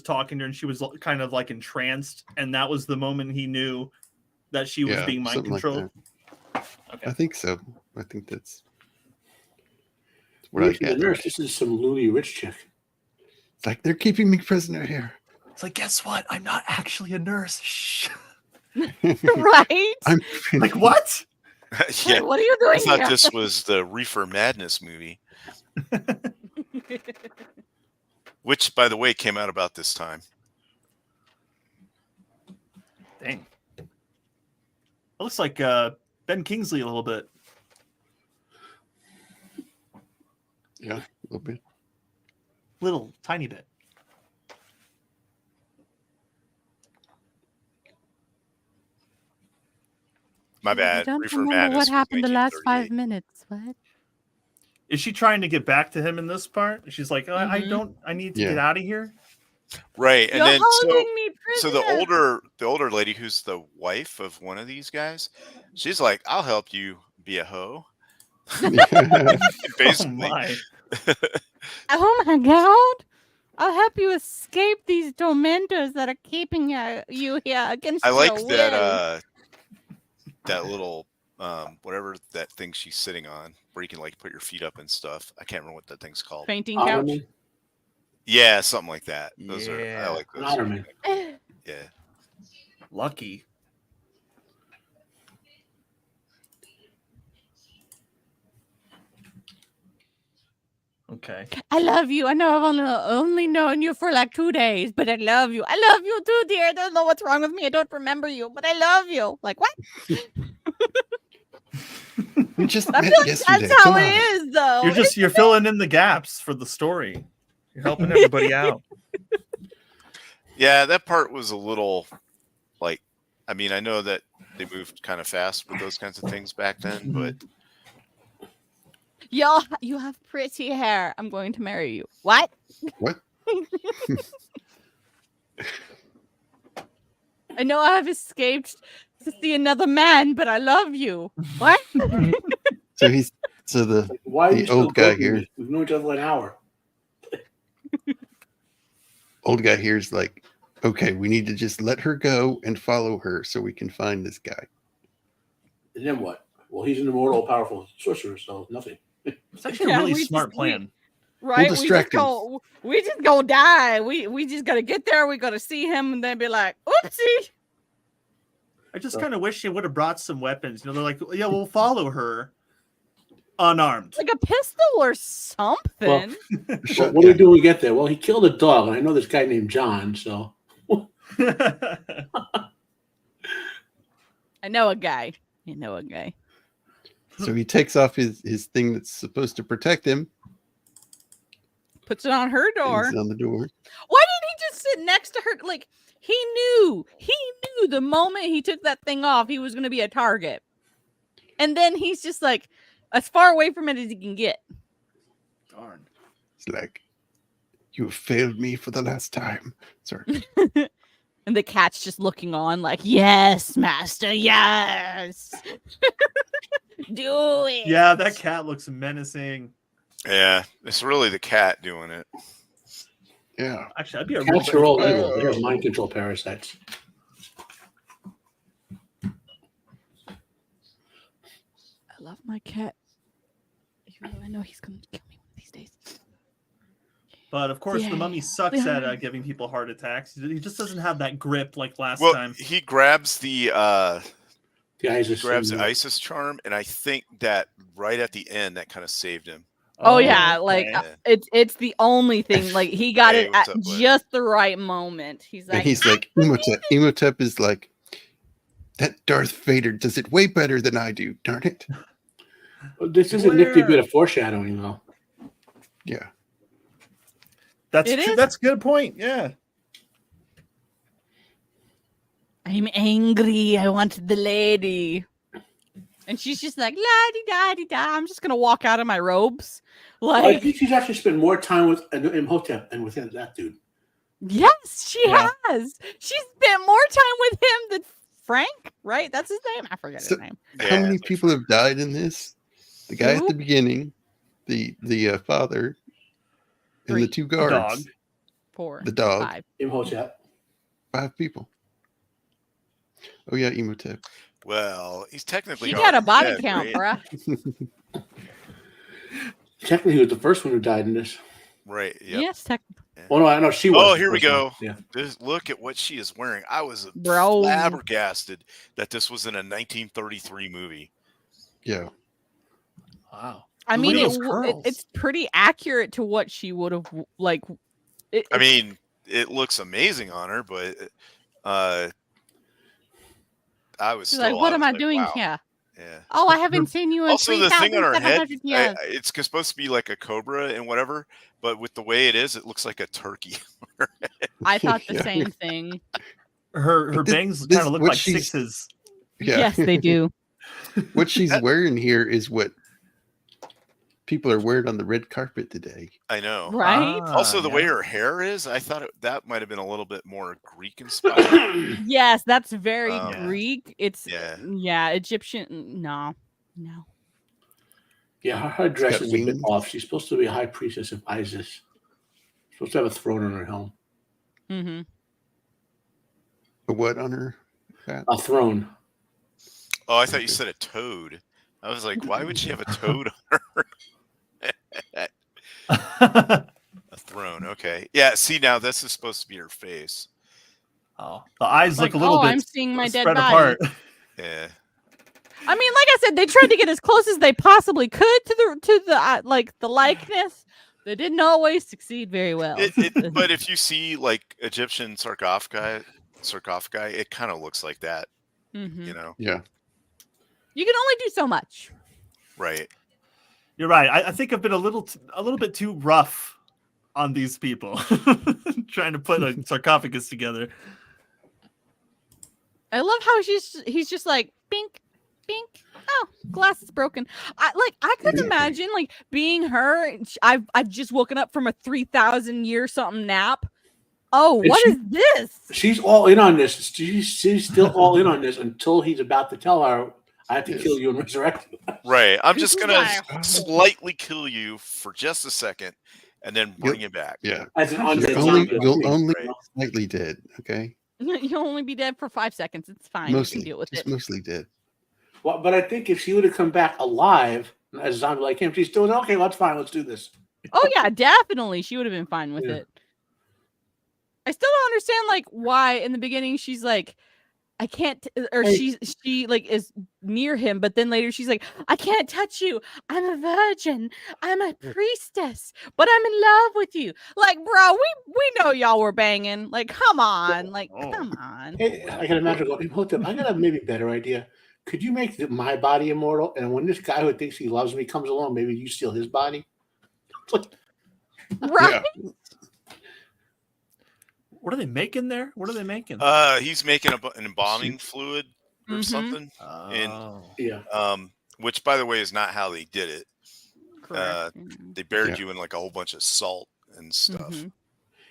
talking to her and she was kind of like entranced, and that was the moment he knew that she was being mind controlled? Like okay. I think so. I think that's what I get. The nurse, this is some loony rich chick. It's like, they're keeping me prisoner here. It's like, guess what? I'm not actually a nurse. Shh. Right? I'm like, what? Yeah. What are you doing I thought here? this was the Reefer Madness movie. Which, by the way, came out about this time. Dang. It looks like Ben Kingsley a little bit. Yeah, a little bit. Little, tiny bit. My bad. I don't Reefer remember Madness what happened the last 1938. 5 minutes. What? Is she trying to get back to him in this part? She's like, I need to get out of here. Right. And You're then holding me so the older lady who's the wife of one of these guys, she's like, I'll help you be a hoe. Basically. Oh my god. I'll help you escape these tormentors that are keeping you here against I like your that that little whatever that thing she's sitting on where you can like put your feet up and stuff. I can't remember what that thing's called. Fainting couch. Yeah, something like that. Those are, I like those. Ottoman. Yeah. Lucky. Okay. I love you. I know I've only known you for like 2 days, but I love you. I love you too, dear. I don't know what's wrong with me. I don't remember you, but I love you. Like, what? We just I met feel like yesterday. that's how Come it on. is, though. You're filling in the gaps for the story. You're helping everybody out. Yeah, that part was a little like, I mean, I know that they moved kind of fast with those kinds of things back then, but Y'all, you have pretty hair. I'm going to marry you. What? What? I know I have escaped to see another man, but I love you. What? So the old guy here. We've known each other for an hour. Old guy here is like, okay, we need to just let her go and follow her so we can find this guy. And then what? Well, he's an immortal, powerful sorcerer, so nothing. It's actually a really smart plan. Right? We'll distract him. We just gonna die. We just gotta get there. We gotta see him and then be like, oopsie. I just kind of wish they would have brought some weapons. You know, they're like, yeah, we'll follow her unarmed. Like a pistol or something. Well, what do we do when we get there? Well, he killed a dog, and I know this guy named John, so. I know a guy. You know a guy. So he takes off his thing that's supposed to protect him. Puts it on her door. Hangs on the door. Why didn't he just sit next to her? Like, He knew the moment he took that thing off, he was going to be a target. And then he's just like as far away from it as he can get. Darn. It's like, you have failed me for the last time. Sorry. And the cat's just looking on like, yes, master, yes. Do it. Yeah, that cat looks menacing. Yeah, it's really the cat doing it. Yeah. Actually, that'd be a Cats are all really evil. They're mind control parasites. I love my cat. Even though I know he's going to kill me one of these days. But of course, the mummy sucks Yeah. at giving people heart attacks. He just doesn't have that grip like last Well, time. he grabs the ISIS ISIS charm, and I think that right at the end that kind of saved him. Oh yeah, like okay. it's the only thing. Like he got Hey, it what's at up, bud? just the right moment. He's like, And he's like, Imhotep. Imhotep is like, that Darth Vader does it way better than I do. Darn it. This is a nifty bit of foreshadowing, though. Yeah. That's It true. is. That's a good point. Yeah. I'm angry. I want the lady. And she's just like, la-di-da-di-da. I'm just going to walk out of my robes. I Like, think she's actually spent more time with Imhotep than with that dude. yes, she Yeah. has. She spent more time with him than Frank, right? That's his name. I forget So- his name. How Yeah, many it's like people have died in this? The guy Who? at the beginning, the father, and Three. the two The guards. dog. 4, The dog. 5. Imhotep. 5 people. Oh yeah, Imhotep. Well, he's technically She got a already body dead, count, right? bruh. Technically, he was the first one who died in this. Right. Yep. Yes, Oh no, I know she was. Oh, the here we first one. go. Yeah. Just look at what she is wearing. I was Bro. flabbergasted that this was in a 1933 movie. Yeah. Wow. I Look mean, at those curls. it's pretty accurate to what she would have, like, I mean, it looks amazing on her, but I was she's still, like, what I am was I like, doing wow. here? Yeah. Oh, I haven't seen you in Also, the thing on her head, 3,700 years. it's supposed to be like a cobra and whatever, but with the way it is, it looks like a turkey. I thought the Yeah. same thing. Her But this- bangs this- kind of look what like she's- sixes. Yeah. Yes, they do. What she's wearing here is what people are wearing on the red carpet today. I know. Right? Also, the way yeah. her hair is, I thought that might have been a little bit more Greek inspired. Yes, that's very Yeah. Greek. It's Yeah. Egyptian. No. Yeah, her dress got is a bit wings. off. She's supposed to be a high priestess of Isis. Supposed to have a throne on her helm. Mm-hmm. A what on her hat? A throne. Oh, I thought you said a toad. I was like, why would she have a toad on her? A throne. Okay. Yeah. See, now this is supposed to be her face. Oh, the eyes Like, look a little oh, bit I'm seeing my dead spread body. apart. Yeah. I mean, like I said, they tried to get as close as they possibly could to the like the likeness. They didn't always succeed very well. But if you see like Egyptian sarcophagi, it kind of looks like that. Mhm. You know. Yeah. You can only do so much. Right. You're right. I think I've been a little bit too rough on these people, trying to put a sarcophagus together. I love how he's just like bink, bink. Oh, glass is broken. I couldn't imagine like being her. I've just woken up from a 3,000 year something nap. Oh, And what is this? She's all in on this. She's still all in on this until he's about to tell her, I have to kill you and resurrect you. Right. I'm just gonna Wow. slightly kill you for just a second, and then bring you back. Yeah. As an You're undead only, zombie. you'll only Right. be slightly dead. Okay. You'll only be dead for 5 seconds. It's fine. Mostly. You can deal with Just it. mostly dead. Well, but I think if she would have come back alive as a zombie like him, she's still okay. Well, that's fine. Let's do this. Oh yeah, definitely. She would have been fine with Yeah. it. I still don't understand like why in the beginning she's like, I can't, or Hey. she like is near him, but then later she's like, I can't touch you. I'm a virgin. I'm a priestess, but I'm in love with you. Like, bro, we know y'all were banging. Like, come on, like, Oh. come on. Hey, I can imagine going, Imhotep, I got a maybe better idea. Could you make my body immortal? And when this guy who thinks he loves me comes along, maybe you steal his body? Right? What are they making there? What are they making? He's making an embalming fluid or something, Oh. Yeah. which, by the way, is not how they did it. Correct. They buried you in like a whole bunch of salt and stuff. Mm-hmm.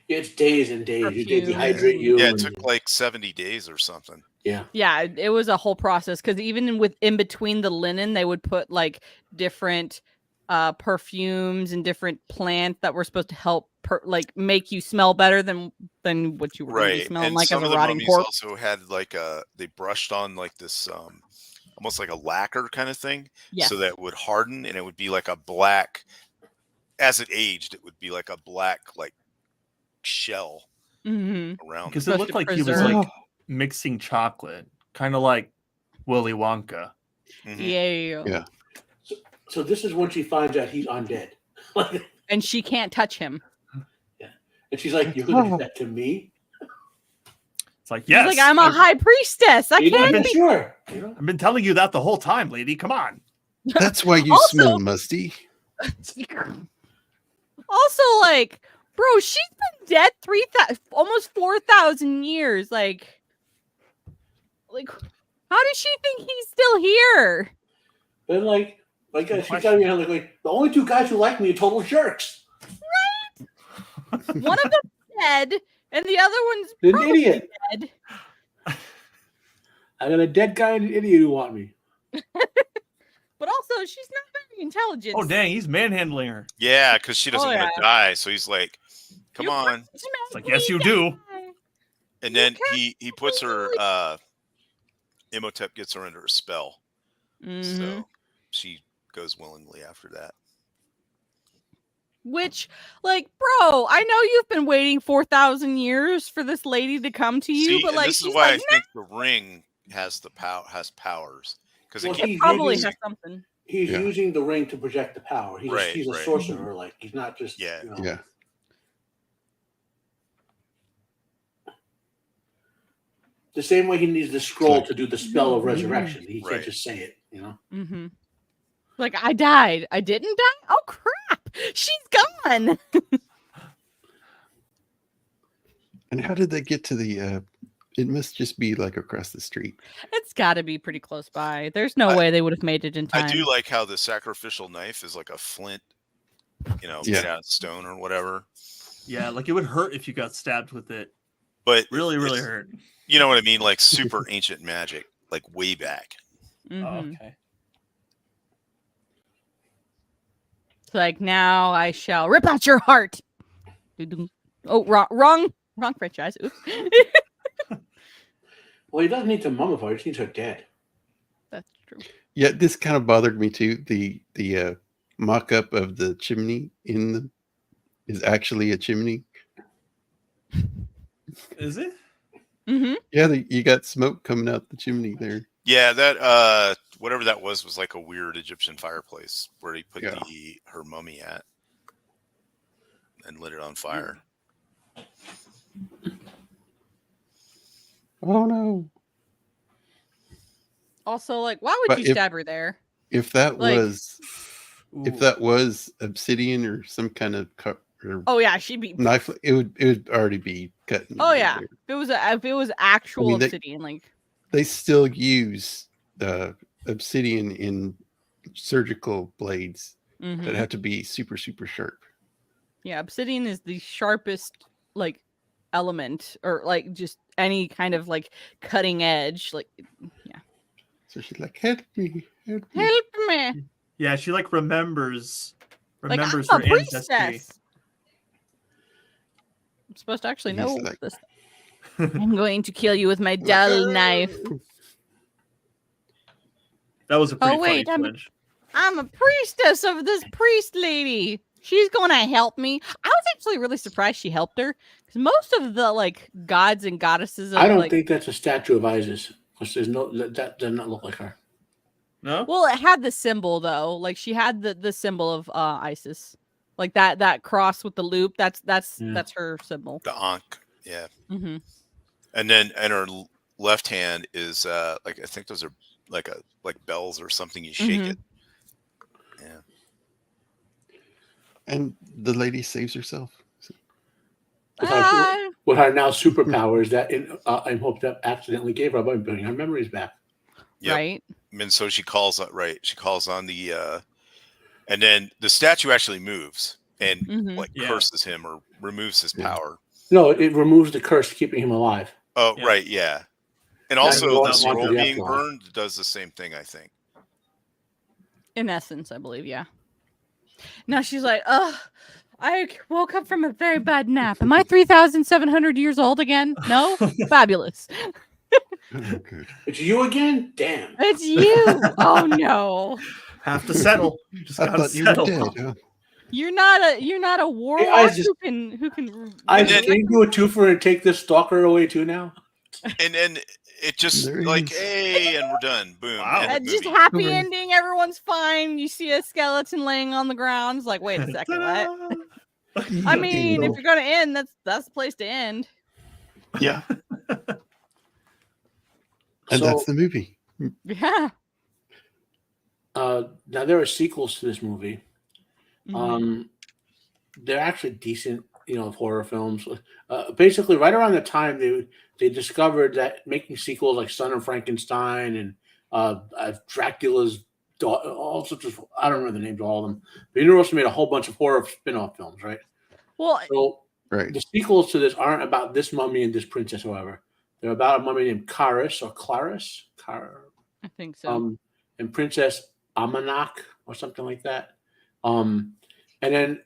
It's days and days. They Perfume. dehydrate you. Yeah, it and- took like 70 days or something. Yeah. Yeah, it was a whole process because even in between the linen, they would put like different perfumes and different plants that were supposed to help like make you smell better than what you were going to be smelling And like as some a of the rotting mummies corpse. also had like they brushed on like this almost like a lacquer kind of thing, Yes. so that it would harden and it would be like a black. As it aged, it would be like a black like shell around. Because it. it looked like he was like mixing chocolate, kind of like Willy Wonka. Mm-hmm. Yeah. So this is when she finds out he's undead. And she can't touch him. Yeah. And she's like, "You're going to do that to me?" It's like, yes. She's like, I'm a high priestess. I can't be sure. I've been telling you that the whole time, lady. Come on. That's why you Also- smell musty. Also, like, bro, she's been dead almost 4,000 years. Like, how does she think he's still here? Then she's got me like the only two guys who like me are total jerks. Right? One of them's dead, and the other one's An probably idiot. dead. I got a dead guy and an idiot who want me. But also, she's not very intelligent. Oh, dang. He's manhandling her. Yeah, because she doesn't want to die, so he's like, "Come on!" It's like, yes, you do. And then he puts her. Imhotep gets her under a spell, so she goes willingly after that. Which, like, bro, I know you've been waiting 4,000 years for this lady to come to you, See, but and like, this she's is why like, I think the ring has powers because Well, it probably has something. He's using the ring to project the power. He's a sorcerer. Like he's not just Yeah. The same way he needs the scroll to do the spell of resurrection. He can't just say it, you know. Mm-hmm. Like, I died. I didn't die? Oh, crap. She's gone. And how did they get to the it must just be like across the street. It's got to be pretty close by. There's no way they would have made it in time. I do like how the sacrificial knife is like a flint, made out of stone or whatever. Yeah, like it would hurt if you got stabbed with it. But really hurt. You know what I mean? Like super ancient magic, like way back. Mm-hmm. Oh, okay. It's like, now I shall rip out your heart. Oh, wrong franchise. Oops. Well, he doesn't need to mummify her; he just needs her dead. That's true. Yeah, this kind of bothered me too. The mock-up of the chimney is actually a chimney. Is it? Mm-hmm. Yeah, you got smoke coming out the chimney there. Yeah, that whatever that was like a weird Egyptian fireplace where he put her mummy at and lit it on fire. Oh no. Also, like, why would you stab her there? If that was obsidian or some kind of oh yeah, she'd be knife, it would already be cut. Oh yeah, if it was actual obsidian, like they still use obsidian in surgical blades that have to be super sharp. Yeah, obsidian is the sharpest like element, or like just any kind of like cutting edge. Like, yeah. So she's like, help me. Yeah, she like remembers like, I'm her a priestess. ancestry. I'm supposed to actually know this. I'm going to kill you with my dull knife. That was a pretty wait, funny twitch. I'm a priestess of this priest lady. She's going to help me. I was actually really surprised she helped her, because most of the like gods and goddesses. I don't think that's a statue of Isis. Because that does not look like her. No. Well, it had the symbol though. Like she had the symbol of Isis, like that cross with the loop. That's her symbol. The Ankh, yeah. Mm-hmm. And then her left hand is like, I think those are like bells or something. You shake it. Yeah. And the lady saves herself. with her now superpowers that in hope that accidentally gave her by bringing her memories back. Yep. Right. And so she calls she calls on the and then the statue actually moves and like Yeah. curses him or removes his power. No, it removes the curse, keeping him alive. Oh, Yeah. right, yeah. And Now also he the goes on to scroll the being afterlife. burned does the same thing, I think. In essence, I believe, yeah. Now she's like, ugh, I woke up from a very bad nap. Am I 3,700 years old again? No? Fabulous. Good. It's you again? Damn. It's you. Oh no. Have to settle. You just I gotta thought you were settle. dead. Huh? You're not a warlock Isaac- who can Isaac, can you do a twofer and take this stalker away too now? And then it just There he like, is. hey, and we're done. Boom. Wow. End of just movie. happy Hooray. ending. Everyone's fine. You see a skeleton laying on the ground. It's like, wait a second, what? I mean, if you're gonna end, that's the place to end. Yeah. And So- that's the movie. Yeah. Now there are sequels to this movie. Mhm. They're actually decent, horror films. Basically, right around the time they discovered that making sequels like Son of Frankenstein and Dracula's all sorts of, I don't remember the names of all of them. But Universal made a whole bunch of horror spin-off films, right? Well, So Right. the sequels to this aren't about this mummy and this princess, however. They're about a mummy named Clarice or Clarice, I think so. and Princess Amanak or something like that. And then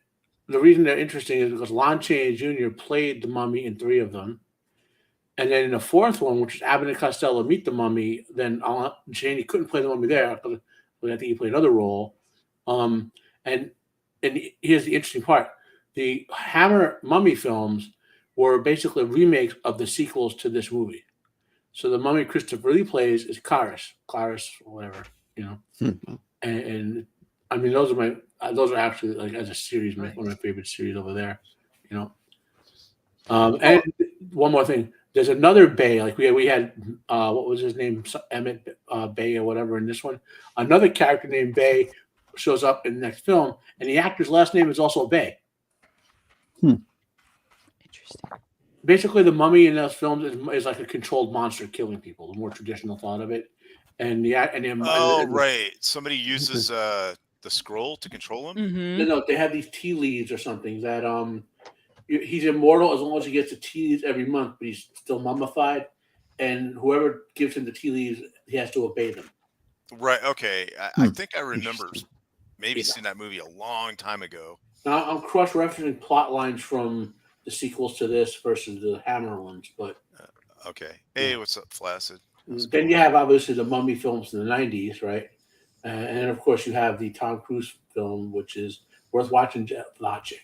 the reason they're interesting is because Lon Chaney Jr. played the mummy in 3 of them. And then in the 4th one, which is Abbott and Costello Meet the Mummy, then Chaney couldn't play the mummy there because I think he played another role. And here's the interesting part. The Hammer Mummy films were basically remakes of the sequels to this movie. So the mummy Christopher Lee plays is Clarice, or whatever, And I mean, those are actually, like, as a series, one of my favorite series over there, And one more thing, there's another Bay, like we had what was his name, Emmett Bay or whatever in this one. Another character named Bay shows up in the next film, and the actor's last name is also Bay. Interesting. Basically, the mummy in those films is like a controlled monster killing people, the more traditional thought of it. Right. Somebody uses the scroll to control him. Mm-hmm. No, they have these tea leaves or something that he's immortal as long as he gets the tea leaves every month, but he's still mummified, and whoever gives him the tea leaves, he has to obey them. Right. Okay. I think I remember maybe seeing that movie a long time ago. Now I'm cross-referencing plot lines from the sequels to this versus the Hammer ones, but okay. Hey, what's up, Flaccid? Then you have obviously the mummy films in the 90s, right? And of course you have the Tom Cruise film, which is worth watching. Logic.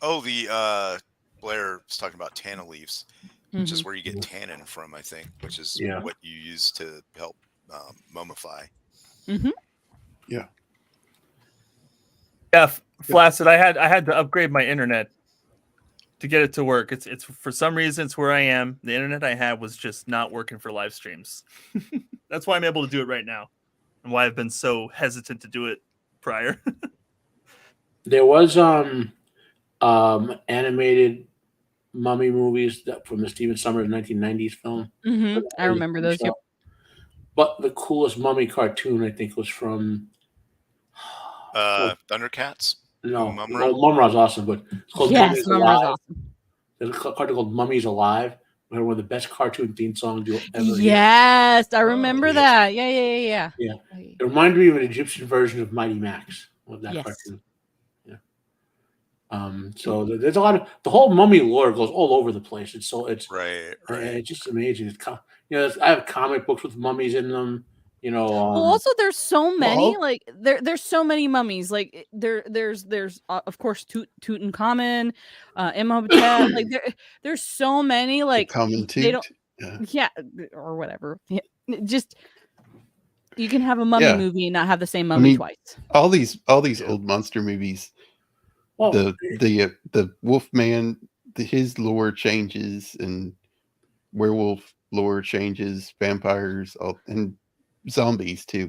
Oh, the Blair was talking about tannin leaves, which is where you get tannin from, I think, which is what you use to help mummify. Mm-hmm. Yeah. Yeah, Flaccid. I had to upgrade my internet to get it to work. It's for some reason it's where I am. The internet I had was just not working for live streams. That's why I'm able to do it right now, and why I've been so hesitant to do it prior. There was animated mummy movies from the Stephen Sommers 1990s film. Mm-hmm. I remember those. Yep. But the coolest mummy cartoon, I think, was from Thundercats. No, Mumra? Mumra's awesome, but it's called Yes, Mummies Mumra's Alive. awesome. There's a cartoon called Mummies Alive. One of the best cartoon theme songs you'll ever hear. Yes, I remember that. Yeah. Yeah. It reminded me of an Egyptian version of Mighty Max with that cartoon. Yeah. So there's a lot of the whole mummy lore goes all over the place. It's right. It's just amazing. I have comic books with mummies in them. Well, also there's so many. Like there's so many mummies. Like there's of course Tutankhamun, Imhotep. Like there's so many. Like Common they don't. Yeah, or whatever. Yeah. Just you can have a mummy movie and not have the same mummy twice. All these old monster movies. Well, the Wolfman, his lore changes, and werewolf lore changes, vampires, and zombies too.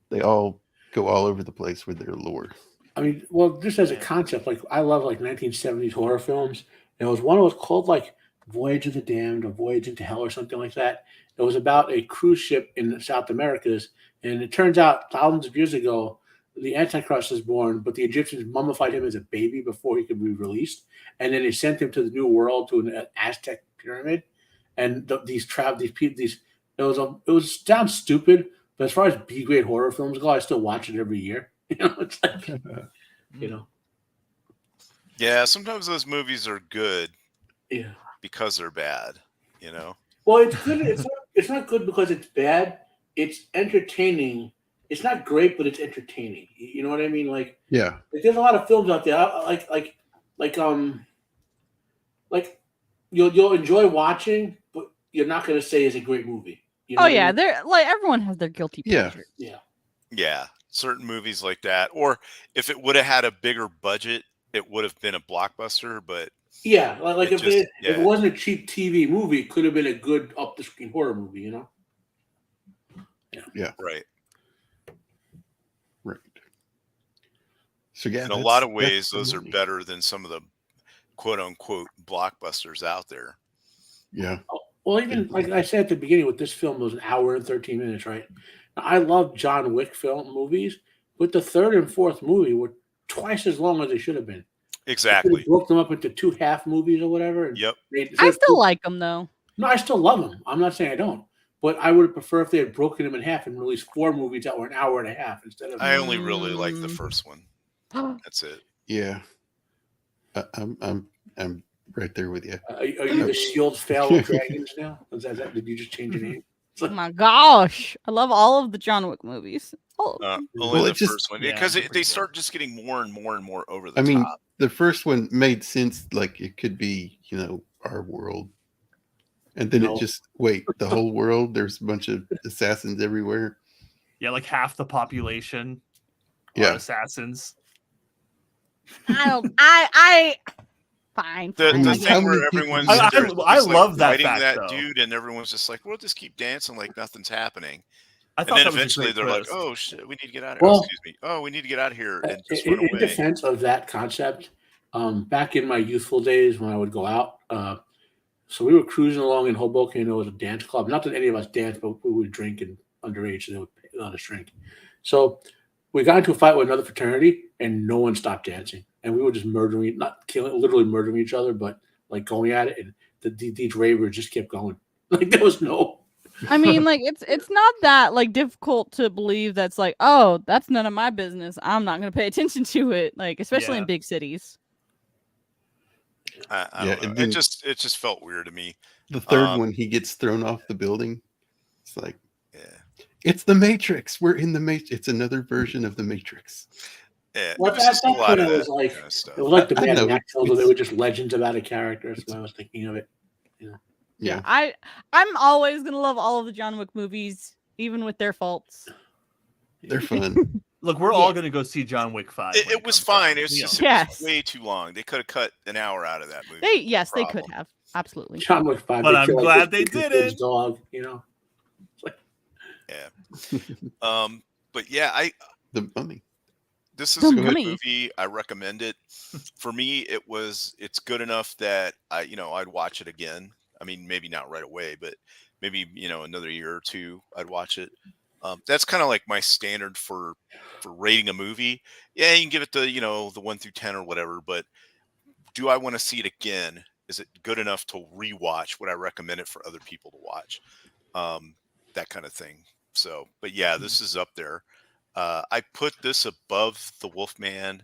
They all go all over the place with their lore. I mean, well, just as a concept, like I love like 1970s horror films. There was one that was called like Voyage of the Damned or Voyage into Hell or something like that. It was about a cruise ship in the South Americas, and it turns out thousands of years ago, the Antichrist was born, but the Egyptians mummified him as a baby before he could be released, and then they sent him to the New World to an Aztec pyramid. And these people, it was sounds stupid, but as far as B grade horror films go, I still watch it every year. You know, it's like, you know, Yeah, sometimes those movies are good yeah. because they're bad. You know. Well, it's good. It's not good because it's bad. It's entertaining. It's not great, but it's entertaining. You know what I mean? Like, Yeah. there's a lot of films out there. Like you'll enjoy watching, but you're not going to say it's a great movie. You know Oh what I yeah, mean? they're like everyone has their guilty Yeah. pleasure. Yeah. Yeah, certain movies like that, or if it would have had a bigger budget, it would have been a blockbuster. But Yeah, like it if just it wasn't a cheap TV movie, it could have been a good up the screen horror movie. You know? right. Right. So yeah, In a lot of that's ways, the those are movie. better than some of the quote unquote blockbusters out there. Yeah. Well, even like I said at the beginning, with this film, it was an hour and 13 minutes, right? Now, I love John Wick film movies, but the third and fourth movie were twice as long as they should have been. They Exactly. broke them up into 2 half movies or whatever. And Yep. I still like them though. No, I still love them. I'm not saying I don't, but I would prefer if they had broken them in half and released 4 movies that were an hour and a half instead of. I only really like the Mm. first one. That's it. Yeah. I'm right there with you. Are you the Shield Fail Dragons now? Did you just change your name? Oh my gosh, I love all of the John Wick movies. Oh, Only Well, the it just- first one, yeah, because they're they pretty good. start just getting more and more and more over the I mean, top. the first one made sense, like it could be, our world. And then No. it just the whole world, there's a bunch of assassins everywhere. Yeah, like half the population are Yeah. assassins. I don't. I fine. The fine, I How guess. thing where many people everyone's do you I think- there's I just, like, love that fighting fact, that though. dude, and everyone's just like, "We'll just keep dancing like nothing's happening." I And thought then that was a eventually great they're like, twist. "Oh shit, we need to get out of here." Well- Excuse me. Oh, we need to get out of here and just run In away. defense of that concept, back in my youthful days when I would go out, so we were cruising along in Hoboken, and there was a dance club. Not that any of us danced, but we would drink and underage, so they would let us drink. So we got into a fight with another fraternity, and no one stopped dancing. And we were just not killing, literally murdering each other, but like going at it. And these ravers just kept going. Like there was no. I mean, like it's not that like difficult to believe. That's like, oh, that's none of my business. I'm not going to pay attention to it. Like especially in Yeah. big cities. I Yeah, don't know. and then- It just felt weird to me. The third Um, one, he gets thrown off the building. It's like, Yeah. it's the Matrix. We're in the Matrix. It's another version of the Matrix. Yeah, Well, it was just a that's lot what of it that was like. kind of stuff. It was like the I Mad know, Max films, where they it's- were just legends about a character. That's why I was thinking of it. Yeah. I'm always gonna love all of the John Wick movies, even with their faults. They're fun. Look, we're all going to go see John Wick 5. when It was comes fine. out. It was You know. just Yes. it was way too long. They could have cut an hour out of that movie. They could Problem. have absolutely. John Wick 5. But they I'm kill, like, glad this they kid's didn't. Dog, you know. Yeah. But yeah, The Mummy. this is The a good Mummy. movie. I recommend it. For me, it's good enough that I'd watch it again. I mean, maybe not right away, but maybe another year or two I'd watch it. That's kind of like my standard for rating a movie. Yeah, you can give it the 1 through 10 or whatever, but do I want to see it again? Is it good enough to rewatch? Would I recommend it for other people to watch? That kind of thing. So, but yeah, this is up there. I put this above The Wolfman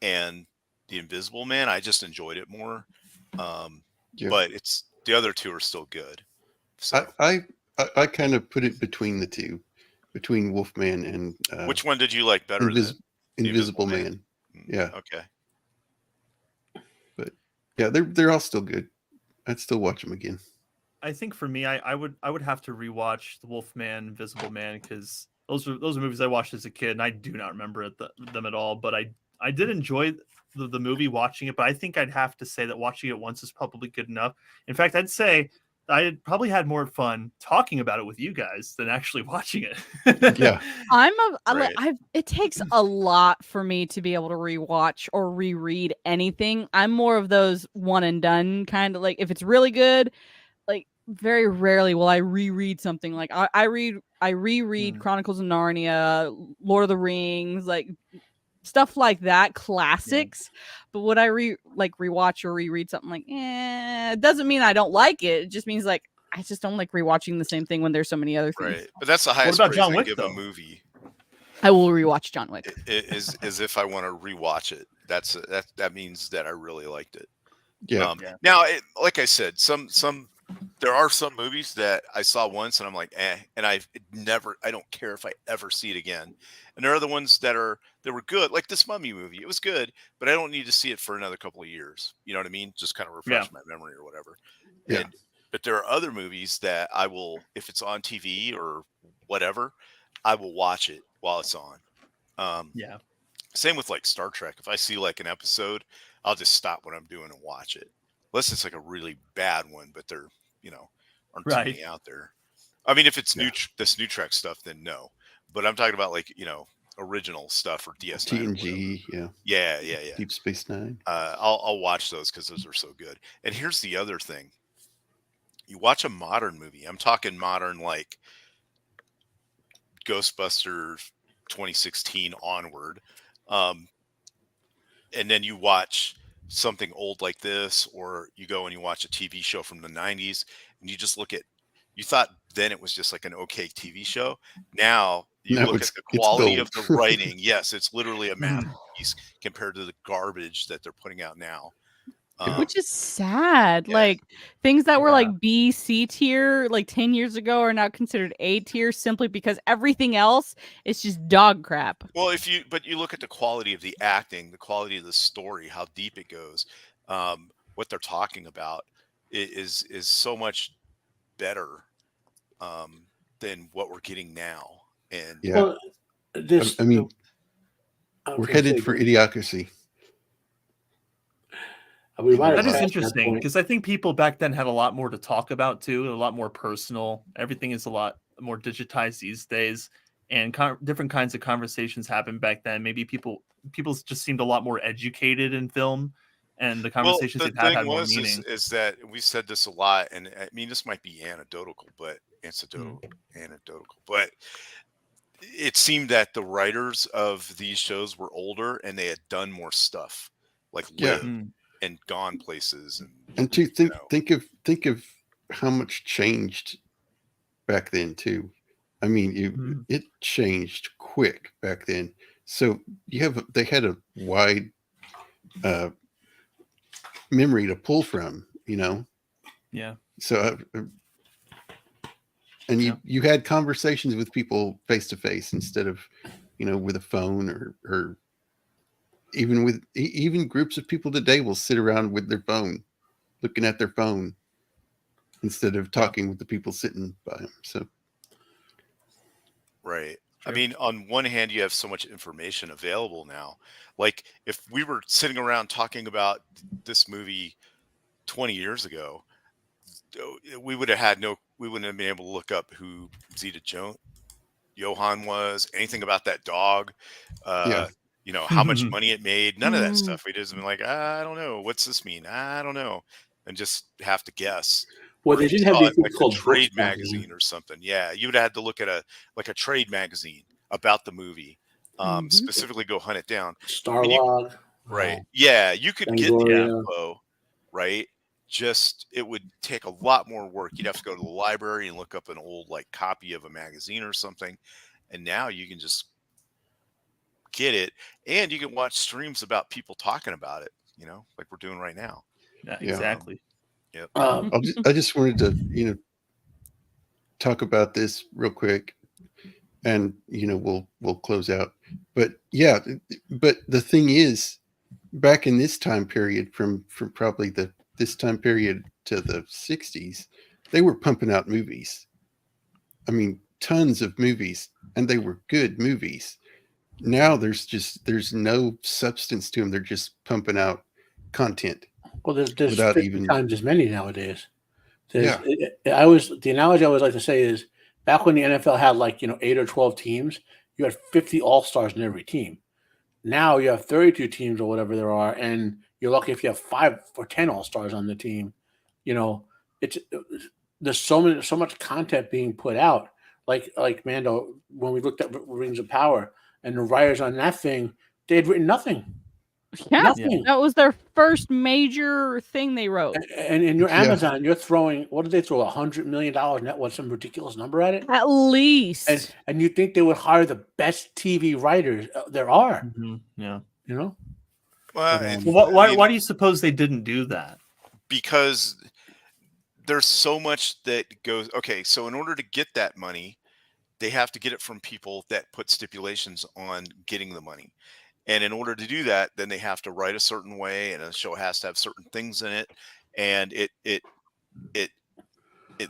and The Invisible Man. I just enjoyed it more. Yeah. But the other two are still good. So, I kind of put it between the two, between Wolfman and which one did you like better? Invisible Invisible Man? Man. Yeah. Okay. Yeah, they're all still good. I'd still watch them again. I think for me, I would have to rewatch The Wolfman, Invisible Man, because those are movies I watched as a kid, and I do not remember them at all. But I did enjoy the movie watching it, but I think I'd have to say that watching it once is probably good enough. In fact, I'd say I probably had more fun talking about it with you guys than actually watching it. Yeah. It takes a lot for me to be able to rewatch or reread anything. I'm more of those one and done kind of, like, if it's really good, like very rarely will I reread something. Like I reread Chronicles of Narnia, Lord of the Rings, like stuff like that, classics. But would I rewatch or reread something, like, it doesn't mean I don't like it. It just means, like, I just don't like rewatching the same thing when there's so many other things. Right. But that's the highest about praise John I Wick, give though? a movie. I will rewatch John Wick. Is if I want to rewatch it. That means that I really liked it. Yeah. Now, like I said, there are some movies that I saw once and I'm like, and I don't care if I ever see it again. And there are the ones that were good, like this Mummy movie. It was good, but I don't need to see it for another couple of years. You know what I mean? Just kind of refresh my memory or whatever. Yeah. But there are other movies that I will, if it's on TV or whatever, I will watch it while it's on. Same with like Star Trek. If I see like an episode, I'll just stop what I'm doing and watch it. Unless it's like a really bad one, but they're, aren't too many out there. I mean, if it's this new Trek stuff, then no. But I'm talking about, like, original stuff or DS9. TNG, Yeah. Deep Space Nine. I'll watch those because those are so good. And here's the other thing. You watch a modern movie. I'm talking modern, like Ghostbusters 2016 onward. And then you watch something old like this, or you go and you watch a TV show from the 90s and you just you thought then it was just like an okay TV show. Now you look at the quality of the writing. Yes, it's literally a masterpiece compared to the garbage that they're putting out now. Which is sad. Yeah. Like, things that were like B, C tier like 10 years ago are now considered A tier simply because everything else is just dog crap. Well, but you look at the quality of the acting, the quality of the story, how deep it goes, what they're talking about is so much better than what we're getting now. And we're headed for idiocracy. That is interesting, because I think people back then had a lot more to talk about too, a lot more personal. Everything is a lot more digitized these days, and different kinds of conversations happened back then. Maybe people just seemed a lot more educated in film, and the conversations they've had more meaning. Is that we said this a lot, and I mean, this might be anecdotal, but it seemed that the writers of these shows were older and they had done more stuff, like and gone places, and to think of how much changed back then too. I mean, it changed quick back then. So they had a wide memory to pull from, Yeah. So you had conversations with people face to face instead of with a phone or even groups of people today will sit around with their phone, looking at their phone instead of talking with the people sitting by them. So, right. Sure. I mean, on one hand, you have so much information available now. Like, if we were sitting around talking about this movie 20 years ago, we wouldn't have been able to look up who Zeta Johann was, anything about that dog. How much money it made, none of that stuff. We just been like, I don't know. What's this mean? I don't know. And just have to guess. Well, they didn't have these things called trade magazine or something. Yeah. You would have had to look at a trade magazine about the movie, specifically go hunt it down. Starlog. Right. Yeah. You could get the info, right? Just, it would take a lot more work. You'd have to go to the library and look up an old copy of a magazine or something. And now you can just get it, and you can watch streams about people talking about it, like we're doing right now. Yeah, exactly. Yep. I just wanted to talk about this real quick, and we'll close out. But the thing is, back in this time period, from probably this time period to the 60s, they were pumping out movies. I mean, tons of movies, and they were good movies. Now there's no substance to them. They're just pumping out content. Well, there's 50 times as many nowadays. The analogy I always like to say is back when the NFL had 8 or 12 teams, you had 50 all-stars in every team. Now you have 32 teams or whatever there are, and you're lucky if you have 5 or 10 all-stars on the team. It's there's so much content being put out. Like Mando, when we looked at Rings of Power and the writers on that thing, they had written nothing. Yeah, Nothing. that was their first major thing they wrote. And in your Amazon, you're throwing, what did they throw, $100 million net? What, some ridiculous number at it? At least. And you think they would hire the best TV writers there are? Yeah. Well, why do you suppose they didn't do that? Because there's so much that goes. Okay, so in order to get that money, they have to get it from people that put stipulations on getting the money. And in order to do that, then they have to write a certain way, and a show has to have certain things in it, and it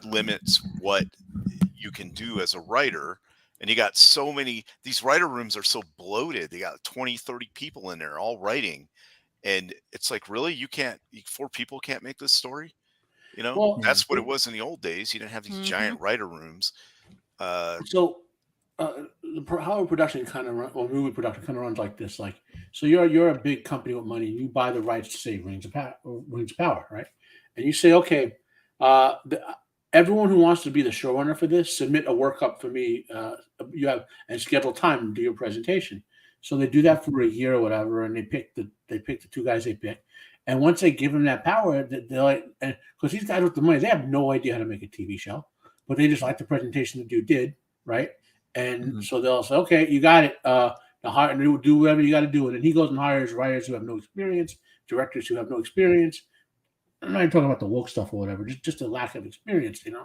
limits what you can do as a writer. And you got so many, these writer rooms are so bloated. They got 20, 30 people in there all writing. And it's like, really, 4 people can't make this story? That's what it was in the old days. You didn't have these giant writer rooms. How production kind of movie production kind of runs like this. So you're a big company with money. You buy the rights to say Rings of Power, right? And you say, okay, everyone who wants to be the showrunner for this, submit a workup for me. And schedule time to do your presentation. So they do that for a year or whatever, and they pick the 2 guys they pick. And once they give them that power, they're like, because these guys with the money, they have no idea how to make a TV show, but they just like the presentation the dude did, right? And so they'll say, okay, you got it. Do whatever you got to do. And then he goes and hires writers who have no experience, directors who have no experience. I'm not even talking about the woke stuff or whatever, just a lack of experience, Yeah.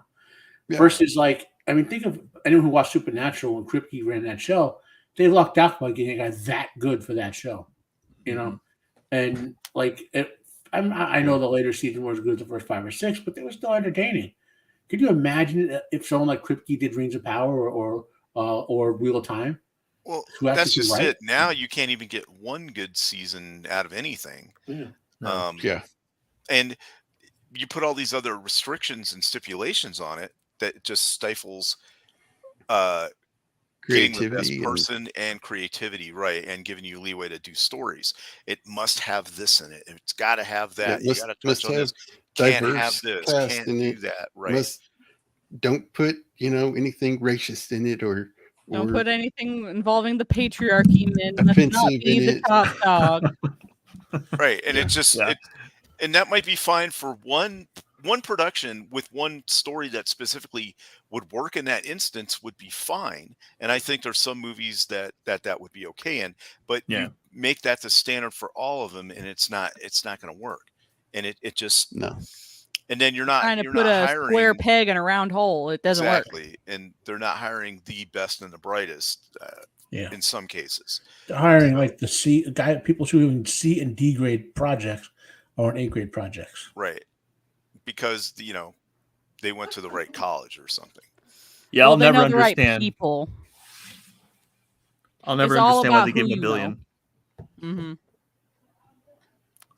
Versus think of anyone who watched Supernatural when Kripke ran that show. They lucked out by getting a guy that good for that show, And I know the later season was good the first 5 or 6, but they were still entertaining. Could you imagine if someone like Kripke did Rings of Power or Wheel of Time? Well, that's just it. Now you can't even get one good season out of anything. Yeah. And you put all these other restrictions and stipulations on it that just stifles getting the best person and creativity, right, and giving you leeway to do stories. It must have this in it. It's got to have that. You got to touch on this. Can't have this. Can't do that. Right. Don't put anything racist in it or don't put anything involving the patriarchy. Must not be the top dog. Right, and it just and that might be fine for one production with one story that specifically would work in that instance would be fine. And I think there's some movies that would be okay in, but you make that the standard for all of them, and it's not going to work. And it just no. And then you're not trying to put a square peg in a round hole. It doesn't work. Exactly, and they're not hiring the best and the brightest. In some cases, they're hiring people who are doing C and D grade projects or an A grade projects, right? Because they went to the right college or something. Yeah, I'll never understand right people. I'll never understand why they gave him $1 billion. Mm-hmm.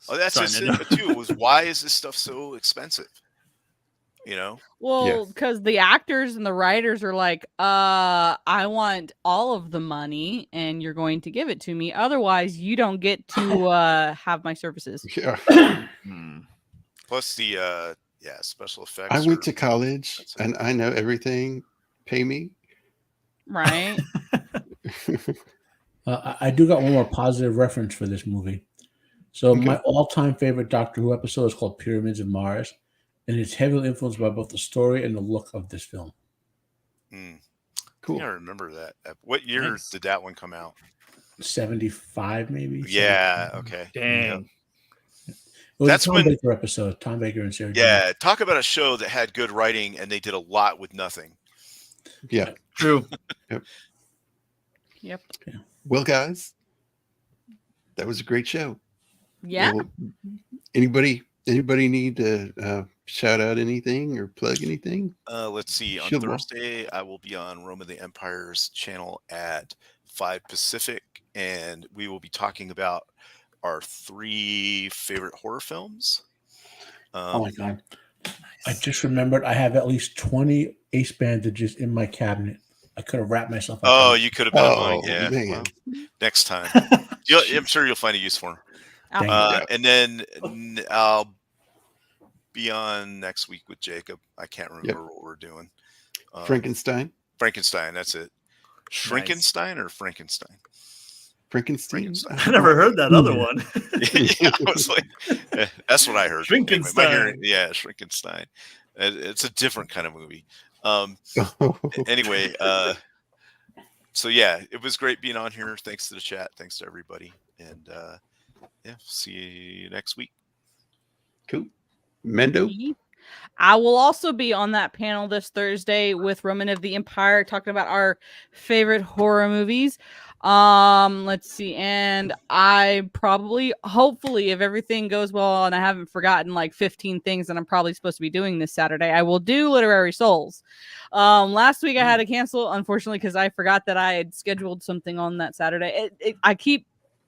Oh, that's just it too. Was why is this stuff so expensive? Well, because the actors and the writers are like, I want all of the money, and you're going to give it to me. Otherwise, you don't get to have my services. Yeah. Plus the special effects. I went to college and I know everything. Pay me. Right. I do got one more positive reference for this movie. So my all-time favorite Doctor Who episode is called Pyramids of Mars, and it's heavily influenced by both the story and the look of this film. Cool. I remember that. What year did that one come out? 75, maybe. Yeah. Okay. Dang. It was a Tom Baker episode. Tom Baker and Sarah. Yeah. Talk about a show that had good writing and they did a lot with nothing. Yeah. True. Yep. Yeah. Well, guys, that was a great show. Yeah. Well, anybody need to shout out anything or plug anything? Let's see. On Thursday, I will be on Rome of the Empire's channel at 5 Pacific, and we will be talking about our 3 favorite horror films. Oh my God. I just remembered I have at least 20 ace bandages in my cabinet. I could have wrapped myself up. Oh, you could have been Oh, among. Yeah. man. Well, next time. I'm sure you'll find a use for them. Thank you. And then I'll be on next week with Jacob. I can't remember what we're doing. Frankenstein. Frankenstein. That's it. Shrinkenstein or Frankenstein? Frankenstein. I never heard that other one. Yeah, I was like, that's what I heard. Shrinkenstein. Yeah, Shrinkenstein. It's a different kind of movie. Anyway, so yeah, it was great being on here. Thanks to the chat. Thanks to everybody. And yeah, see you next week. Cool. Mando. I will also be on that panel this Thursday with Roman of the Empire talking about our favorite horror movies. Let's see. And I probably, hopefully, if everything goes well and I haven't forgotten like 15 things that I'm probably supposed to be doing this Saturday, I will do Literary Souls. Last week I had to cancel, unfortunately, because I forgot that I had scheduled something on that Saturday.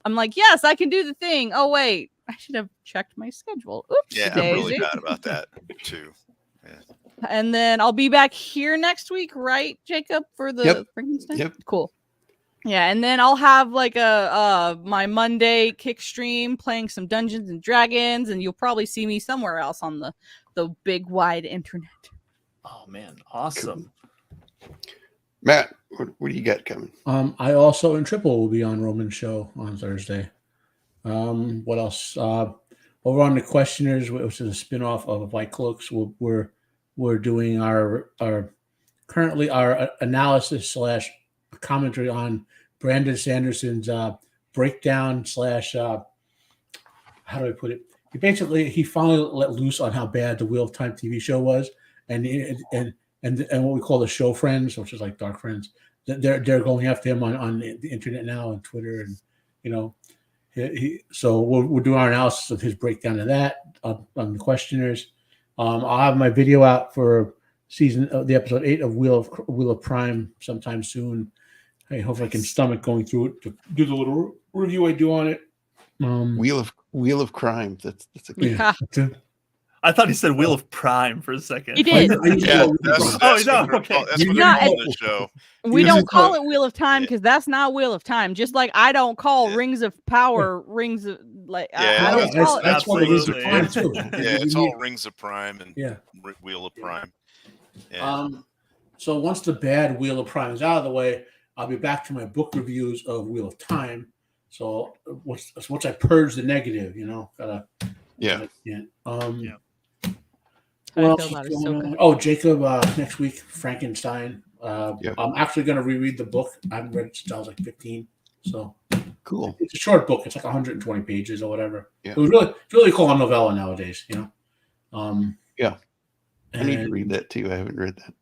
I'm like, yes, I can do the thing. Oh, wait. I should have checked my schedule. Oops. Yeah, I'm really bad about that too. Yeah. And then I'll be back here next week, right, Jacob, for the Frankenstein? Yep. Cool. Yeah, and then I'll have like my Monday kick stream playing some Dungeons and Dragons, and you'll probably see me somewhere else on the big wide internet. Oh man, awesome. Cool. Matt, what do you got coming? I also in Triple will be on Roman's show on Thursday. What else? Over on the Questioners, which is a spinoff of White Cloaks, we're doing our currently our analysis / commentary on Brandon Sanderson's breakdown / how do I put it? He finally let loose on how bad the Wheel of Time TV show was, and what we call the show friends, which is like dark friends. They're going after him on the internet now and Twitter, and you know. So we'll do our analysis of his breakdown of that on the Questioners. I'll have my video out for the episode 8 of Wheel of Prime sometime soon. I hope I can stomach going through it to do the little review I do on it. Wheel of Crime. That's a good. Yeah. I thought he said Wheel of Prime for a second. He did. Yeah, that's Oh, what no, they're okay. called- that's what Not- they're calling the show. We don't call it Wheel of Time Yeah. because that's not Wheel of Time. Just like I don't call Yeah. Rings of Power Rings of like Yeah, I don't call it. That's what it is. Absolutely. Yeah, it's all Rings of Prime and Yeah. Wheel of Prime. Yeah. So once the bad Wheel of Prime is out of the way, I'll be back to my book reviews of Wheel of Time. So once I purge the negative, gotta. Yeah. Yeah. Yeah. What I else feel is about going Ahsoka. on? Oh, Jacob, next week, Frankenstein. Yep. I'm actually going to reread the book. I haven't read it since I was like 15. So Cool. it's a short book. It's like 120 pages or whatever. Yeah. It was really cool on novella nowadays, Yeah. I And, need to read that too. I haven't read that.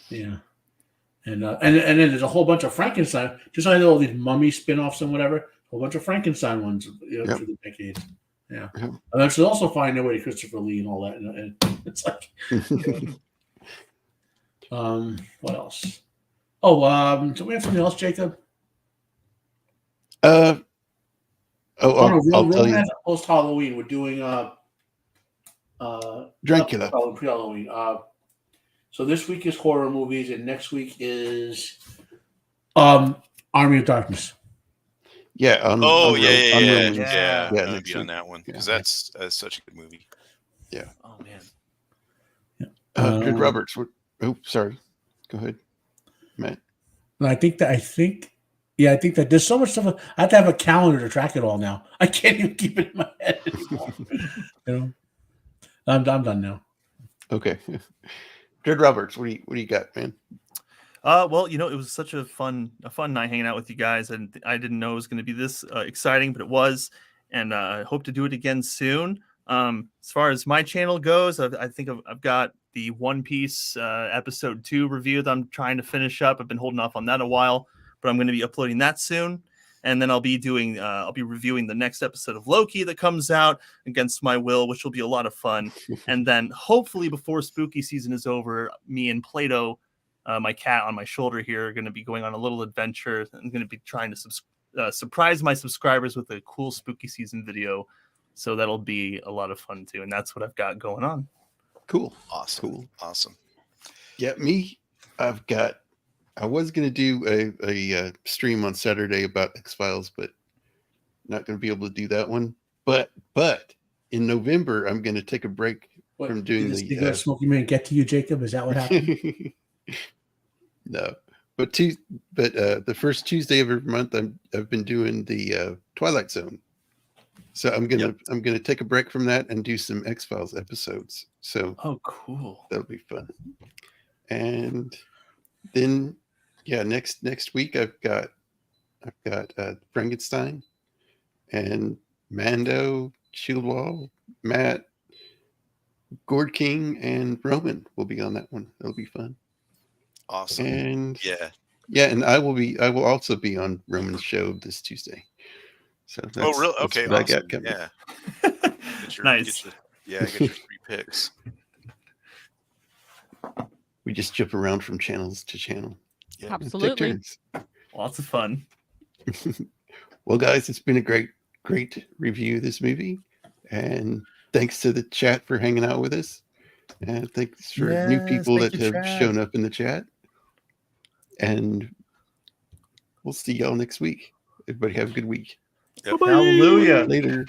yeah. And then there's a whole bunch of Frankenstein. Just like all these mummy spin-offs and whatever. A whole bunch of Frankenstein ones Yep. through the decades. Yeah. Yep. And I should also find their way to Christopher Lee and all that. And it's like, what else? Oh, do we have something else, Jacob? I'll tell you. Post Halloween, we're doing Dracula. Pre-Halloween. So this week is horror movies, and next week is Army of Darkness. Yeah. Yeah. I'm I'm Yeah, gonna next be on week. that one because Yeah. that's such a good movie. Oh man. Dreadroberts. Oh, sorry. Go ahead, Matt. And I think that there's so much stuff. I have to have a calendar to track it all now. I can't even keep it in my head anymore. I'm done now. Okay. Dreadroberts. What do you got, man? Well, it was such a fun night hanging out with you guys, and I didn't know it was going to be this exciting, but it was, and I hope to do it again soon. As far as my channel goes, I think I've got the One Piece episode 2 review that I'm trying to finish up. I've been holding off on that a while, but I'm going to be uploading that soon. And then I'll be reviewing the next episode of Loki that comes out against my will, which will be a lot of fun. And then hopefully before spooky season is over, me and Plato, my cat on my shoulder here, are going to be going on a little adventure. I'm going to be trying to surprise my subscribers with a cool spooky season video. So that'll be a lot of fun too. And that's what I've got going on. Cool. Awesome. Awesome. Yeah, me. I was going to do a stream on Saturday about X-Files, but not going to be able to do that one. But in November, I'm going to take a break from doing did the Smoky Man get to you, Jacob? Is that what happened? No, but the first Tuesday of every month, I've been doing the Twilight Zone. So I'm gonna take a break from that and do some X-Files episodes. So cool. That'll be fun. And then next week I've got Frankenstein and Mando, Shieldwall, Matt, Gord King, and Roman will be on that one. That'll be fun. Awesome. And and I will also be on Roman's show this Tuesday. So that's, really? Okay, that's what awesome. I got coming. Yeah. Nice. Get your 3 picks. We just jump around from channels to channel. Yeah. Absolutely. Take turns. Lots of fun. Well, guys, it's been a great review of this movie. And thanks to the chat for hanging out with us. And thanks for new people that have shown up in the chat. And we'll see y'all next week. Everybody have a good week. Yep. Hallelujah. Later.